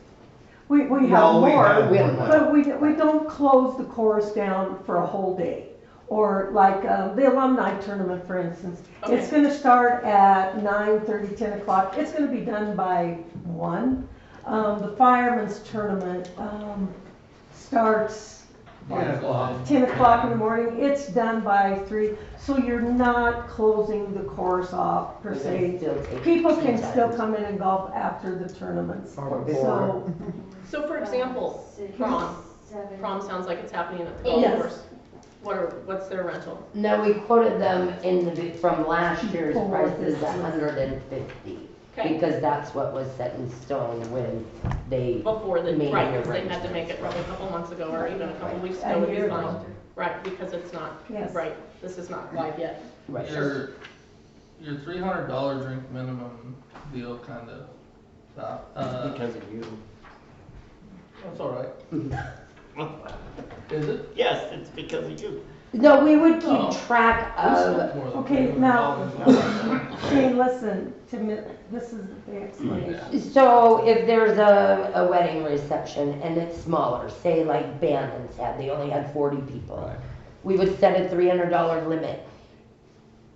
We No, have we more, have one. but we don't close the course down for a whole day. Or like the alumni tournament, for instance. It's Okay. gonna start at 9:30, 10 o'clock. It's gonna be done by 1. The fireman's tournament starts 10 o'clock in the morning. It's done by 3. So you're not closing the course off per se. People can still come in and golf after the tournaments. So for example, prom sounds like it's happening at the golf Yes. course. What's their rental? No, we quoted them from last year's For prices, this. 150. Okay. Because that's what was set in stone when they Before the, made right, the because they had to arrangements. make it probably a couple months ago or even a couple weeks A ago would be year fine. ago. Right, because it's not, Yes. right, this is not live yet. Right. your $300 drink minimum deal kinda, Because of you. that's alright. Is it? Yes, it's because of you. No, we would keep No. track of, Okay, now, Shane, listen to me, this is the explanation. so if there's a wedding reception and it's smaller, say like Bannon's had, they only had 40 people. Right. We would set a $300 limit.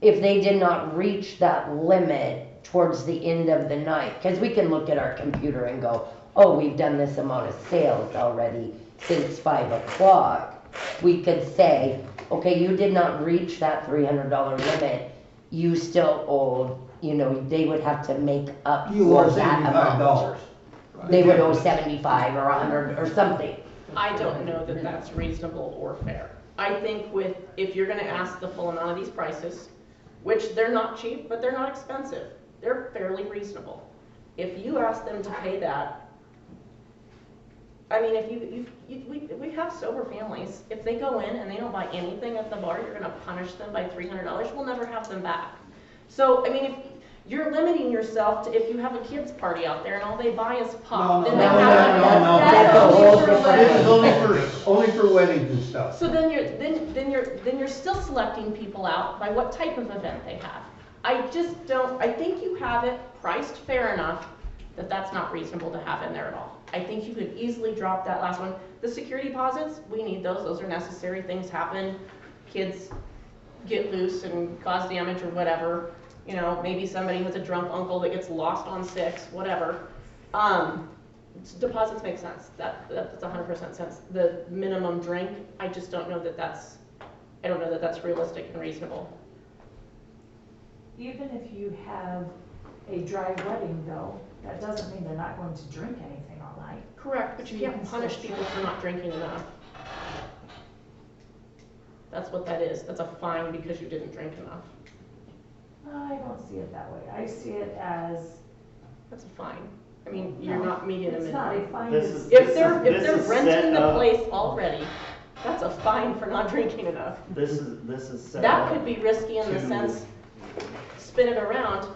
If they did not reach that limit towards the end of the night, because we can look at our computer and go, oh, we've done this amount of sales already since 5 o'clock. We could say, okay, you did not reach that $300 limit, you still owed, you know, they would have to make up You for owe that $75. amount. They would owe 75 or 100 or something. I don't know that that's reasonable or fair. I think if you're gonna ask the full amount of these prices, which they're not cheap, but they're not expensive, they're fairly reasonable. If you ask them to pay that, I mean, if we have sober families, if they go in and they don't buy anything at the bar, you're gonna punish them by $300, we'll never have them back. So, I mean, if you're limiting yourself to, if you have a kid's party out there and all they buy is pop, then they have No. That's a whole different- This is only for weddings and stuff. So then you're still selecting people out by what type of event they have. I think you have it priced fair enough that that's not reasonable to have in there at all. I think you could easily drop that last one. The security deposits, we need those are necessary, things happen, kids get loose and cause damage or whatever. You know, maybe somebody has a drunk uncle that gets lost on 6, whatever. Deposits make sense, that's 100% sense. The minimum drink, I just don't know that that's realistic and reasonable. Even if you have a dry wedding though, that doesn't mean they're not going to drink anything all night. Correct, but you can't punish people for not drinking enough. That's what that is. That's a fine because you didn't drink enough. I don't see it that way. I see it as, That's a fine. I mean, you're not meeting a it's not a minimum. fine. If they're renting the place already, that's a fine for not drinking enough. This is set That up could be risky in the to- sense, spin it around.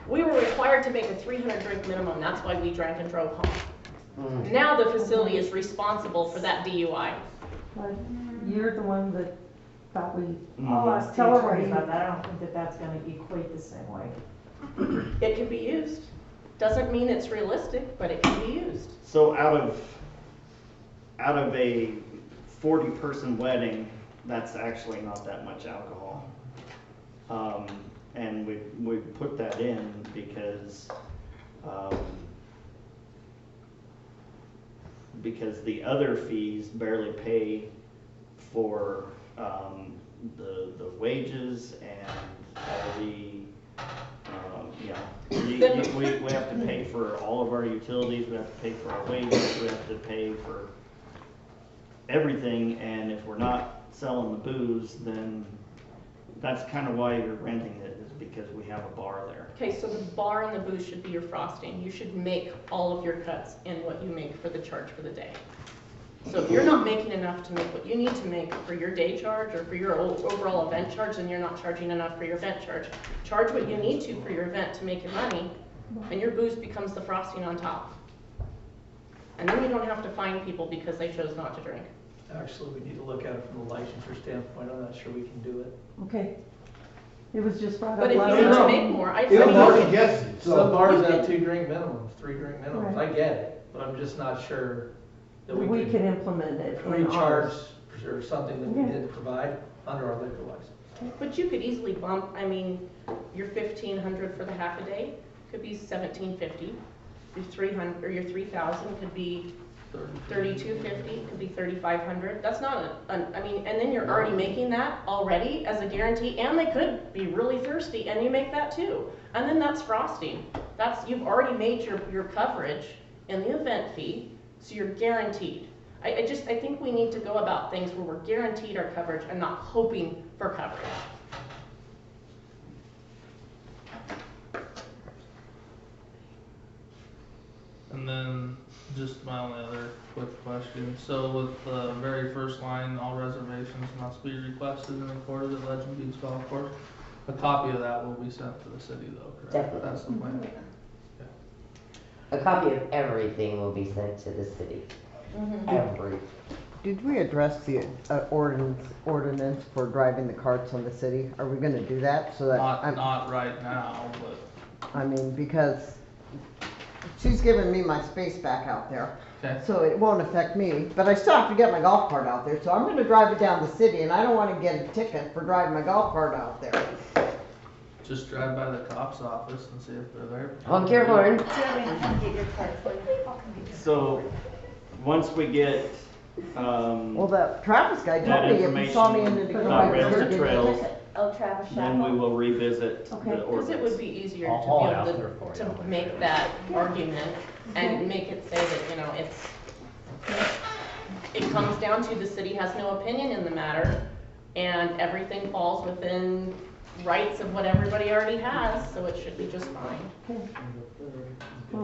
We were required to make a 300 drink minimum, that's why we drank and drove home. Now the facility is responsible for that DUI. But you're the one that thought we, I'll ask Tell her Steve what Attorney you- about that. I don't think that that's gonna equate the same way. It can be used. Doesn't mean it's realistic, but it can be used. So out of a 40-person wedding, that's actually not that much alcohol. And we put that in because the other fees barely pay for the wages and all the we have to pay for all of our utilities, we have to pay for our wages, we have to pay for everything, and if we're not selling the booze, then that's kind of why you're renting it, is because we have a bar there. Okay, so the bar and the booth should be your frosting. You should make all of your cuts in what you make for the charge for the day. So if you're not making enough to make what you need to make for your day charge or for your overall event charge, then you're not charging enough for your event charge. Charge what you need to for your event to make your money, and your booze becomes the frosting on top. And then you don't have to fine people because they chose not to drink. Actually, we need to look at it from the licensure standpoint. I'm not sure we can do it. okay. It was just brought up But if you last need to night. make more, I It was mean, suggested, so. Some bars You have could- 2 drink minimums, 3 drink minimums. I Right. get it, but I'm just not sure that We we can can implement it in recharge ours. or something that we Yeah. didn't provide under our liquor license. but you could easily bump, I mean, your 1,500 for the half a day could be 1,750. Your 300, or your 3,000 could be 3,250, could be 3,500. That's not I mean, and then you're already making that already as a guarantee, and they could be really thirsty, and you make that too. And then that's frosting. You've already made your coverage in the event fee, so you're guaranteed. I think we need to go about things where we're guaranteed our coverage and not hoping for coverage. And then, just my only other quick question, so with the very first line, all reservations must be requested and recorded at Legend Beach Golf Course. A copy of that will be sent to the city though, correct? Definitely. That's the plan. A copy of everything will be sent to the city. Every. Did we address the ordinance for driving the carts on the city? Are we gonna do that so that? Not right now, but. I mean, because she's giving me my space back out there. Okay. So it won't affect me, but I still have to get my golf cart out there, so I'm gonna drive it down the city, and I don't wanna get a ticket for driving my golf cart out there. Just drive by the cop's office and see if they're there. Honk your horn. So, once we get, Well, the Travis guy that told me if he saw me in the. information about rails trails, Oh, Travis then we Shackle. will revisit the Because ordinance. it would be easier I'll to haul be it out able there for you. to make that argument and make it say that, you know, it comes down to the city has no opinion in the matter, and everything falls within rights of what everybody already has, so it should be just fine. Well,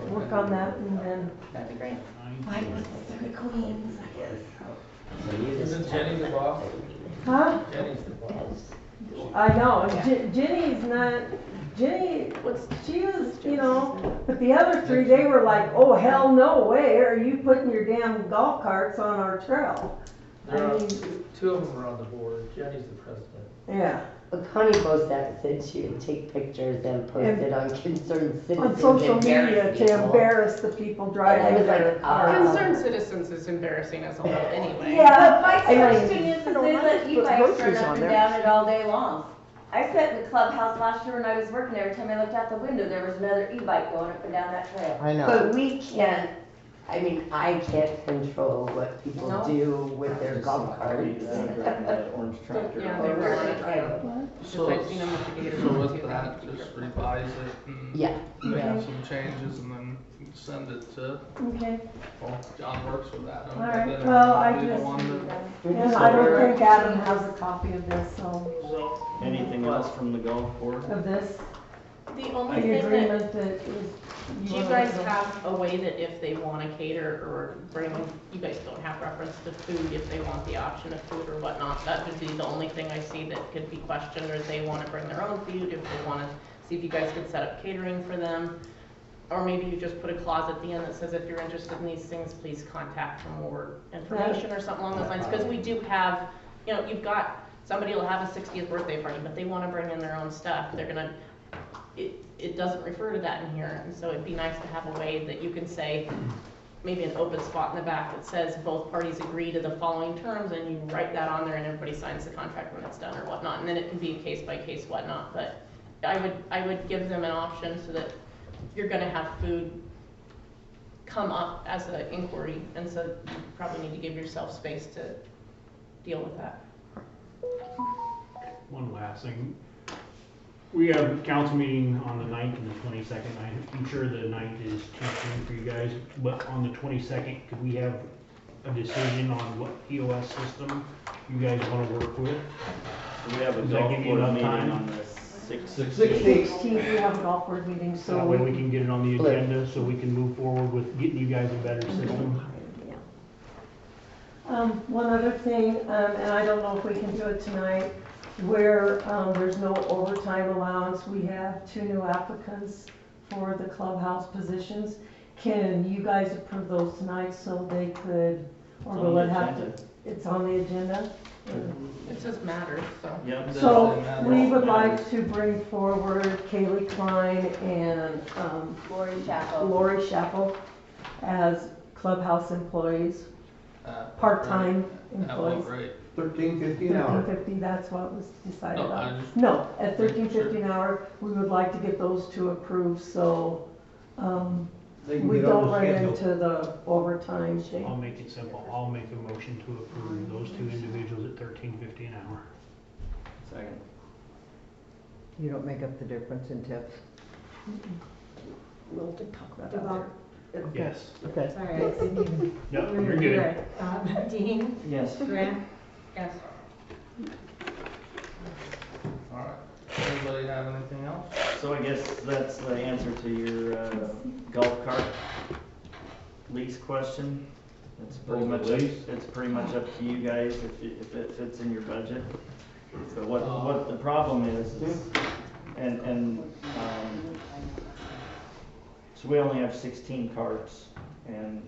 we'll work on that and then. That'd be great. Fight with the queens, I guess. So you just. Isn't Jenny the boss? Huh? Jenny's the boss. I know, and Jenny's not, Jenny, she was, you know, but the other three, they were like, oh, hell no way, are you putting your damn golf carts on our trail? There I are mean, two of them are on the board. Jenny's the president. yeah. Well, Connie Bozak said she would take pictures and post it on Concerned Citizens. On social and media embarrass to people. embarrass the people And I driving was like, their cars. Concerned citizens is embarrassing as a whole anyway. But my I mean, question is they let put e-bikes run groceries up on and there. down it all day long. I sat in the clubhouse last year when I was working, every time I looked out the window, there was another e-bike going up and down that trail. I know. But we can't, I mean, I can't control what people No. do with their golf carts. Orange tractor. Yeah, they were on it, yeah. So, I've seen them with the gators. so with that, just revise it and Yeah. make Yeah. some changes and then send it to, Okay, well, John works with that. all right, well, I Be the just, one that- and I don't think Adam has a copy of this, so, Anything else from the golf board? of this, The only the thing that, agreement that is. do you guys have a way that if they wanna cater or bring, you guys don't have reference to food, if they want the option of food or whatnot, that would be the only thing I see that could be questioned, or they wanna bring their own food, if they wanna see if you guys could set up catering for them. Or maybe you just put a clause at the end that says if you're interested in these things, please contact for more information or something along those lines, because we do have, you know, you've got, somebody will have a 60th birthday party, but they wanna bring in their own stuff, they're gonna, it doesn't refer to that in here, and so it'd be nice to have a way that you can say, maybe an open spot in the back that says both parties agree to the following terms, and you write that on there and everybody signs the contract when it's done or whatnot, and then it can be a case by case whatnot, but I would give them an option so that you're gonna have food come up as an inquiry, and so you probably need to give yourself space to deal with that. One last thing. We have a council meeting on the 9th and the 22nd. I'm sure the 9th is too soon for you guys, but on the 22nd, could we have a decision on what POS system you guys want to work with? We have a Does that golf give you board enough meeting time? on the 16th. 16th, we have a golf board meeting, so. That way we can get it on the agenda so we can move forward with getting you guys a better system. One other thing, and I don't know if we can do it tonight, where there's no overtime allowance, we have 2 new applicants for the clubhouse positions. Can you guys approve those tonight so they could, or will it have to? It's on the agenda? It says matters, so. Yep. So we would like to bring forward Kaylee Klein and Lori Chappell as clubhouse employees, part-time employees. Right. $13.50 an hour. $13.50, that's what was decided No, I on. just- No, at $13.50 an hour, we would like to get those 2 approved, so, They can we get on don't the run schedule. into the overtime thing. I'll make it simple. I'll make a motion to approve those 2 individuals at $13.50 an hour. Second. You don't make up the difference in tips? We'll talk about that. About, Yes. Okay. sorry, I didn't even. No, you're good. Right. Dean? Yes. Grant? Yes. All right. Anybody have anything else? So I guess that's the answer to your golf cart lease question. It's pretty much, Lease? it's pretty much up to you guys if it fits in your budget. So what the problem is, so we only have 16 carts, and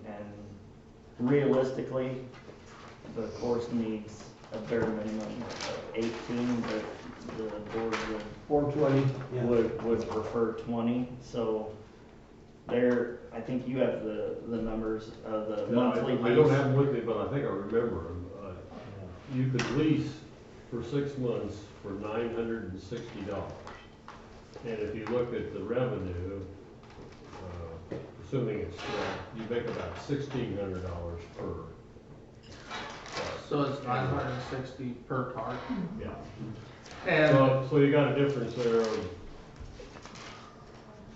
realistically, the course needs a bare minimum of 18, but the board 420, yeah. would prefer 20, so there, I think you have the numbers of the monthly lease. I don't have them with me, but I think I remember them. You could lease for 6 months for $960. And if you look at the revenue, assuming it's correct, you make about $1,600 per. So it's 960 per cart. Yeah. And So you got a difference there of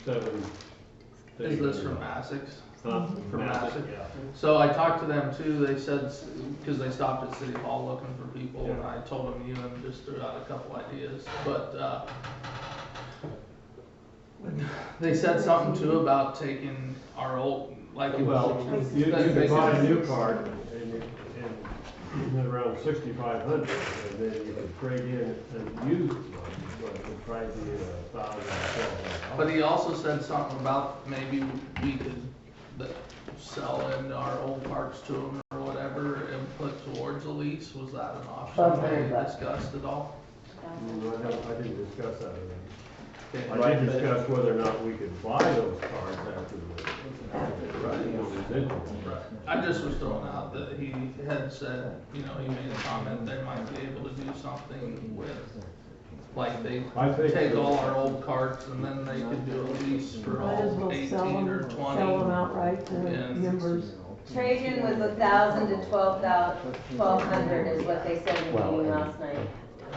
$7. is this from Essex? From Massic, Essex? yeah. So I talked to them too, they said, because they stopped at City Hall looking for people, and I told them you and just threw out a couple ideas, but, they said something too about taking our old, like. Well, you can buy a new cart and around 6,500, and then you can trade in and use one, but it would probably be $1,000. But he also said something about maybe we could sell in our old parts to him or whatever and put towards a lease. Was that an option that we discussed at all? I didn't discuss that with him. Okay. I did discuss whether or not we could buy those cars after the residual. I just was throwing out that he had said, he made a comment, they might be able to do something with, like they take all our old carts and then they could do a lease for Might as all well 18 or 20. sell them outright to And- members. Trade-in was 1,000 to 1,200 is what they said in the meeting last night.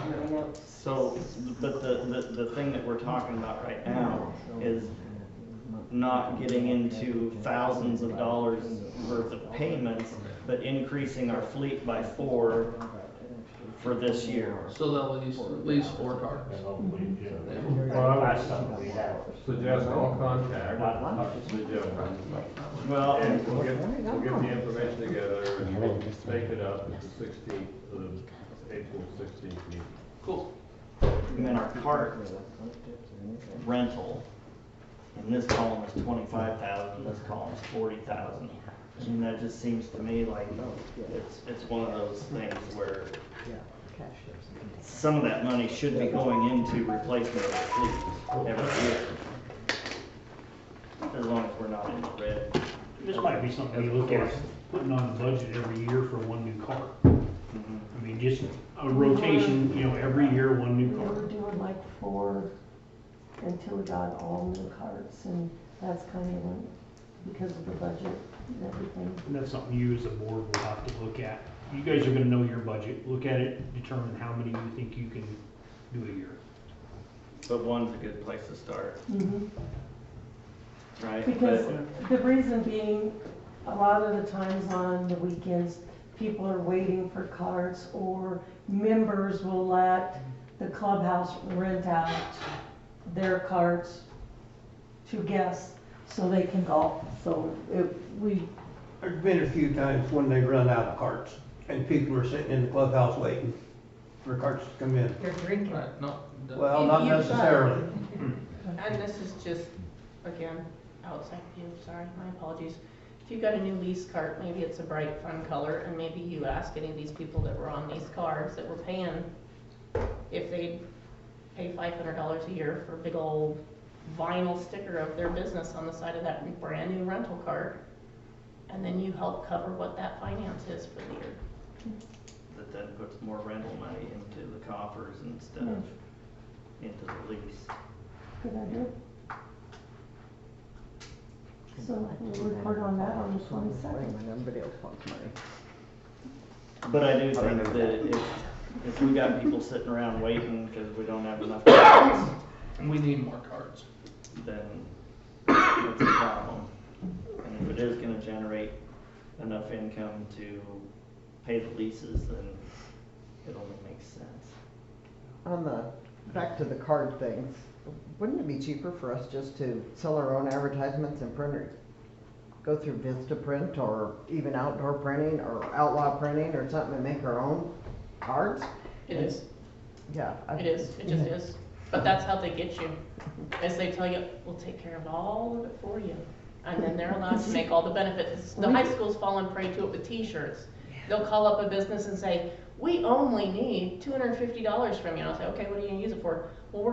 In my notes. So, but the thing that we're talking about right now is not getting into thousands of dollars worth of payments, but increasing our fleet by 4 for this year. So they'll lease 4 carts. Well, I would suggest I'll contact the gentleman. Well, And we'll get the information together and we'll take it up at the 16th, April 16th meeting. Cool. And then our cart rental, in this column is 25,000, this column is 40,000. And that just seems to me like it's one of those things where some of that money should be going into replacement of the fleet every year. As long as we're not in the red. This might be something you look at, putting on the budget every year for one new car. I mean, just a rotation, every year, one new We were car. doing like 4 until we got all new carts, and that's kind of when, because of the budget and everything. And that's something you as a board will have to look at. You guys are gonna know your budget, look at it, determine how many you think you can do a year. But one's a good place to start, right? Because the reason being, a lot of the times on the weekends, people are waiting for carts, or members will let the clubhouse rent out their carts to guests so they can golf. So There's been a few times when they run out of carts and people are sitting in the clubhouse waiting for carts to come in. You're drinking. Right, no. Well, not necessarily. And this is just, again, outside view, sorry, my apologies. If you've got a new lease cart, maybe it's a bright, fun color, and maybe you ask any of these people that were on these cards that were paying, if they'd pay $500 a year for a big old vinyl sticker of their business on the side of that brand new rental cart, and then you help cover what that finance is for the year. That then puts more rental money into the coffers instead of into the lease. Good idea. So we'll report on that on the 22nd. Everybody else wants money. But I do think that if we got people sitting around waiting because we don't have enough cards, And we need more carts. then that's a problem. And if it is gonna generate enough income to pay the leases, then it only makes sense. Back to the card things, wouldn't it be cheaper for us just to sell our own advertisements and printers? Go through Vistaprint or even Outdoor Printing or Outlaw Printing or something and make our own cards? It is. Yeah. It just is. But that's how they get you, is they tell you, we'll take care of all of it for you. And then they're allowed to make all the benefits. The high school's fallen prey to it with t-shirts. They'll call up a business and say, we only need $250 from you. And I'll say, okay, what are you gonna use it for? Well,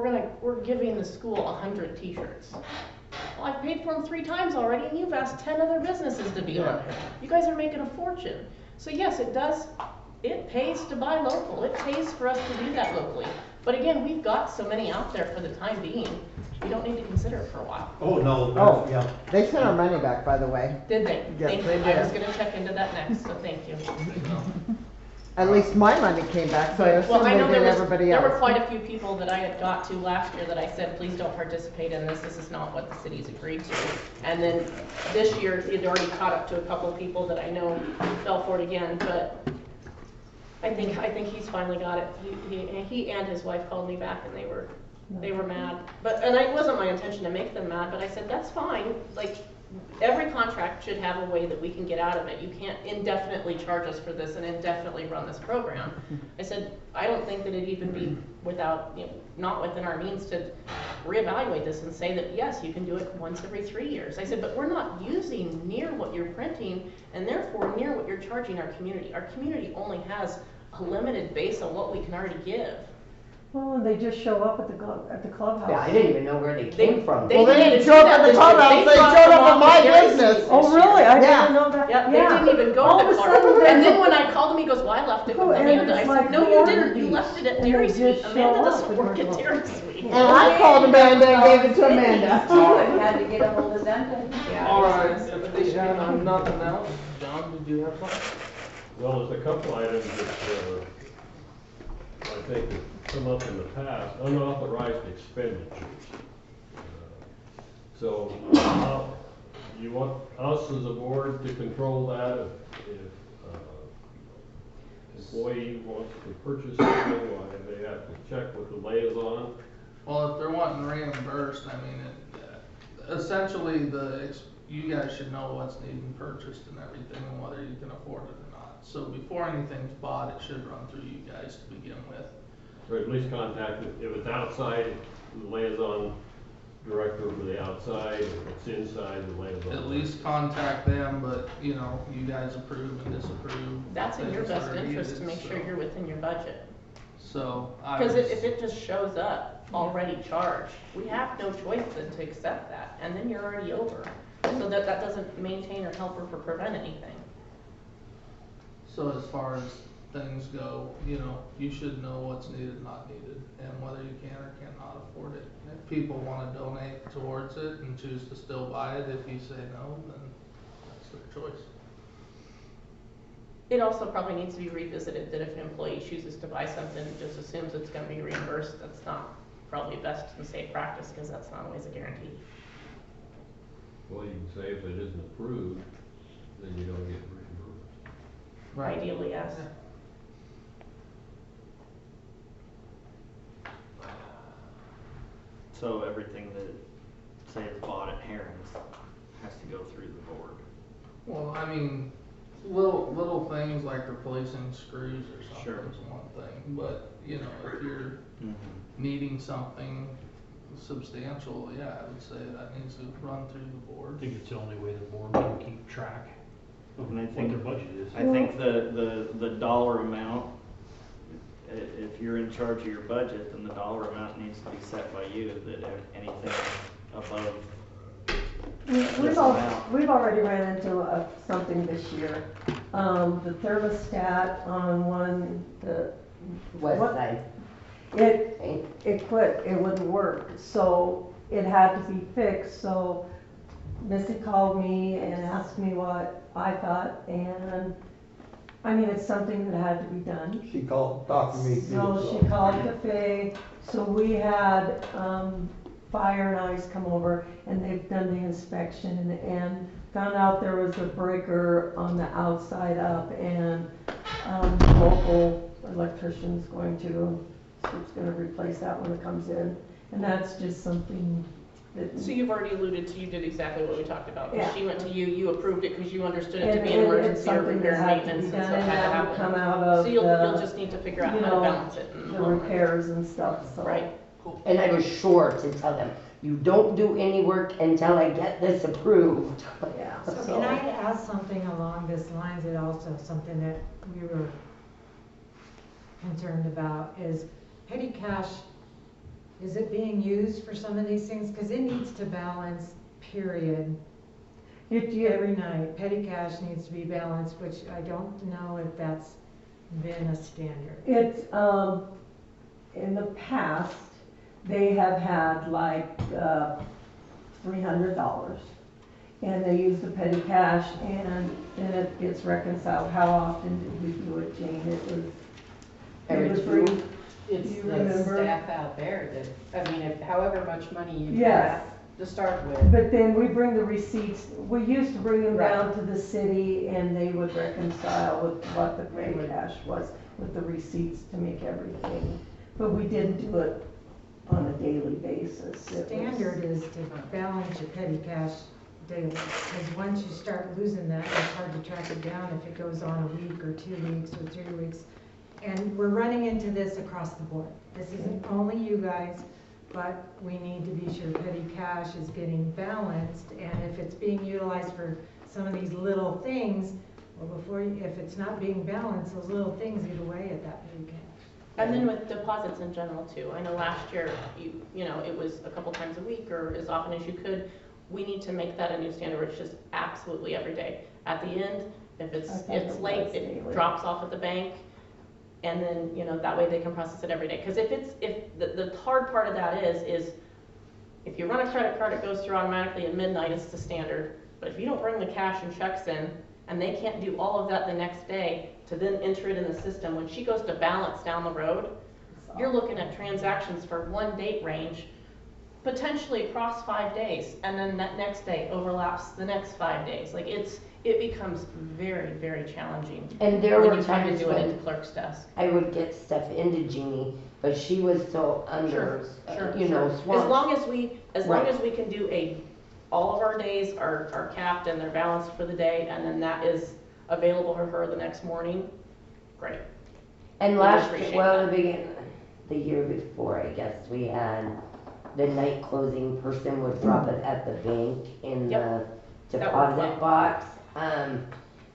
we're giving the school 100 t-shirts. Well, I've paid for them 3 times already, and you've asked 10 other businesses to be on there. You guys are making a fortune. So yes, it pays to buy local. It pays for us to do that locally. But again, we've got so many out there for the time being, we don't need to consider it for a while. Oh, no, Oh, yeah. they sent our money back, by the way. Did they? Yes, Thank they you. I was did. gonna check into that next, so thank you. At least my money came back, so I assume Well, I they know did everybody there were else. quite a few people that I had got to last year that I said, please don't participate in this. This is not what the city's agreed to. And then this year, he had already caught up to a couple of people that I know fell for it again, but I think he's finally got it. He and his wife called me back and they were mad. And it wasn't my intention to make them mad, but I said, that's fine. Like, every contract should have a way that we can get out of it. You can't indefinitely charge us for this and indefinitely run this program. I said, I don't think that it'd even be not within our means to reevaluate this and say that, yes, you can do it once every 3 years. I said, but we're not using near what you're printing and therefore near what you're charging our community. Our community only has a limited base on what we can already give. Well, and they just show up at the clubhouse. Yeah, I didn't even know where they came from. Well, they didn't show up at the clubhouse, they showed up at my business. Oh, really? I Yeah. didn't know that. Yep, they didn't even go All to of the a car. sudden, And then there's when I called him, he goes, well, I left it with and Amanda. it's I like, said, no, who you ordered didn't. You these? left it at And they Dairy just Sweet. show Amanda up doesn't and work we're at going- Dairy Sweet. And I called Amanda and gave it to Amanda. I had to get a hold of them. All right, if we have nothing else, John, did you have something? Well, there's a couple items that, I think have come up in the past, unauthorized expenditures. So, you want us as a board to control that if employee wants to purchase something, why they have to check with the liaison? Well, if they're wanting reimbursed, I mean, essentially, you guys should know what's needing purchased and everything, and whether you can afford it or not. So before anything's bought, it should run through you guys to begin with. Or at least contact, if it's outside, the liaison director for the outside, if it's inside, the liaison. At least contact them, but, you guys approve and disapprove. That's in your things best that are interest to needed, make sure so- you're within your budget. So, Because if it just shows up already charged, we have no choice than to accept that, and then you're already over. So that doesn't maintain or help or prevent anything. So as far as things go, you should know what's needed, not needed, and whether you can or cannot afford it. If people wanna donate towards it and choose to still buy it, if you say no, then that's their choice. It also probably needs to be revisited that if an employee chooses to buy something, and just assumes it's gonna be reimbursed, that's not probably best and safe practice, because that's not always a guarantee. Well, you can say if it isn't approved, then you don't get reimbursed. Ideally, yes. So everything that, say, is bought at Herons has to go through the board. Well, I mean, little things like replacing screws or something Sure. is one thing, but, if you're needing something substantial, yeah, I would say that needs to run through the I board. think it's the only way the board can keep track of And I what think- their budget is. I think the dollar amount, if you're in charge of your budget, then the dollar amount needs to be set by you, that if anything above this amount. We've already ran into something this year. The thermostat on the West what- side. It quit, it wouldn't work, so it had to be fixed, so Missy called me and asked me what I thought, and, I mean, it's something that had to be done. She talked to me too. So she called Cafe, so we had, Fire and Ice come over, and they've done the inspection, and found out there was a breaker on the outside up, and, local electrician's going to replace that when it comes in, and that's just something, So you've already alluded to, you did exactly what we talked about. Yeah. She went to you, you approved it because you understood it to And- be an and it's emergency or something repair that and had to be maintenance and done, stuff and had to that would happen. come out of So you'll the, just need to figure out you how to know, balance it. in the long run. repairs and stuff, so. Right, cool. And I was sure to tell them, you don't do any work until I get this approved. Yeah, So can I ask something along this lines, and also something that we were concerned about, is petty cash, is it being used for some of these things? Because it needs to balance, period. Every night, petty cash needs to be balanced, which I don't know if that's been a standard. It's, in the past, they have had like, $300. And they use the petty cash, and then it gets reconciled. How often did we do it, Jane? It was Every three. two. It's You the remember? staff out there that, I mean, if however much money you Yes. have to start with. But then we bring the receipts, we used to bring them Right. down to the city, and they would reconcile with what the petty would. cash was, with the receipts to make everything. But we didn't do it on a daily basis. It was- Standard is to balance your petty cash daily, because once you start losing that, it's hard to track it down if it goes on a week or 2 weeks or 3 weeks. And we're running into this across the board. This isn't only you guys, but we need to be sure petty cash is getting balanced, and if it's being utilized for some of these little things, well, if it's not being balanced, those little things eat away at that petty cash. And then with deposits in general too. I know last year, you know, it was a couple times a week or as often as you could. We need to make that a new standard where it's just absolutely every day. At the end, if I thought it's it late, was it daily. drops off at the bank. And then, you know, that way they can process it every day. Because if the hard part of that is if you run a credit card, it goes through automatically at midnight, it's the standard. But if you don't bring the cash and checks in, and they can't do all of that the next day to then enter it in the system, when she goes to balance down the road, you're looking at transactions for one date range, potentially across 5 days, and then that next day overlaps the next 5 days. Like it becomes very, very challenging. And there when were you try to times do it at when the clerk's desk. I would get stuff into Jeannie, but she was so under, you know, swamped. As long Right. as we can do all of our days are capped and they're balanced for the day, and then that is available for her the next morning, great. And We last, appreciate well, that. the year before, I guess, we had the night closing person would drop it at the bank in the That worked well. deposit box.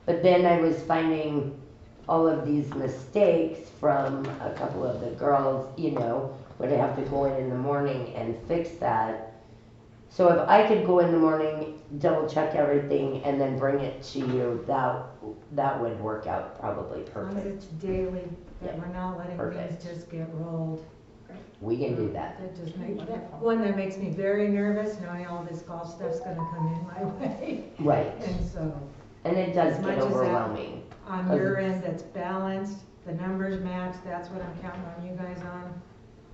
But then I was finding all of these mistakes from a couple of the girls, you know, would have to go in the morning and fix that. So if I could go in the morning, double check everything, and then bring it to you, that would work out probably As long as perfect. it's daily, that Yeah. we're not letting Perfect. things just get rolled. We can do that. That just makes, that makes me very nervous, knowing all this golf stuff's gonna come in my way. Right. And so, And it does as much get as that overwhelming. on your end, that's balanced, the numbers match, that's what I'm counting on you guys on,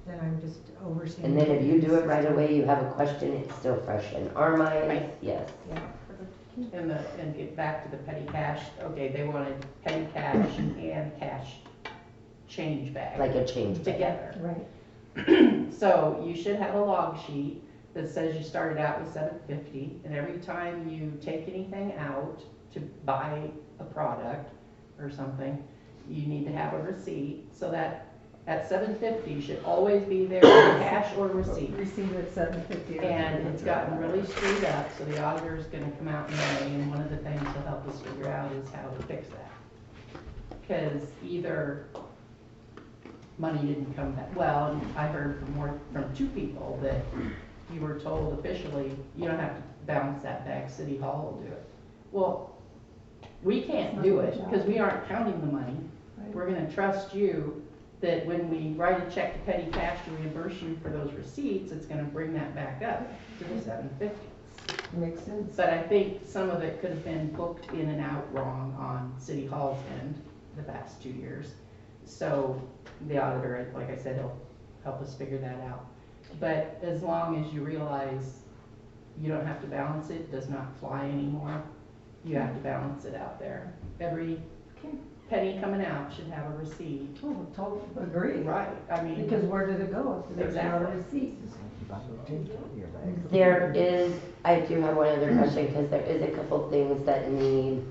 then I'm just overseeing. And then if you do it right away, you have a question, it's still fresh in our minds, Right. yes. Yeah. And get back to the petty cash, okay, they wanted petty cash and cash change bag. Like a change bag. Together. Right. So you should have a log sheet that says you started out with $750, and every time you take anything out to buy a product or something, you need to have a receipt, so that at $750 should always be there, cash or receipt. Receive at $7.50. And it's gotten really screwed up, so the auditor is gonna come out in May, and one of the things he'll help us figure out is how to fix that. Because either money didn't come back, well, and I heard from 2 people that you were told officially, you don't have to bounce that back, City Hall will do it. Well, we can't do it, because we aren't counting the money. We're gonna trust you that when we write a check to petty cash to reimburse you for those receipts, it's gonna bring that back up to the $750. Makes sense. But I think some of it could have been booked in and out wrong on City Hall's end the past 2 years. So the auditor, like I said, he'll help us figure that out. But as long as you realize you don't have to balance it, it does not fly anymore, you have to balance it out there. Every penny coming out should have a receipt. Oh, totally agree. Right, I mean. Because where did it go if there's not a Exactly. receipt? There is, I do have one other question, because there is a couple things that need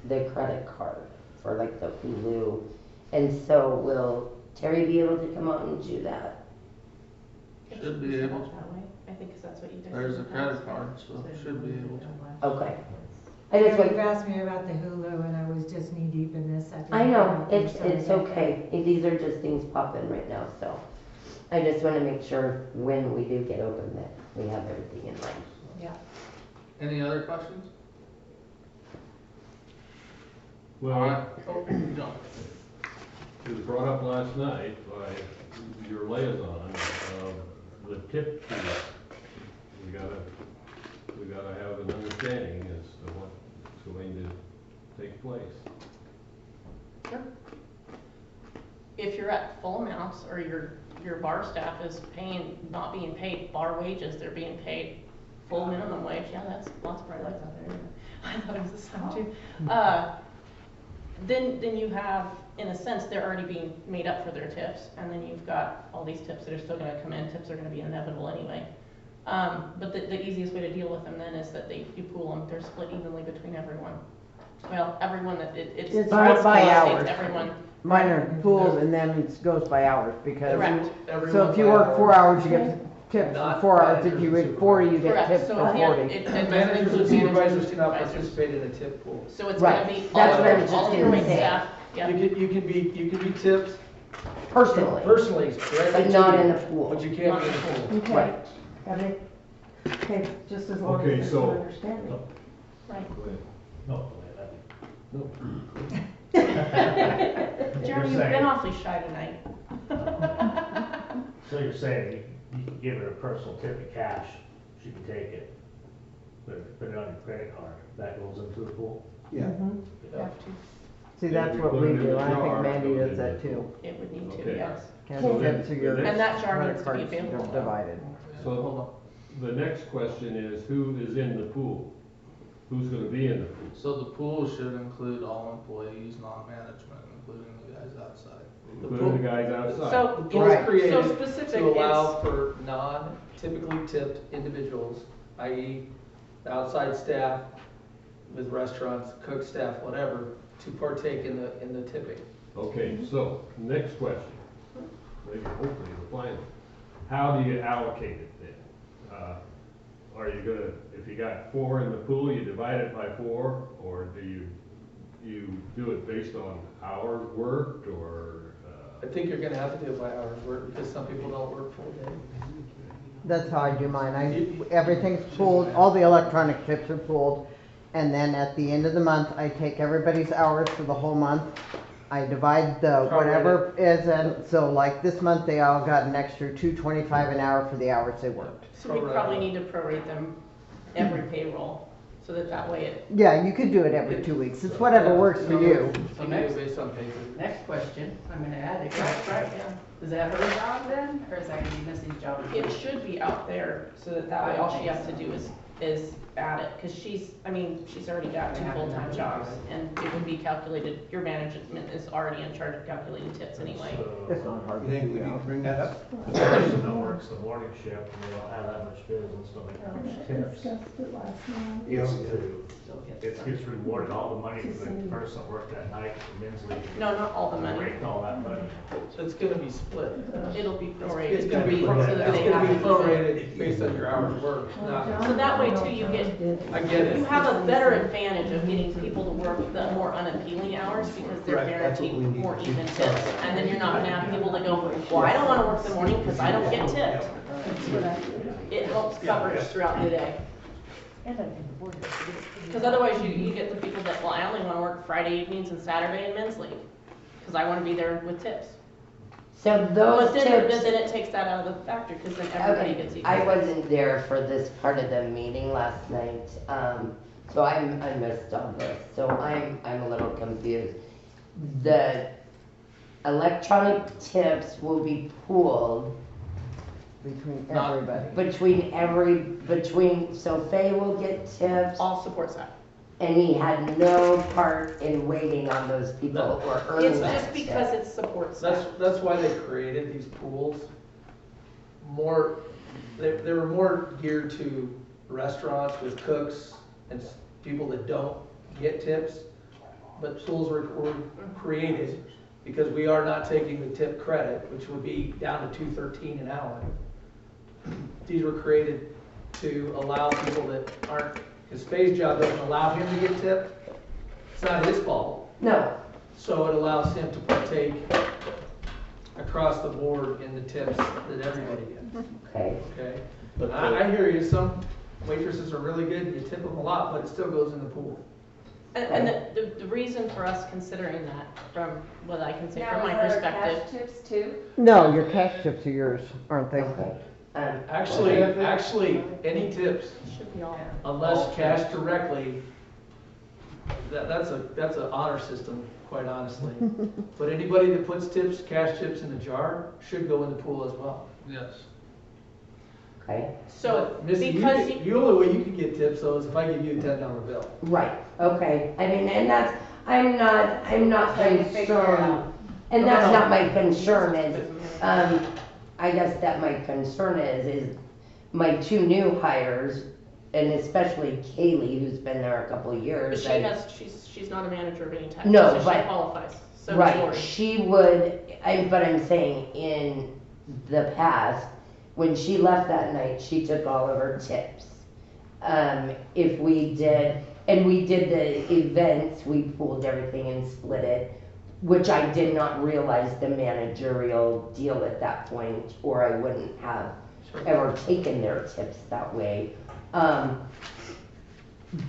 the credit card for like the Hulu. And so will Terry be able to come out and do that? Should be able to. That way. I think 'cause that's what you guys. There's did a in the credit past. card, so should be able to. Okay. I just You've want, asked me about the Hulu and I was just knee deep in this. didn't I know, get out it's, there, it's so- okay. These are just things popping right now, so. I just want to make sure when we do get open that we have everything in line. Yeah. Any other questions? Well, Oh, John. it was brought up last night by your liaison, the tip fee. We gotta have an understanding as to what's going to take place. Sure. If you're at full amounts or your bar staff is not being paid bar wages, they're being paid full minimum wage, yeah, that's lots of bright lights out there. I thought it was the sun too. Then you have, in a sense, they're already being made up for their tips, and then you've got all these tips that are still gonna come in, tips are gonna be inevitable anyway. But the easiest way to deal with them then is that you pool them, they're split evenly between everyone. Well, everyone that, it's by hours. everyone. Mine are pooled and then it goes by hours because, Correct. so if you work 4 hours, you get tips for Not 4 hours. If managers you and work 40, you get Correct. tips So for yeah, 40. it doesn't Managers and include supervisors managers and cannot supervisors. participate in a tip pool. So it's Right. gonna be That's all what I of was all just of your gonna wait say. staff, yeah. You can be tipped Personally, personally, directly but to not you, in the pool. but you can't be in the pool. Okay. Right. Got it? Okay, just as long as Okay, there's so- an understanding. Right. Go ahead. No, No. Jeremy, you've been saying- awfully shy tonight. so you're saying you can give her a personal tip in cash, she can take it, but if you put it on your credit card, that goes into the pool? Yeah. Mhm. You have to, See, Yeah, that's we what put we it in do. the I think jar, Mandy it goes does that into the too. it would need to, Okay. yes. Cash So tips are your then- And that jar credit needs to be cards available. divided. So, hold on. The next question is, who is in the pool? Who's gonna be in the pool? So the pool should include all employees, non-management, including the guys outside. Including the guys outside? So, The pool is Right. created so specific to allow is, for non-typically tipped individuals, i.e. the outside staff with restaurants, cook staff, whatever, to partake in the tipping. Okay, so, next question, maybe hopefully the final. How do you allocate it then? Are you gonna, if you got 4 in the pool, you divide it by 4, or do you do it based on hours worked, or? I think you're gonna have to do it by hours work, because some people don't work full day. That's how I do mine. Everything's pooled, all the electronic tips are pooled. And then at the end of the month, I take everybody's hours for the whole month. I divide the whatever is in, so like this month, they all got an extra $2.25 an hour for the hours they worked. so we probably need to prorate them every payroll, so that way it, Yeah, you could do it every 2 weeks. It's whatever works for you. Some do it based on paper. Next question, I'm gonna add it. right, yeah. Is that her job then, or is that gonna be Missy's job? It should be out there, so that way all she has to do is add it, cause she's already got 2 full-time jobs, and it would be calculated, your management is already in charge of calculating tips anyway. It's not hard You to think we do. need to bring that up? The person that works the morning shift, and they don't have that much business, so they We have tips. discussed it last night. Yeah. It gets rewarded, all the money for the person that worked that night, the men's league. No, not all the money, Rake all that money. So it's gonna be split. it'll be It's prorated, gonna be, so that they have it even. prorated based on your hours worked, not, So that way too, you get, I get it. you have a better advantage of getting people to work the more unappealing hours because they're Right, that's what guaranteed we need more to even do. tips. And then you're not gonna have people that go, well, I don't wanna work the morning because I don't get tipped. It helps coverage throughout the day. Because otherwise you get the people that, well, I only wanna work Friday evenings and Saturday in men's league. Cause I wanna be there with tips. So those But then tips, it takes that out of the factor because then everybody okay, gets equal. I wasn't there for this part of the meeting last night, so I missed all this, so I'm a little confused. The electronic tips will be pooled Between Not- everybody. between so Faye will get tips All support staff. and he had no part in waiting on those people or earning It's that just because tip. it's support staff. That's why they created these pools. They were more geared to restaurants with cooks and people that don't get tips. But pools were created because we are not taking the tip credit, which would be down to $2.13 an hour. These were created to allow people that aren't, because Faye's job doesn't allow him to get tipped. It's not his fault. No, So it allows him to partake across the board in the tips that everybody gets, okay. okay? But I hear you, some waitresses are really good, and you tip them a lot, but it still goes in the pool. And the reason for us considering that, from what I can say Now, from is my that our perspective. cash tips too? No, your cash tips are yours, aren't they? Okay. Actually, any tips, Should be all. unless cashed directly, that's an honor system, quite honestly. But anybody that puts tips, cash tips in the jar, should go in the pool as well. Yes. Okay, So, Missy, because the only way you can get tips though is if I give you a $10 bill. right, okay, I mean, and that's, I'm not Trying to figure it concerned, out. and No, that's no. not my concern is, I guess that my concern is my two new hires, and especially Kaylee, who's been there a couple of but years. she's not a manager of any type. No, so she but- qualifies. So is Right, Lori. she would, but I'm saying in the past, when she left that night, she took all of her tips. If we did, and we did the events, we pooled everything and split it, which I did not realize the managerial deal at that point, or I wouldn't have ever taken their tips that way.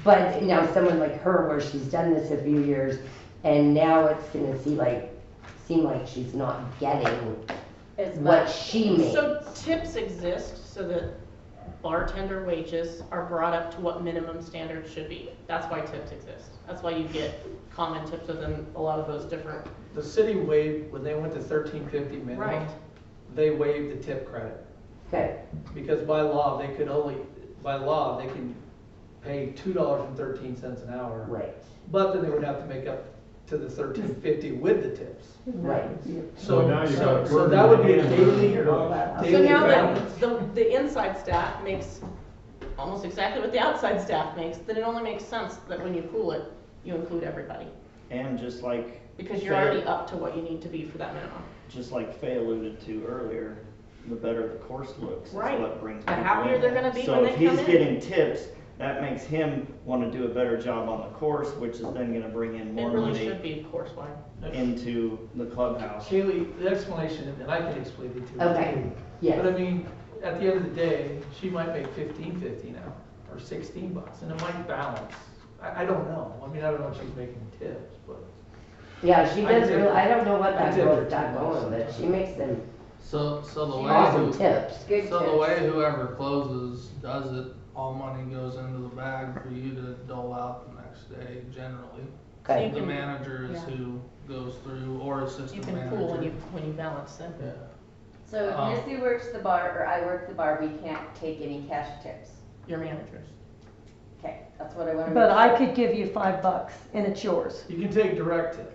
But now someone like her, where she's done this a few years, and now it's gonna seem like she's not getting As what much. she made. So tips exist so that bartender wages are brought up to what minimum standards should be. That's why tips exist. That's why you get common tips within a lot of those different. The city waived, when they went to $13.50 minimum, Right. they waived the tip credit. Okay, Because by law, they can pay $2.13 an hour. right, But then they would have to make up to the $13.50 with the tips. right. So now you got a So that would be a burden. daily So now balance. that the inside staff makes almost exactly what the outside staff makes, then it only makes sense that when you pool it, you include everybody. And just like, Because you're already up to what you need to be for that minimum. just like Faye alluded to earlier, the better the course looks, is Right. what brings The people happier in. they're gonna be So when they if he's come in. getting tips, that makes him wanna do a better job on the course, which is then gonna bring in It more really money should be course-wide. into the clubhouse. Kaylee, the explanation, and I can explain it to you. Okay, too. yes. But I mean, at the end of the day, she might make $15.50 an hour, or $16, and it might balance. I don't know. I mean, I don't know if she's making tips, but. Yeah, she does, I don't know what I that did girl's her got tips going, but she makes them So the awesome way, tips. Good so the tips. way whoever closes does it, all money goes into the bag for you to dole out the next day generally. Okay. You The can- manager is yeah. who goes through, or You assistant can manager. pool when you balance them. Yeah. So if Missy works the bar, or I work the bar, we can't take any cash tips. Your managers. Okay, that's what I wanna make But I sure. could give you $5 and it's yours, You can take direct tips.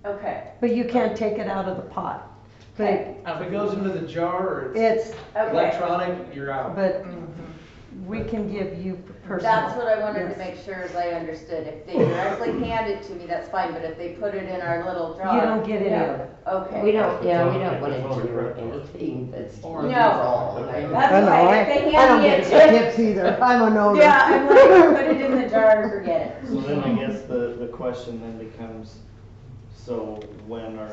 Okay, but you can't take it out of the pot. But okay, If it goes into the jar or it's it's, okay. electronic, you're out. but Mm-hmm. we can give you personal. That's what I wanted to Yes. make sure as I understood. If they directly hand it to me, that's fine, but if they put it in our little jar. You don't get any of it. Okay. We don't want to do anything that's Or- wrong. That's I know, fine. If they I hand don't me a get tip. tips either, I'm an owner. Yeah, I'm like, put it in the jar and forget it. So then I guess the question then becomes, so when are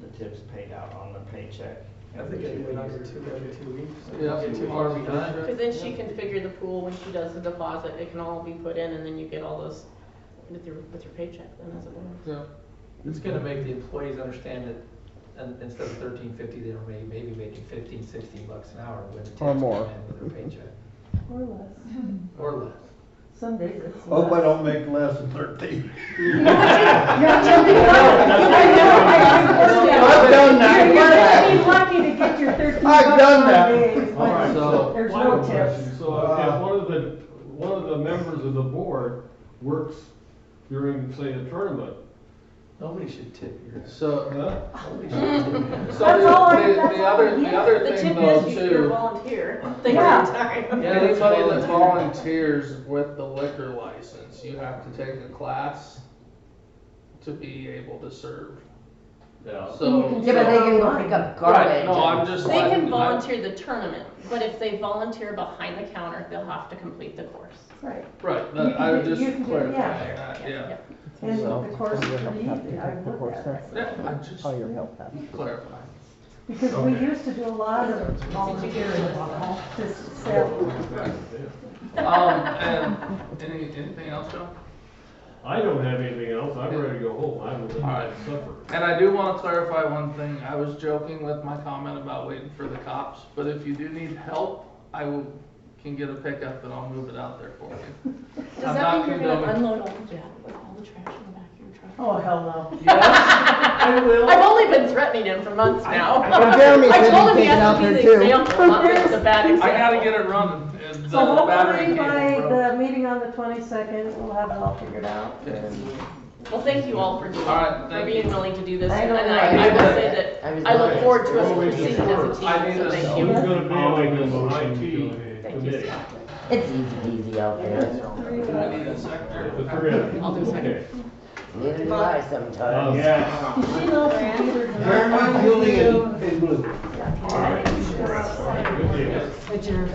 the tips paid out on the paycheck? I think I do it every 2 weeks. Yeah. Don't get too far behind. Because then she can figure the pool when she does the deposit, it can all be put in and then you get all those with your paycheck then as a bonus. Yeah. It's gonna make the employees understand that, and instead of $13.50, they're maybe making $15, $16 an hour when the tips Or come more. in with their paycheck, Or less. or less. Some days it's Hope I less. don't make less than 13. You're jumping up. I know, I understand. I've done that. You're gonna be lucky to get your 13 I've bucks done some that. days, All right, but so there's final no tips. question. So if one of the members of the board works during, say, a tournament. Nobody should tip your. So, Nobody should tip your. so That's all I- the that's all I get. other The thing tip though is you're too, volunteer. Yeah. Thank you. Yeah, that's anybody that volunteer. volunteers with the liquor license, you have to take a class to be able to serve. Yeah. So. Yeah, but they can go pick up garbage. Right, no, I'm just They letting- can volunteer the tournament, but if they volunteer behind the counter, they'll have to complete the course. Right. Right, You I was can- just you can do- clarifying yeah. that, yeah. And So, the course your is help pretty have to easy, take I've the looked course at there. it. Yeah, I just Oh, your help have. clarifying. Because we used to do a lot of volunteering, just sell. And anything else, Joe? I don't have anything else, I'm ready to go home, I will Alright. suffer. And I do want to clarify one thing. I was joking with my comment about waiting for the cops, but if you do need help, can get a pickup and I'll move it out there for you. Does I'm that not mean you're gonna condoning- unload all the with all the trash in the back of your truck? Oh, hell no. Yes, I will. I've only been threatening him for months now. Well, Jeremy I said told him he'd he take it had out to be there the too. example, not the bad example. I gotta get it running. So The battery hopefully by cable broke. the meeting on the 22nd, we'll have it all figured out. And Well, thank you all for doing, All right, for thank being you. willing to do this, I and know, I will say I was that I look gonna forward to us ask. proceeding as a I team, need so a thank cell. you. Who's gonna be I'll on make a this motion IT Thank you, committee? Scott. It's easy peasy out there. I need a secretary. The three of you. I'll do a second. Okay. Neither do I sometimes. Yeah. she knows computers. and Jeremy, all. Julie, and Blue. Yeah. Good deal. Adjourn.